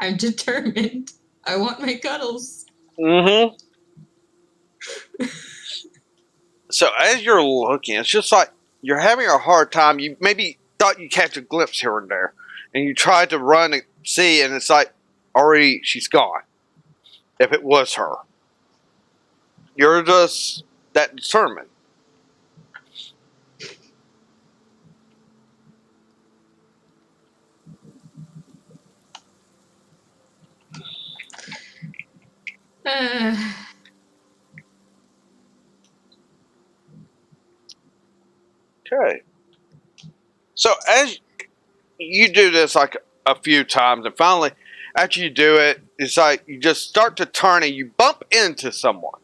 I'm determined. I want my cuddles. Mm-hmm. So as you're looking, it's just like you're having a hard time. You maybe thought you catch a glimpse here and there, and you try to run and see, and it's like already she's gone. If it was her, you're just that determined. Uh, Okay. So as you do this like a few times, and finally, after you do it, it's like you just start to turn and you bump into someone.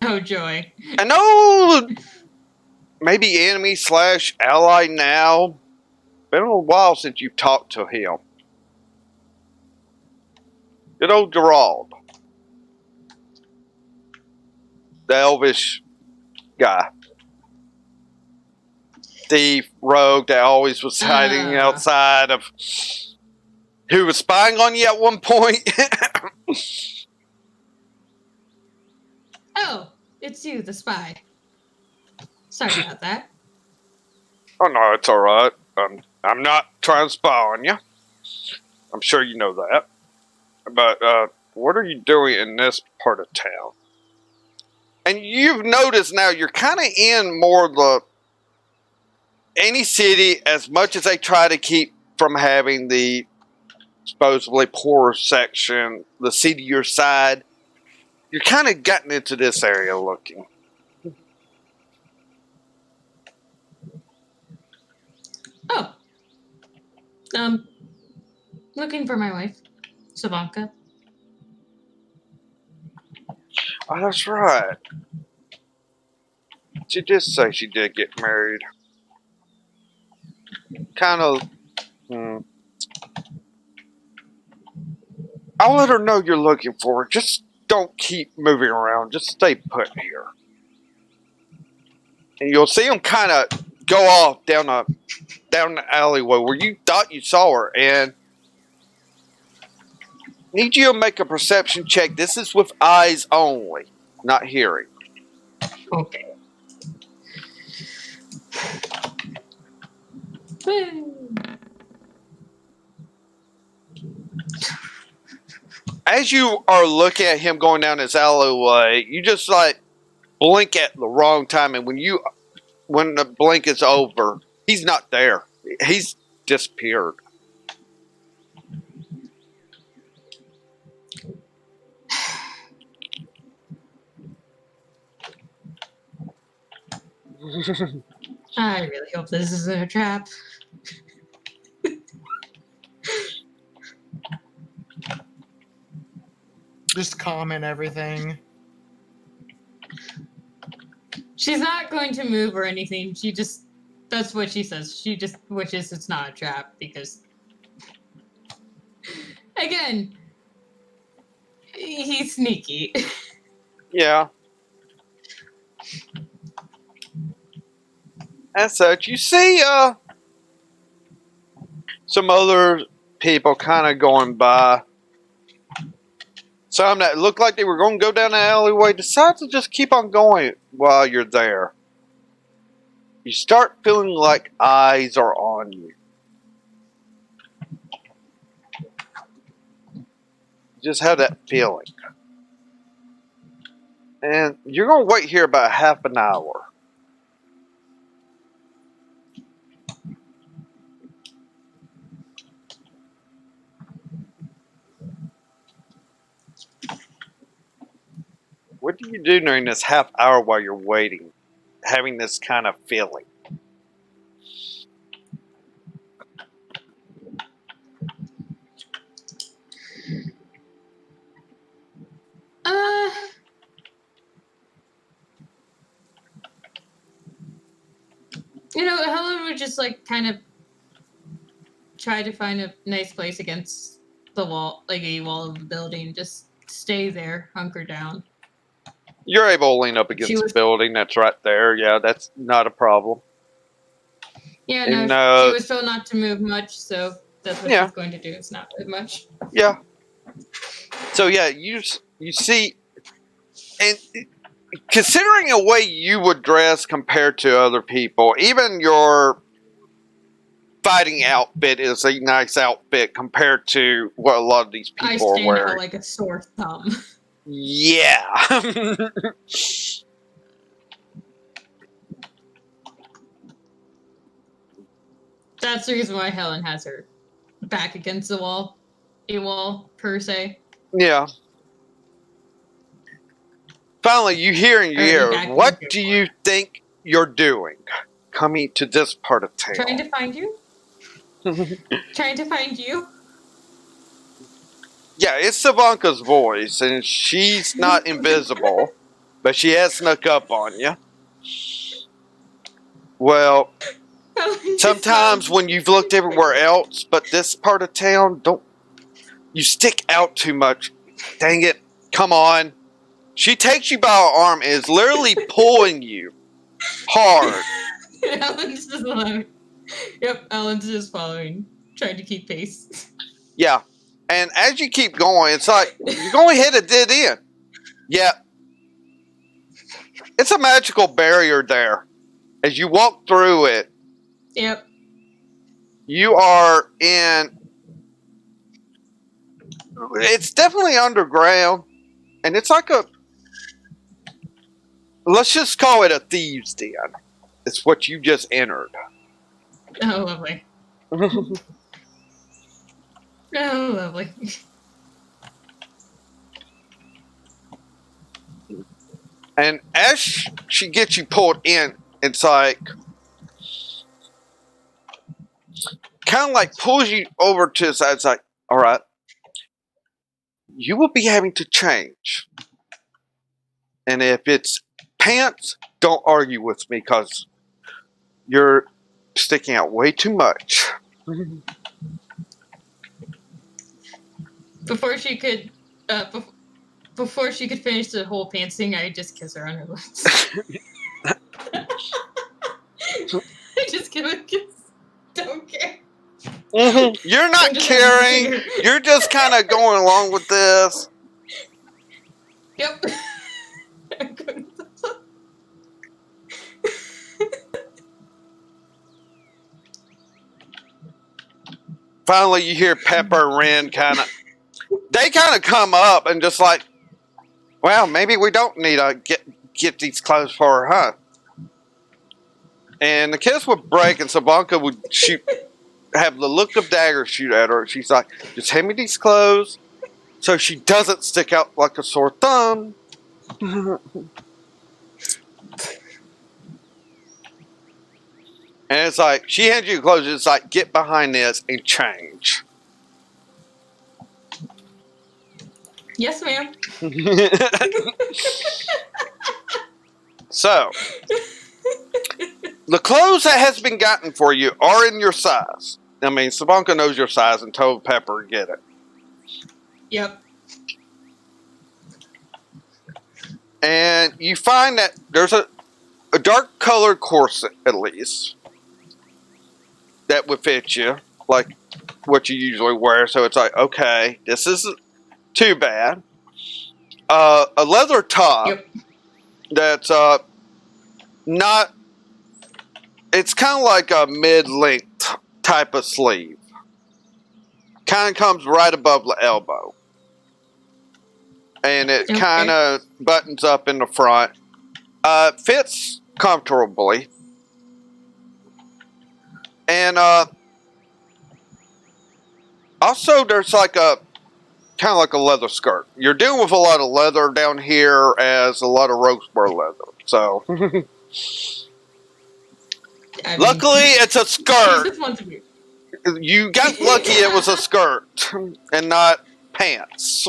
oh, joy. I know maybe enemy / ally now. Been a while since you've talked to him. Good old Gerald. The elvish guy. Thief, rogue that always was hiding outside of. Who was spying on you at one point? Oh, it's you, the spy. Sorry about that. Oh no, it's alright. I'm not trying to spy on you. I'm sure you know that. But what are you doing in this part of town? And you've noticed now you're kind of in more the any city, as much as they try to keep from having the supposedly poorer section, the seedier side. You're kind of gotten into this area looking. Oh. Looking for my wife, Savanka. Oh, that's right. She did say she did get married. Kind of. I'll let her know you're looking for her. Just don't keep moving around. Just stay put here. And you'll see them kind of go off down the alleyway where you thought you saw her. And need you to make a perception check. This is with eyes only, not hearing. Okay. As you are looking at him going down this alleyway, you just like blink at the wrong time, and when the blink is over, he's not there. He's disappeared. I really hope this isn't a trap. Just comment everything. She's not going to move or anything. That's what she says. She just wishes it's not a trap because, again, he's sneaky. Yeah. As such, you see some other people kind of going by. Some that looked like they were going to go down the alleyway decide to just keep on going while you're there. You start feeling like eyes are on you. You just have that feeling. And you're going to wait here about half an hour. What do you do during this half hour while you're waiting, having this kind of feeling? Helen would just like kind of try to find a nice place against the wall, like a wall of the building, just stay there, hunker down. You're able to lean up against the building that's right there. Yeah, that's not a problem. Yeah, And, she was told not to move much, so that's what she's going to do. It's not move much. Yeah. So yeah, you see, and considering the way you would dress compared to other people, even your fighting outfit is a nice outfit compared to what a lot of these people are wearing. I stand out like a sore thumb. Yeah. That's the reason why Helen has her back against the wall. A wall, per se. Yeah. Finally, you hear in your ear, what do you think you're doing coming to this part of town? Trying to find you? Trying to find you? Yeah, it's Savanka's voice, and she's not invisible, but she has snuck up on you. Well, sometimes when you've looked everywhere else, but this part of town, you stick out too much. Dang it, come on. She takes you by her arm and is literally pulling you hard. Alan's just following. Yep, Alan's just following, trying to keep pace. Yeah, and as you keep going, it's like you're going to hit a dead end. Yeah, it's a magical barrier there. As you walk through it, yep, you are in. It's definitely underground, and it's like a. Let's just call it a thieves' den. It's what you just entered. Oh, lovely. Oh, lovely. And as she gets you pulled in, it's like, kind of like pulls you over to the side. It's like, all right, you will be having to change. And if it's pants, don't argue with me because you're sticking out way too much. Before she could, before she could finish the whole pants thing, I just kiss her on her lips. I just give a kiss. Don't care. Mm-hmm. You're not caring. You're just kind of going along with this. Yep. Finally, you hear Pepper and Ren they kind of come up and just like, well, maybe we don't need to get these clothes for her, huh? And the kiss would break and Savanka would have the look of dagger shoot at her. She's like, just hand me these clothes so she doesn't stick out like a sore thumb. And it's like, she hands you clothes, it's like, get behind this and change. Yes, ma'am. So, the clothes that has been gotten for you are in your size. I mean, Savanka knows your size and told Pepper to get it. Yep. And you find that there's a dark colored corset, at least, that would fit you, like what you usually wear. So it's like, okay, this isn't too bad. a leather top Yep. that's not. It's kind of like a mid-length type of sleeve. Kind of comes right above the elbow, and it Okay. kind of buttons up in the front. Fits comfortably, and also there's like a kind of like a leather skirt. You're dealing with a lot of leather down here, as a lot of Roseburg leather. So, I mean, luckily, it's a she's skirt. just wants to be. You got lucky it was a skirt and not pants.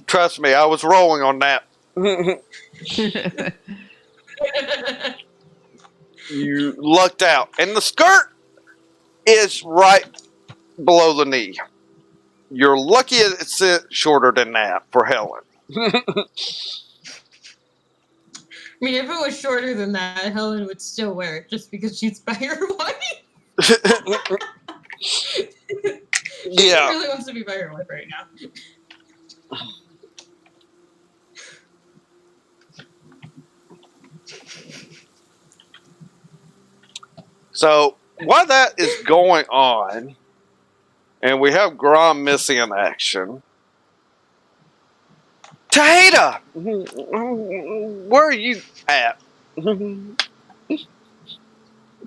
Trust me, I was rolling on that. You lucked out. And the skirt is right below the knee. You're lucky it's shorter than that for Helen. I mean, if it was shorter than that, Helen would still wear it just because she's by her wife. She Yeah. really wants to be by her wife right now. So while that is going on, and we have Grom missing in action, Tahita, where are you at?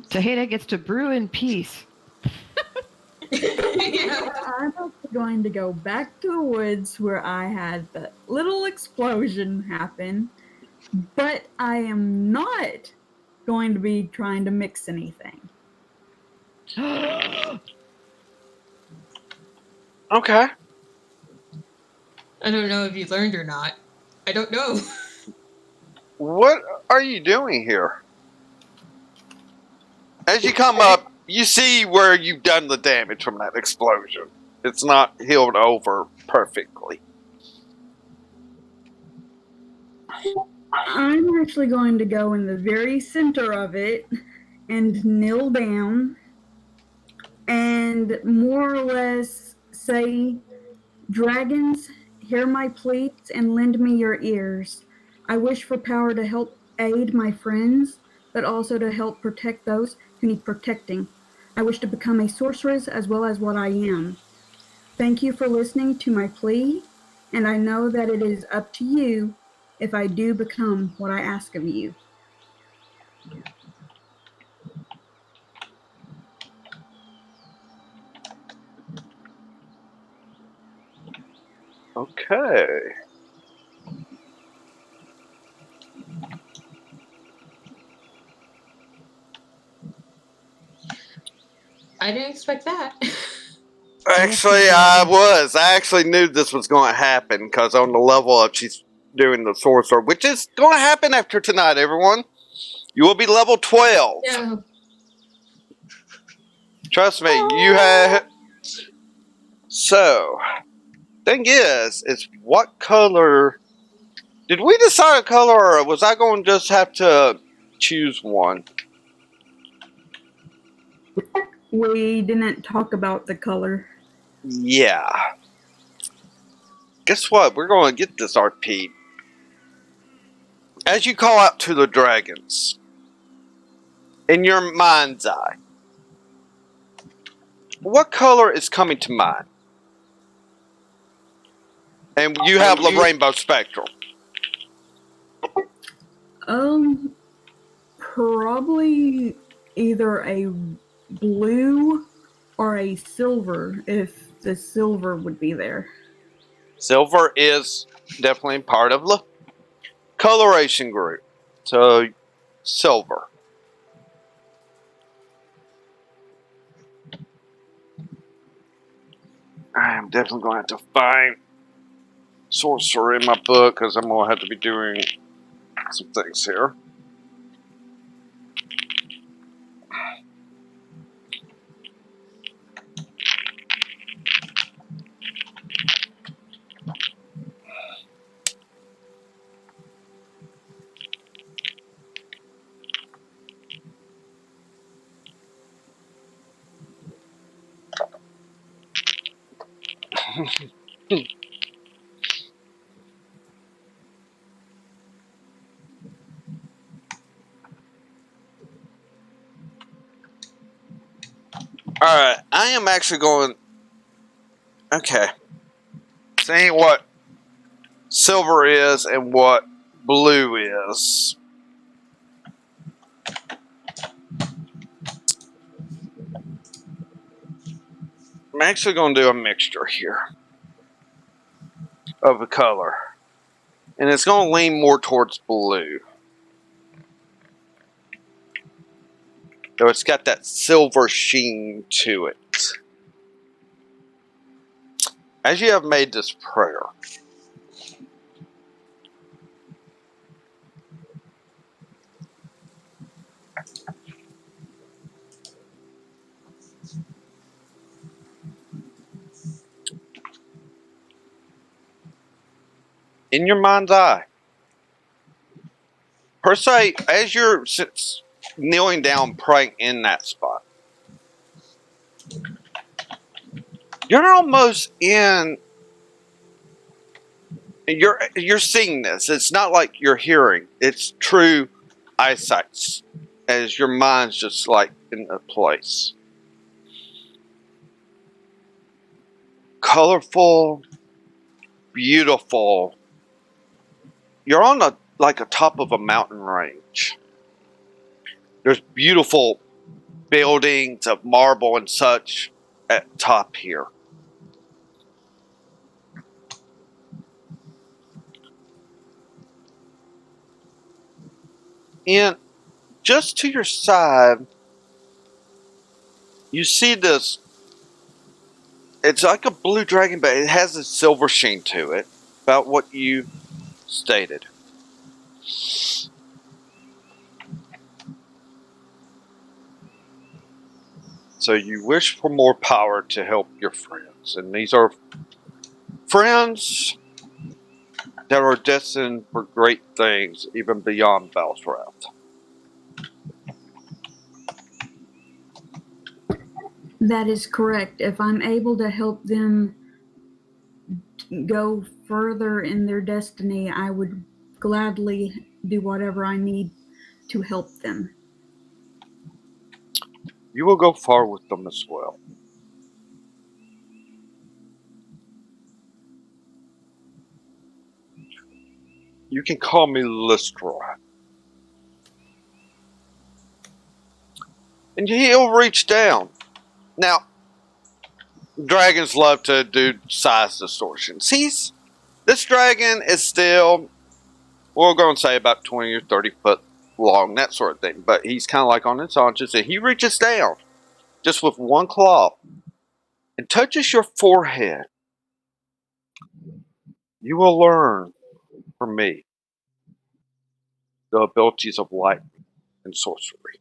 Tahita gets to brew in peace. Yeah. I'm actually going to go back to the woods where I had the little explosion happen, but I am not going to be trying to mix anything. Okay. I don't know if you learned or not. I don't know. What are you doing here? As you come up, you see where you've done the damage from that explosion. It's not healed over perfectly. I'm actually going to go in the very center of it and kneel down and more or less say, "Dragons, hear my pleas and lend me your ears. I wish for power to help aid my friends, but also to help protect those who need protecting. I wish to become a sorceress as well as what I am. Thank you for listening to my plea, and I know that it is up to you if I do become what I ask of you." Okay. I didn't expect that. Actually, I actually knew this was going to happen because on the level up, she's doing the sorcerer, which is going to happen after tonight, everyone. You will be level 12. Yeah. Trust me, you have. So, thing is what color. Did we decide a color, or was I going to just have to choose one? We didn't talk about the color. Yeah. Guess what? We're going to get this RP. As you call out to the dragons, in your mind's eye, what color is coming to mind? And you have the rainbow spectrum. Probably either a blue or a silver, if the silver would be there. Silver is definitely part of the coloration group. So, silver. I am definitely going to have to find sorcerer in my book because I'm going to have to be doing some things here. Alright, I am actually going. Okay. Seeing what silver is and what blue is. I'm actually going to do a mixture here of a color. And it's going to lean more towards blue. So it's got that silver sheen to it. As you have made this prayer, in your mind's eye, per se, as you're kneeling down praying in that spot, you're almost in. You're seeing this. It's not like you're hearing. It's true eyesight, as your mind's just like in a place. Colorful, beautiful. You're on a top of a mountain range. There's beautiful buildings of marble and such at top here. And just to your side, you see this. It's like a blue dragon, but it has a silver sheen to it. About what you stated. So you wish for more power to help your friends. And these are friends that are destined for great things, even beyond Valsrath. That is correct. If I'm able to help them go further in their destiny, I would gladly do whatever I need to help them. You will go far with them as well. You can call me Listroy. And he'll reach down. Now, dragons love to do size distortions. This dragon is still, we're going to say about 20 or 30 foot long, that sort of thing. But he's kind of like on its haunches, and he reaches down just with one claw and touches your forehead. You will learn from me the abilities of light and sorcery.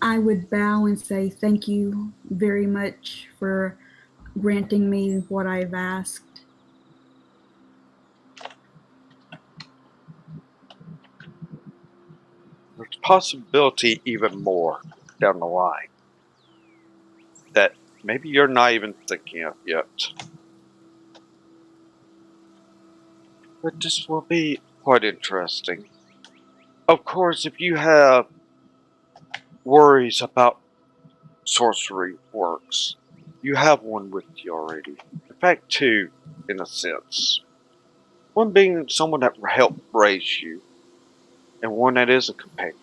I would bow and say thank you very much for granting me what I've asked. There's possibility even more down the line that maybe you're not even thinking of yet. But this will be quite interesting. Of course, if you have worries about sorcery works, you have one with you already. In fact, two, in a sense. One being someone that helped raise you, and one that is a companion.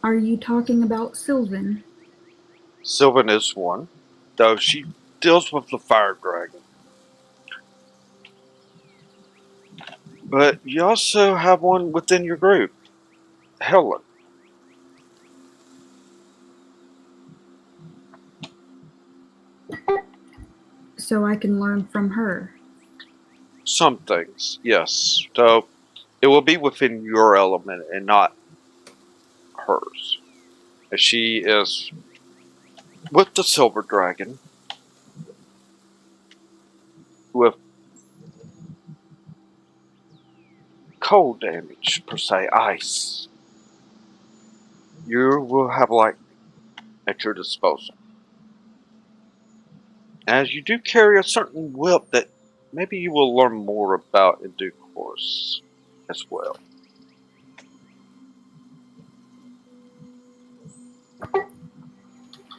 Are you talking about Sylvan? Sylvan is one, though she deals with the fire dragon. But you also have one within your group, Helen. So I can learn from her. Some things, yes. Though it will be within your element and not hers. As she is with the silver dragon, with cold damage, per se, ice. You will have lightning at your disposal. as you do carry a certain whip that maybe you will learn more about in due course as well.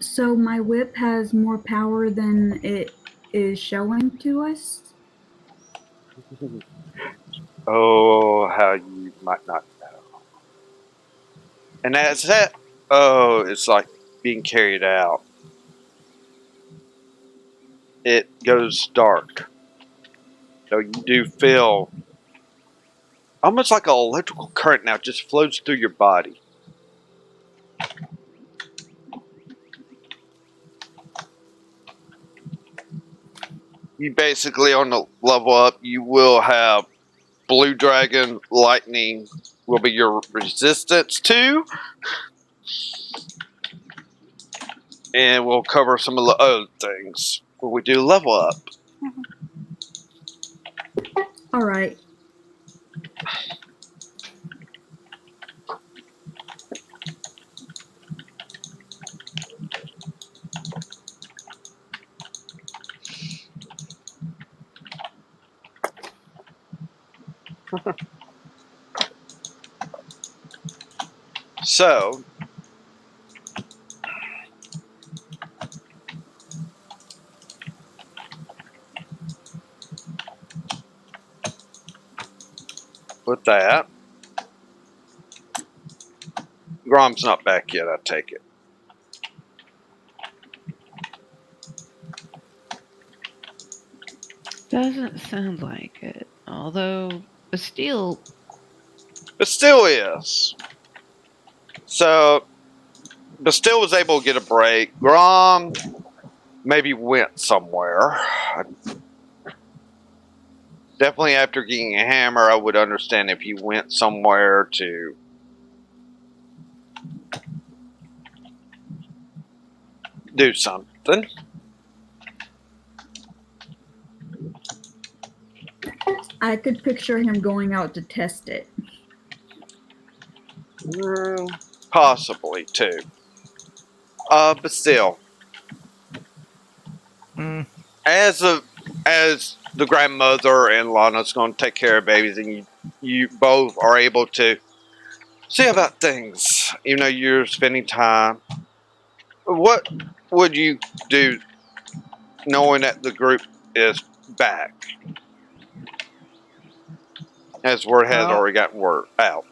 So my whip has more power than it is showing to us. Oh, how you might not know. And as that, oh, it's like being carried out. It goes dark. So you do feel almost like an electrical current now just flows through your body. You basically, on the level up, you will have Blue Dragon Lightning will be your resistance to, and we'll cover some of the other things when we do level up. All right. So, with that, Grom's not back yet, I take it. Doesn't sound like it. Although Bastille, But still is. So, but still was able to get a break. Grom maybe went somewhere. Definitely after getting a hammer, I would understand if he went somewhere to do something. I could picture him going out to test it. Possibly too. But still, Mm. as the grandmother and Lana's going to take care of babies, and you both are able to see about things. Even though you're spending time, what would you do knowing that the group is back? As word has Well, already gotten word out.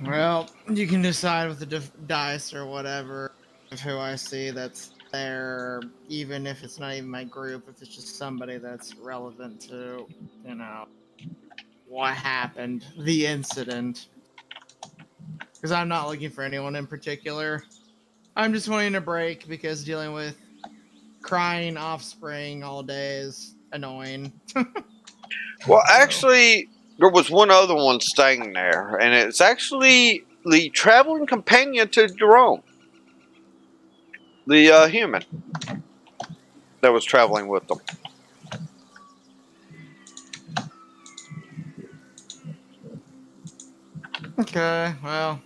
well, you can decide with the dice or whatever of who I see that's there, even if it's not even my group, if it's just somebody that's relevant to, you know, what happened, the incident. Because I'm not looking for anyone in particular. I'm just wanting a break because dealing with crying offspring all day is annoying. Well, So, actually, there was one other one staying there, and it's actually the traveling companion to Jerome, the human that was traveling with them. okay, well,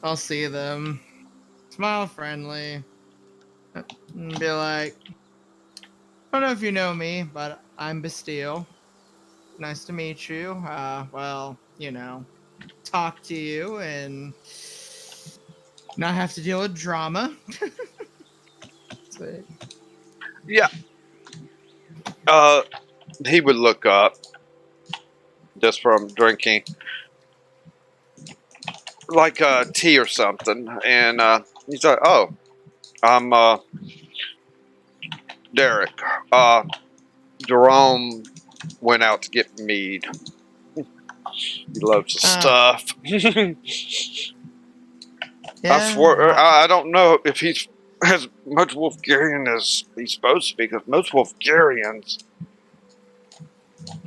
I'll see them. Smile friendly. And be like, I don't know if you know me, but I'm Bastille. Nice to meet you. Well, you know, talk to you and not have to deal with drama. So, Yeah. Uh, he would look up just from drinking like tea or something, and he's like, "Oh, I'm Derek. Uh, Jerome went out to get mead. He loves the stuff." I swear, yeah, I don't know if he's as much Wolfgarian as he's supposed to be, because most Wolfgarians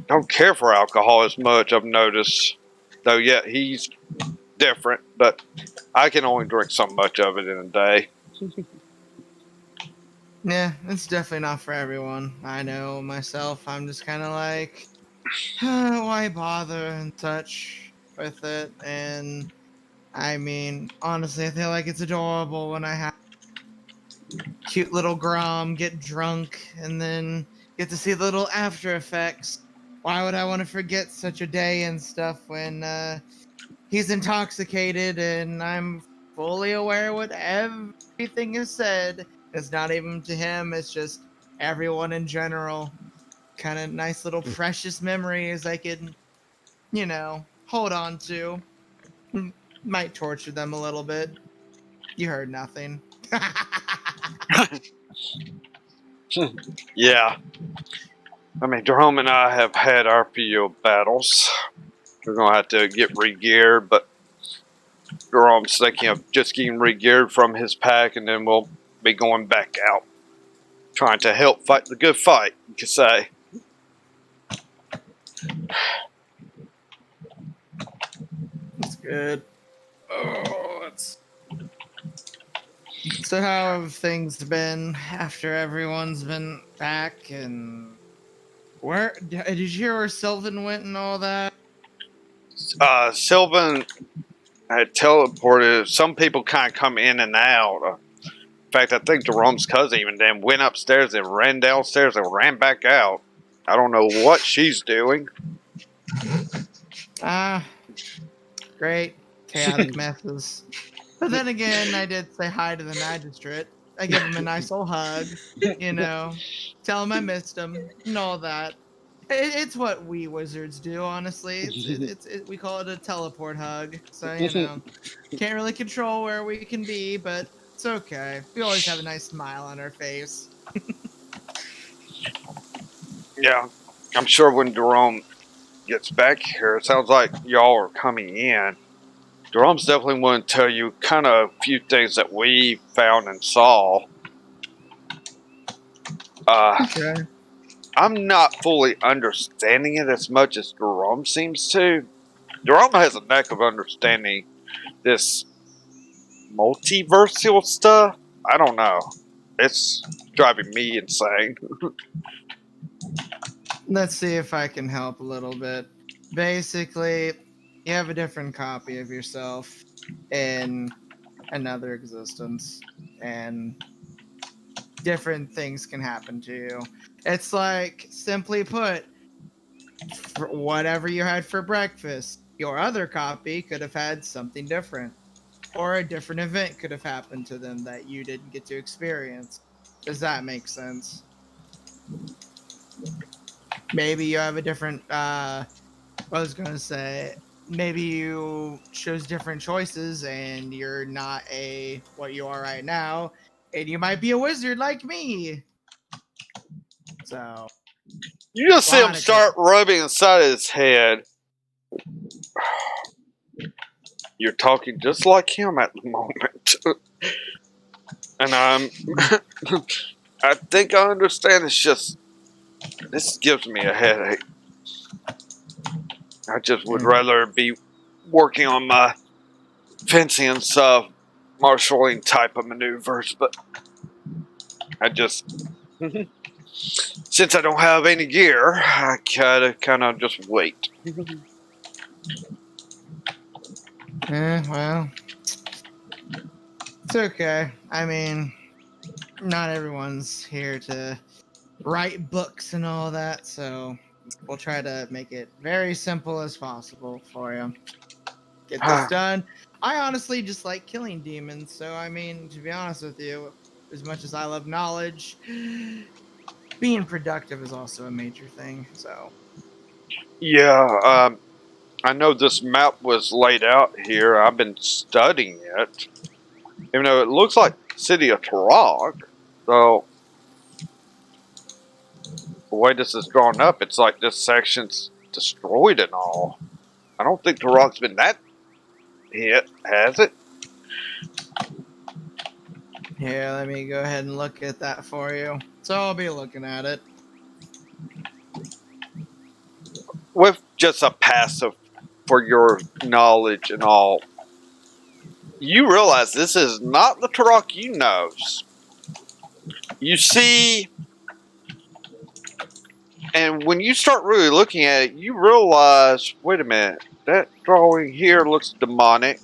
don't care for alcohol as much, I've noticed. Though, yeah, he's different, but I can only drink so much of it in a day. yeah, it's definitely not for everyone. I know myself. I'm just kind of like, why bother and such with it? And I mean, honestly, I feel like it's adorable when I have cute little Grom get drunk and then get to see the little after effects. Why would I want to forget such a day and stuff when he's intoxicated and I'm fully aware what everything is said? It's not even to him, it's just everyone in general. Kind of nice little precious memories I can, hold on to. Might torture them a little bit. You heard nothing. Yeah. I mean, Jerome and I have had our few battles. We're going to have to get re-geared, but Jerome's thinking of just getting re-geared from his pack, and then we'll be going back out. Trying to help fight the good fight, you could say. That's good. So how have things been after everyone's been back, and where did you hear where Sylvan went and all that? Sylvan had teleported. Some people kind of come in and out. In fact, I think Jerome's cousin even then went upstairs and ran downstairs and ran back out. I don't know what she's doing. Ah, great. Chaotic messes. But then again, I did say hi to the magistrate. I give him a nice old hug, tell him I missed him and all that. It's what we wizards do, honestly. We call it a teleport hug. So, can't really control where we can be, but it's okay. We always have a nice smile on our face. Yeah, I'm sure when Jerome gets back here, it sounds like y'all are coming in. Jerome's definitely want to tell you kind of a few things that we found and saw. Okay. I'm not fully understanding it as much as Jerome seems to. Jerome has a knack of understanding this multiversal stuff. I don't know. It's driving me insane. Let's see if I can help a little bit. Basically, you have a different copy of yourself in another existence, and different things can happen to you. It's like, simply put, for whatever you had for breakfast, your other copy could have had something different, or a different event could have happened to them that you didn't get to experience. Does that make sense? Maybe you have a different I was gonna say, maybe you chose different choices and you're not what you are right now, and you might be a wizard like me. So You just see him lot of start rubbing inside his head. You're talking just like him at the moment. And I think I understand. It's just, this gives me a headache. I just would rather be working on my fencing and stuff, marshalling type of maneuvers, but I just, since I don't have any gear, I gotta kind of just wait. well, it's okay. I mean, not everyone's here to write books and all that, so we'll try to make it very simple as possible for you. Get this done. I honestly just like killing demons, so I mean, to be honest with you, as much as I love knowledge, being productive is also a major thing. So Yeah, I know this map was laid out here. I've been studying it. Even though it looks like City of Turok, so the way this is drawn up, it's like this section's destroyed and all. I don't think Turok's been that hit, has it? here, let me go ahead and look at that for you. So I'll be looking at it. With just a passive for your knowledge and all, you realize this is not the Turok you knows. You see, and when you start really looking at it, you realize, wait a minute, that drawing here looks demonic.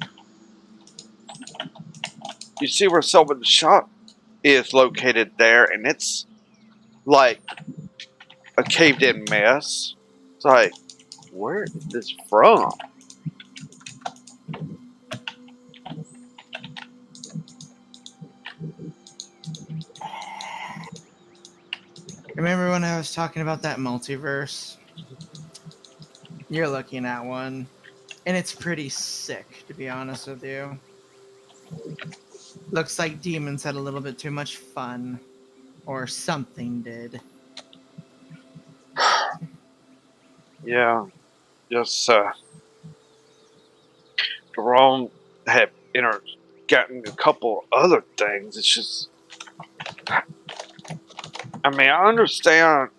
You see where Sylvan shot is located there, and it's like a caved-in mess. It's like, where is this from? Remember when I was talking about that multiverse? You're looking at one, and it's pretty sick, to be honest with you. Looks like demons had a little bit too much fun, or something did. Yeah, just Jerome had gotten a couple other things. It's just, I mean, I understand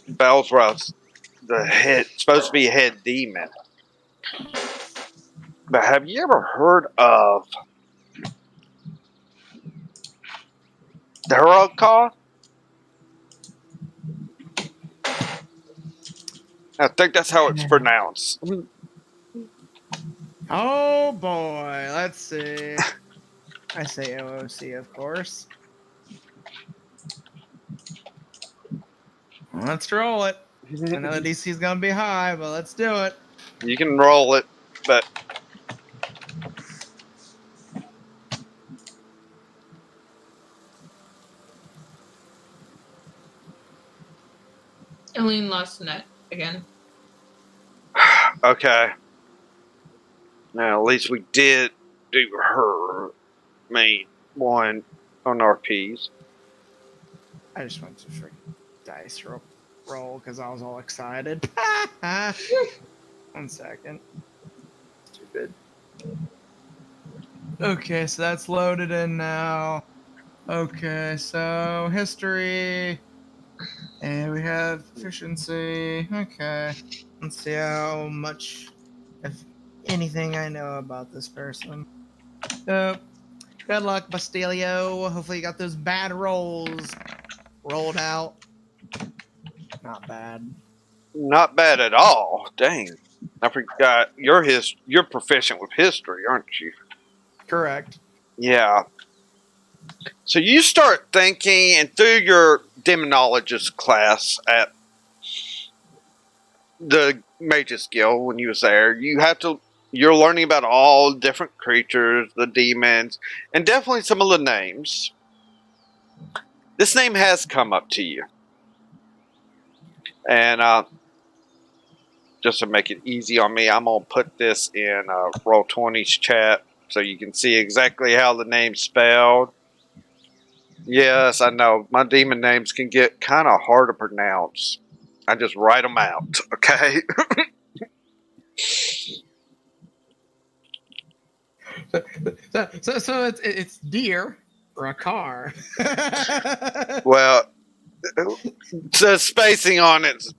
Bellsrouth's supposed to be a head demon, but have you ever heard of Daraka? I think that's how it's pronounced. Oh boy, let's see. I say OOC, of course. Let's roll it. I know the DC's gonna be high, but let's do it. You can roll it, but Eileen lost net again. okay. Now, at least we did do her main one on RPs. I just went to freaking dice roll because I was all excited. 1 second. Stupid. Okay, so that's loaded in now. Okay, so history. And we have efficiency. Okay. Let's see how much, if anything, I know about this person. Good luck, Bastilio. Hopefully you got those bad rolls rolled out. Not bad. Not bad at all. Dang. I forgot you're proficient with history, aren't you? Correct. Yeah. So you start thinking, and through your demonologist class at the Mage's Guild when you was there, you're learning about all different creatures, the demons, and definitely some of the names. This name has come up to you. And just to make it easy on me, I'm going to put this in Roll20's chat so you can see exactly how the name's spelled. Yes, I know. My demon names can get kind of hard to pronounce. I just write them out, okay? So it's deer or a car. Well, the spacing on it's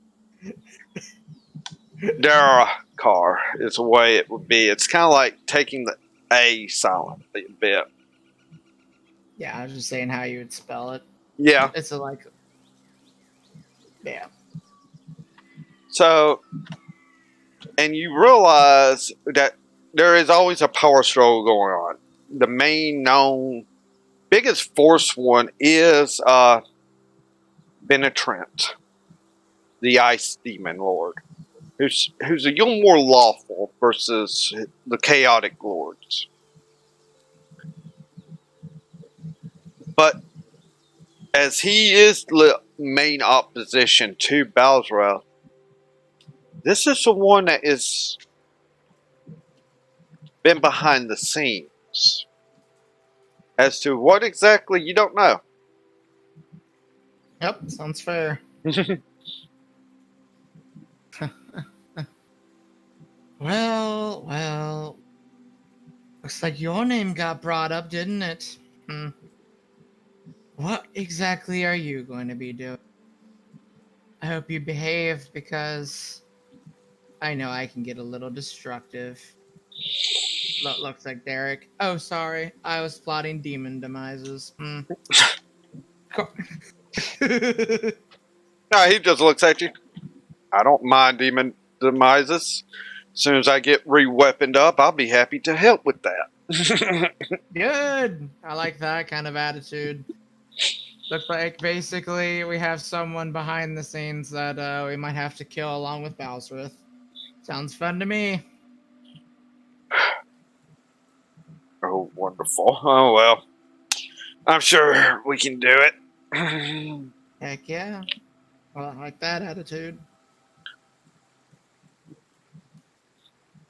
Dara car is the way it would be. It's kind of like taking the A silent a bit. Yeah, I was just saying how you would spell it. Yeah. It's yeah. So, and you realize that there is always a power struggle going on. The main known, biggest force one is Benetrent, the Ice Demon Lord, who's a little more lawful versus the Chaotic Lords. But as he is the main opposition to Balzra, this is the one that is been behind the scenes. As to what exactly, you don't know. Yep, sounds fair. Well. Looks like your name got brought up, didn't it? What exactly are you going to be doing? I hope you behave because I know I can get a little destructive. Looks like Derek. Oh, sorry. I was plotting demon demises. No, he just looks at you. I don't mind demon demises. As soon as I get re-weaponed up, I'll be happy to help with that. Good. I like that kind of attitude. Looks like basically we have someone behind the scenes that we might have to kill along with Bowsworth. Sounds fun to me. Oh, wonderful. Oh, well. I'm sure we can do it. Heck yeah. Well, I like that attitude.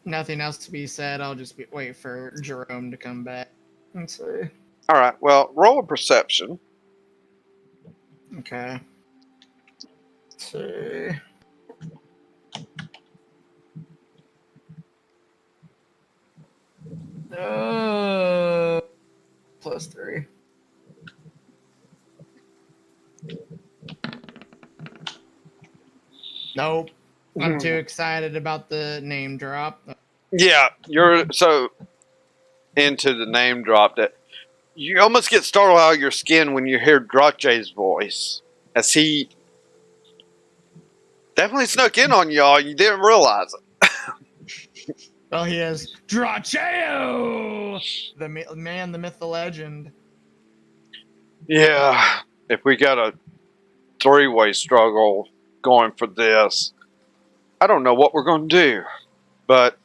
Nothing else to be said. I'll just wait for Jerome to come back. Let's see. All right. Well, roll a perception. Okay. Let's see. +3. Nope. I'm too excited about the name drop. Yeah, you're so into the name drop that you almost get startled out of your skin when you hear Drache's voice, as he definitely snuck in on y'all. You didn't realize it. Well, he is Dracheo! The man, the myth, the legend. Yeah, if we got a three-way struggle going for this, I don't know what we're going to do, but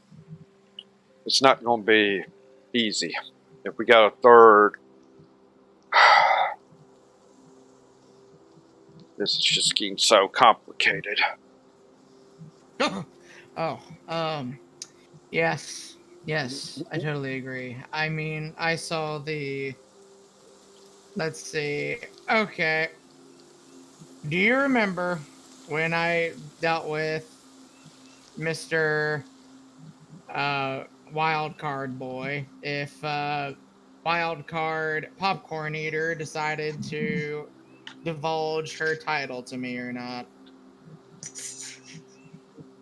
it's not going to be easy. If we got a third, this is just getting so complicated. Oh, yes, I totally agree. I mean, I saw the. Let's see. Okay. Do you remember when I dealt with Mr. Wild Card Boy? If Wild Card Popcorn Eater decided to divulge her title to me or not?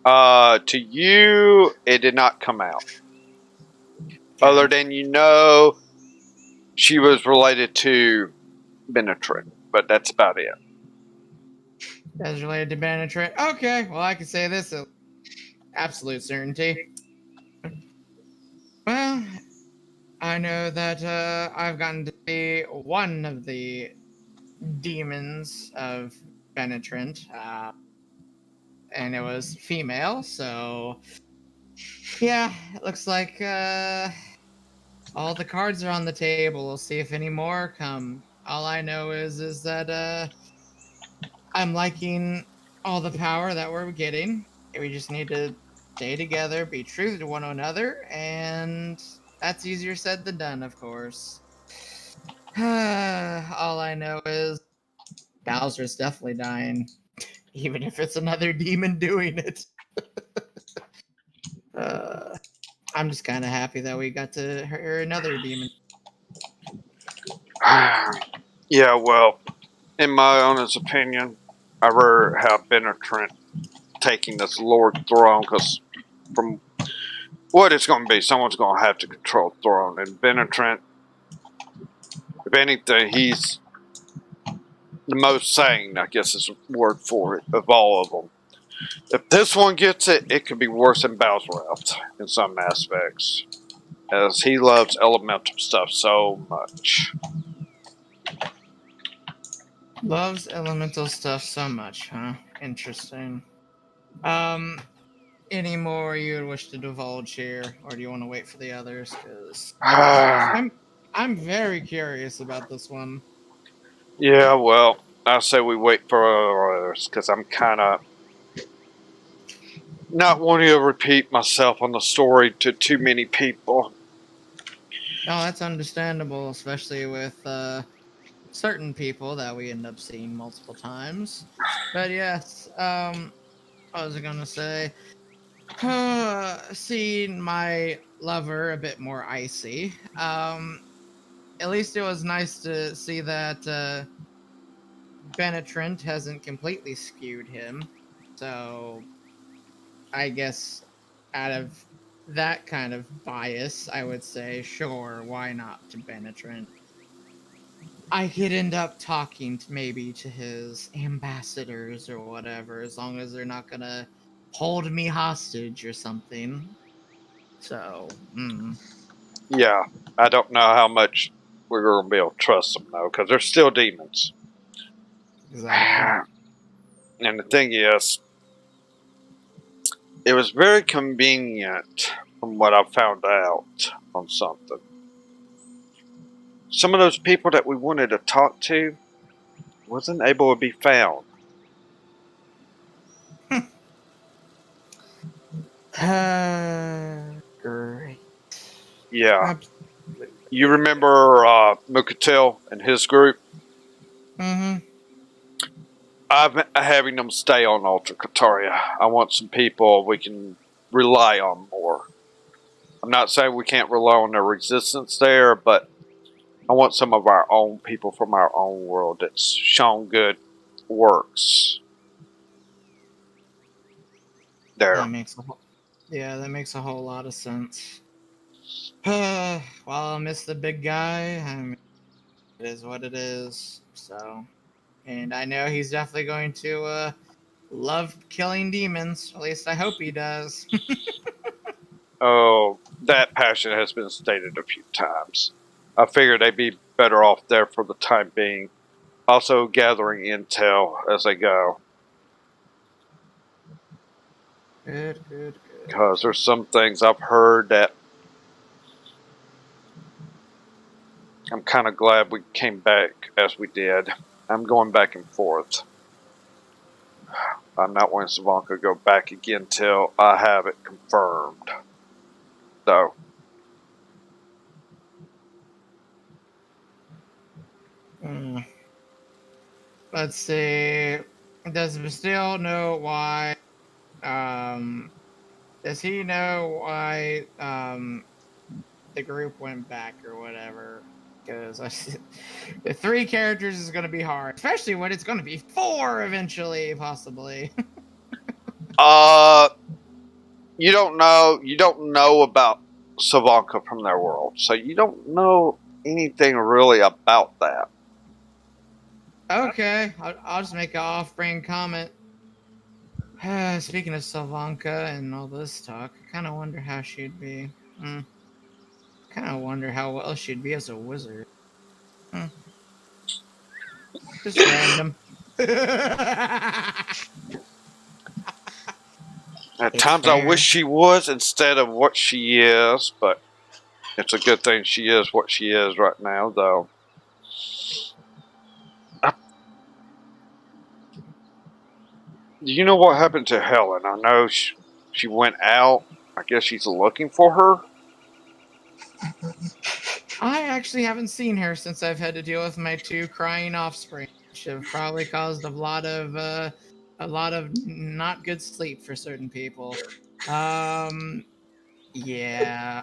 To you, it did not come out. Other than she was related to Benetrix, but that's about it. That's related to Benetrix. Okay, well, I can say this with absolute certainty. Well, I know that I've gotten to see one of the demons of Benetrix, and it was female, so yeah, it looks like all the cards are on the table. We'll see if any more come. All I know is that I'm liking all the power that we're getting. We just need to stay together, be true to one another, and that's easier said than done, of course. All I know is Bowser's definitely dying, even if it's another demon doing it. I'm just kind of happy that we got to hear another demon. Yeah, well, in my honest opinion, I rather have Benetrix taking this Lord throne, because from what it's going to be, someone's going to have to control the throne. And Benetrix, if anything, he's the most sane, I guess is the word for it, of all of them. If this one gets it, it could be worse than Bowser's in some aspects, as he loves elemental stuff so much. Loves elemental stuff so much, huh? Interesting. Any more you would wish to divulge here, or do you want to wait for the others? Because I'm very curious about this one. Yeah, well, I say we wait for others, because I'm kind of not wanting to repeat myself on the story to too many people. Oh, that's understandable, especially with certain people that we end up seeing multiple times. But yes, what was I gonna say? Seeing my lover a bit more icy. At least it was nice to see that Benetrix hasn't completely skewed him. So I guess out of that kind of bias, I would say, sure, why not to Benetrix? I could end up talking maybe to his ambassadors or whatever, as long as they're not gonna hold me hostage or something. So, Yeah, I don't know how much we're going to be able to trust them, though, because they're still demons. Exactly. And the thing is, it was very convenient from what I found out on something. Some of those people that we wanted to talk to wasn't able to be found. Great. Yeah. You remember Mukatil and his group? Mm-hmm. I'm having them stay on Ultra Kaataria. I want some people we can rely on more. I'm not saying we can't rely on their resistance there, but I want some of our own people from our own world that's shown good works there. That makes a whole lot of sense. Well, I'll miss the big guy. I mean, it is what it is. So, and I know he's definitely going to love killing demons. At least I hope he does. Oh, that passion has been stated a few times. I figured they'd be better off there for the time being. Also gathering intel as they go. Good. Because there's some things I've heard that I'm kind of glad we came back as we did. I'm going back and forth. I'm not wanting Savanka to go back again till I have it confirmed. So, Mm. Let's see. Does Bastille know why? Does he know why the group went back or whatever? Because the 3 characters is going to be hard, especially when it's going to be 4 eventually, possibly. you don't know about Savanka from their world. So you don't know anything really about that. Okay, I'll just make an off-brand comment. Speaking of Salvanka and all this talk, I kind of wonder how she'd be. Kind of wonder how well she'd be as a wizard. Just random. At It's times I fair. wish she was instead of what she is, but it's a good thing she is what she is right now, though. Do you know what happened to Helen? I know she went out. I guess she's looking for her. I actually haven't seen her since I've had to deal with my 2 crying offspring, which have probably caused a lot of not good sleep for certain people. Yeah.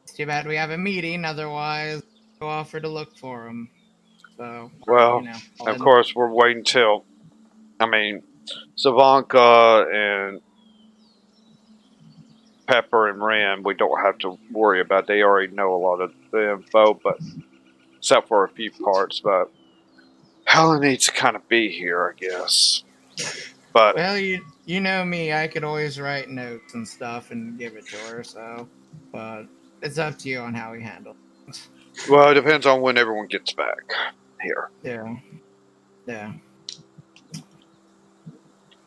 It's too bad we have a meeting, otherwise I'll offer to look for them. So, Well, of course, we're waiting till. I mean, Savanka and Pepper and Ren, we don't have to worry about. They already know a lot of the info, but except for a few parts. But Helen needs to kind of be here, I guess. But well, you know me, I could always write notes and stuff and give it to her. So, but it's up to you on how we handle it. well, it depends on when everyone gets back here. Yeah.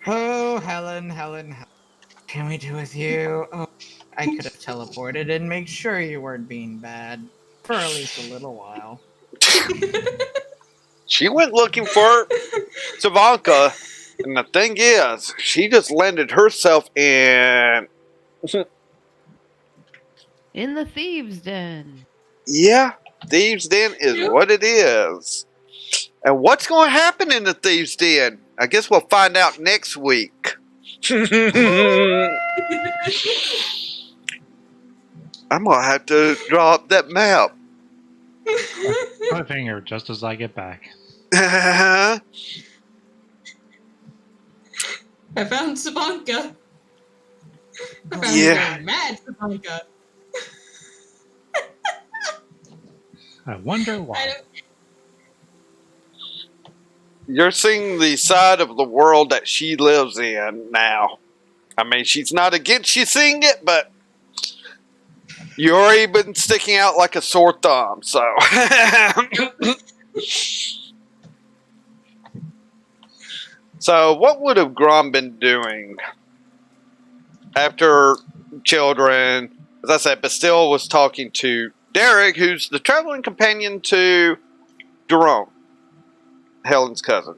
Oh, Helen. Can we do with you? Oh, I could have teleported and made sure you weren't being bad for at least a little while. She went looking for Savanka, and the thing is, she just landed herself in. In the thieves' den. Yeah, Thieves' Den is what it is. And what's going to happen in the Thieves' Den? I guess we'll find out next week. I'm going to have to draw up that map. Cliffhanger just as I get back. I found Sabanka. I found a very mad Sabanka. I wonder why. You're seeing the side of the world that she lives in now. I mean, she's not against you seeing it, but You already been sticking out like a sore thumb, so. So, what would have Grom been doing after children? As I said, Bastille was talking to Derek, who's the traveling companion to Jerome, Helen's cousin.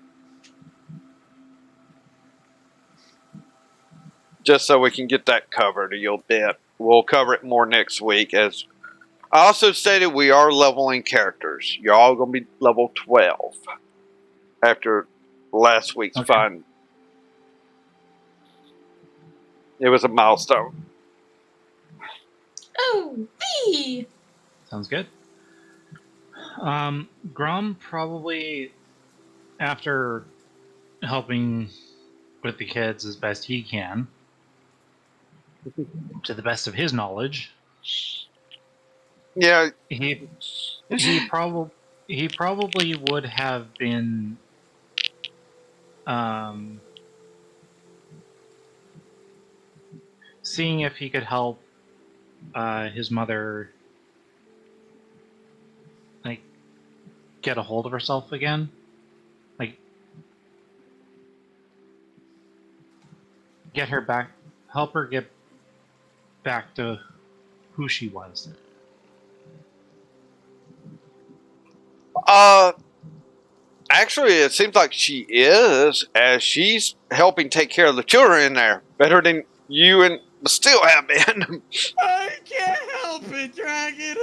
Just so we can get that covered a little bit. We'll cover it more next week. As I also stated, we are leveling characters. You're all going to be level 12 after last week's fun. It was a milestone. Oh, wee! Sounds good. Grom probably, after helping with the kids as best he can, to the best of his knowledge, Yeah. he probably would have been seeing if he could help his mother get a hold of herself again, get her back, help her get back to who she was. Actually, it seems like she is, as she's helping take care of the children in there better than you and Bastille have been. I can't help it, Dragon.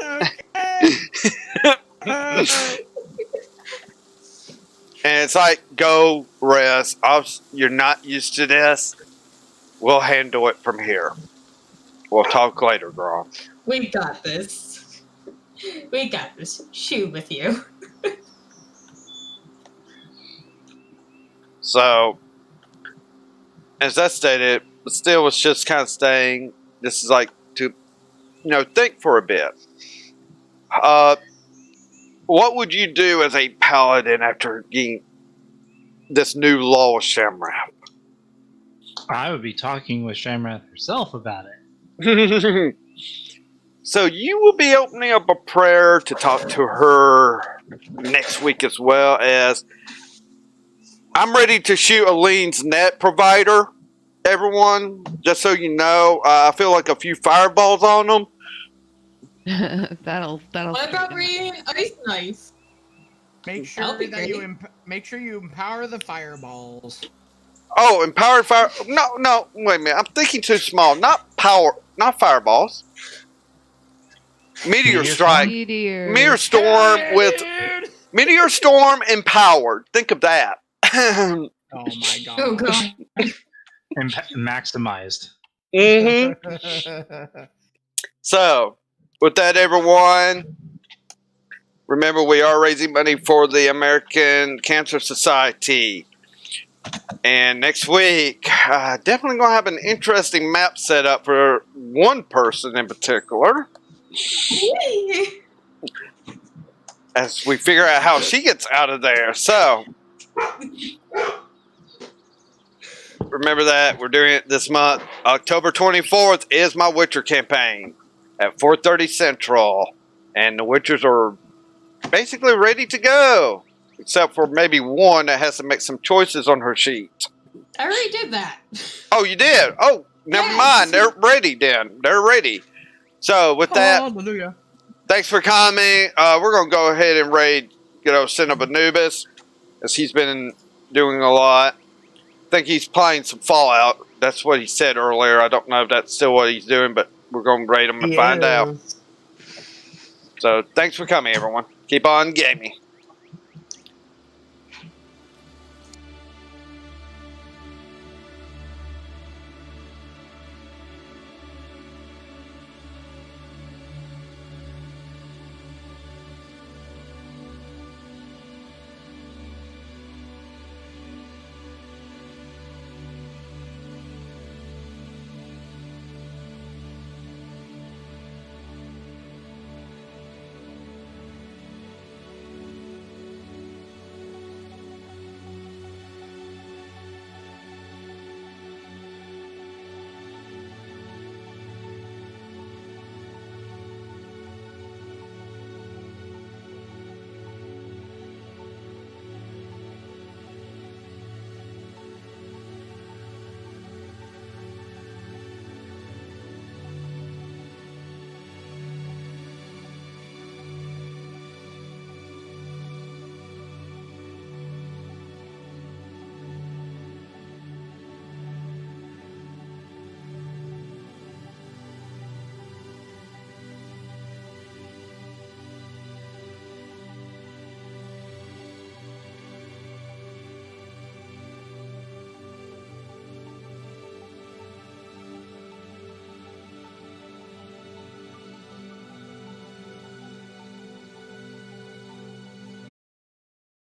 Okay. And it's like, go rest. You're not used to this. We'll handle it from here. We'll talk later, Grom. We got this. We got this. Shoot with you. So, as I stated, Bastille was just kind of staying. This is like to, think for a bit. What would you do as a paladin after getting this new law of Shamrath? I would be talking with Shamrath herself about it. So you will be opening up a prayer to talk to her next week, as well as I'm ready to shoot Aline's net provider, everyone, just so you know. I feel like a few fireballs on them. that'll. What about reading Ice Knife? Make sure you empower the fireballs. Oh, empowered fire. No, wait a minute. I'm thinking too small. Not fireballs. Meteor strike. Meteor storm with meteor storm empowered. Think of that. Oh my god. Oh god. And maximized. Mm-hmm. So, with that, everyone, remember we are raising money for the American Cancer Society. And next week, definitely going to have an interesting map set up for one person in particular, as we figure out how she gets out of there. So, remember that we're doing it this month. October 24th is my Witcher campaign at 4:30 Central, and the Witchers are basically ready to go, except for maybe one that has to make some choices on her sheet. I already did that. Oh, you did? Oh, never mind. They're ready then. They're ready. So with that, hallelujah. Thanks for coming. We're going to go ahead and raid, send up Anubis, as he's been doing a lot. I think he's playing some Fallout. That's what he said earlier. I don't know if that's still what he's doing, but we're going to raid him and find out. So thanks for coming, everyone. Keep on gaming.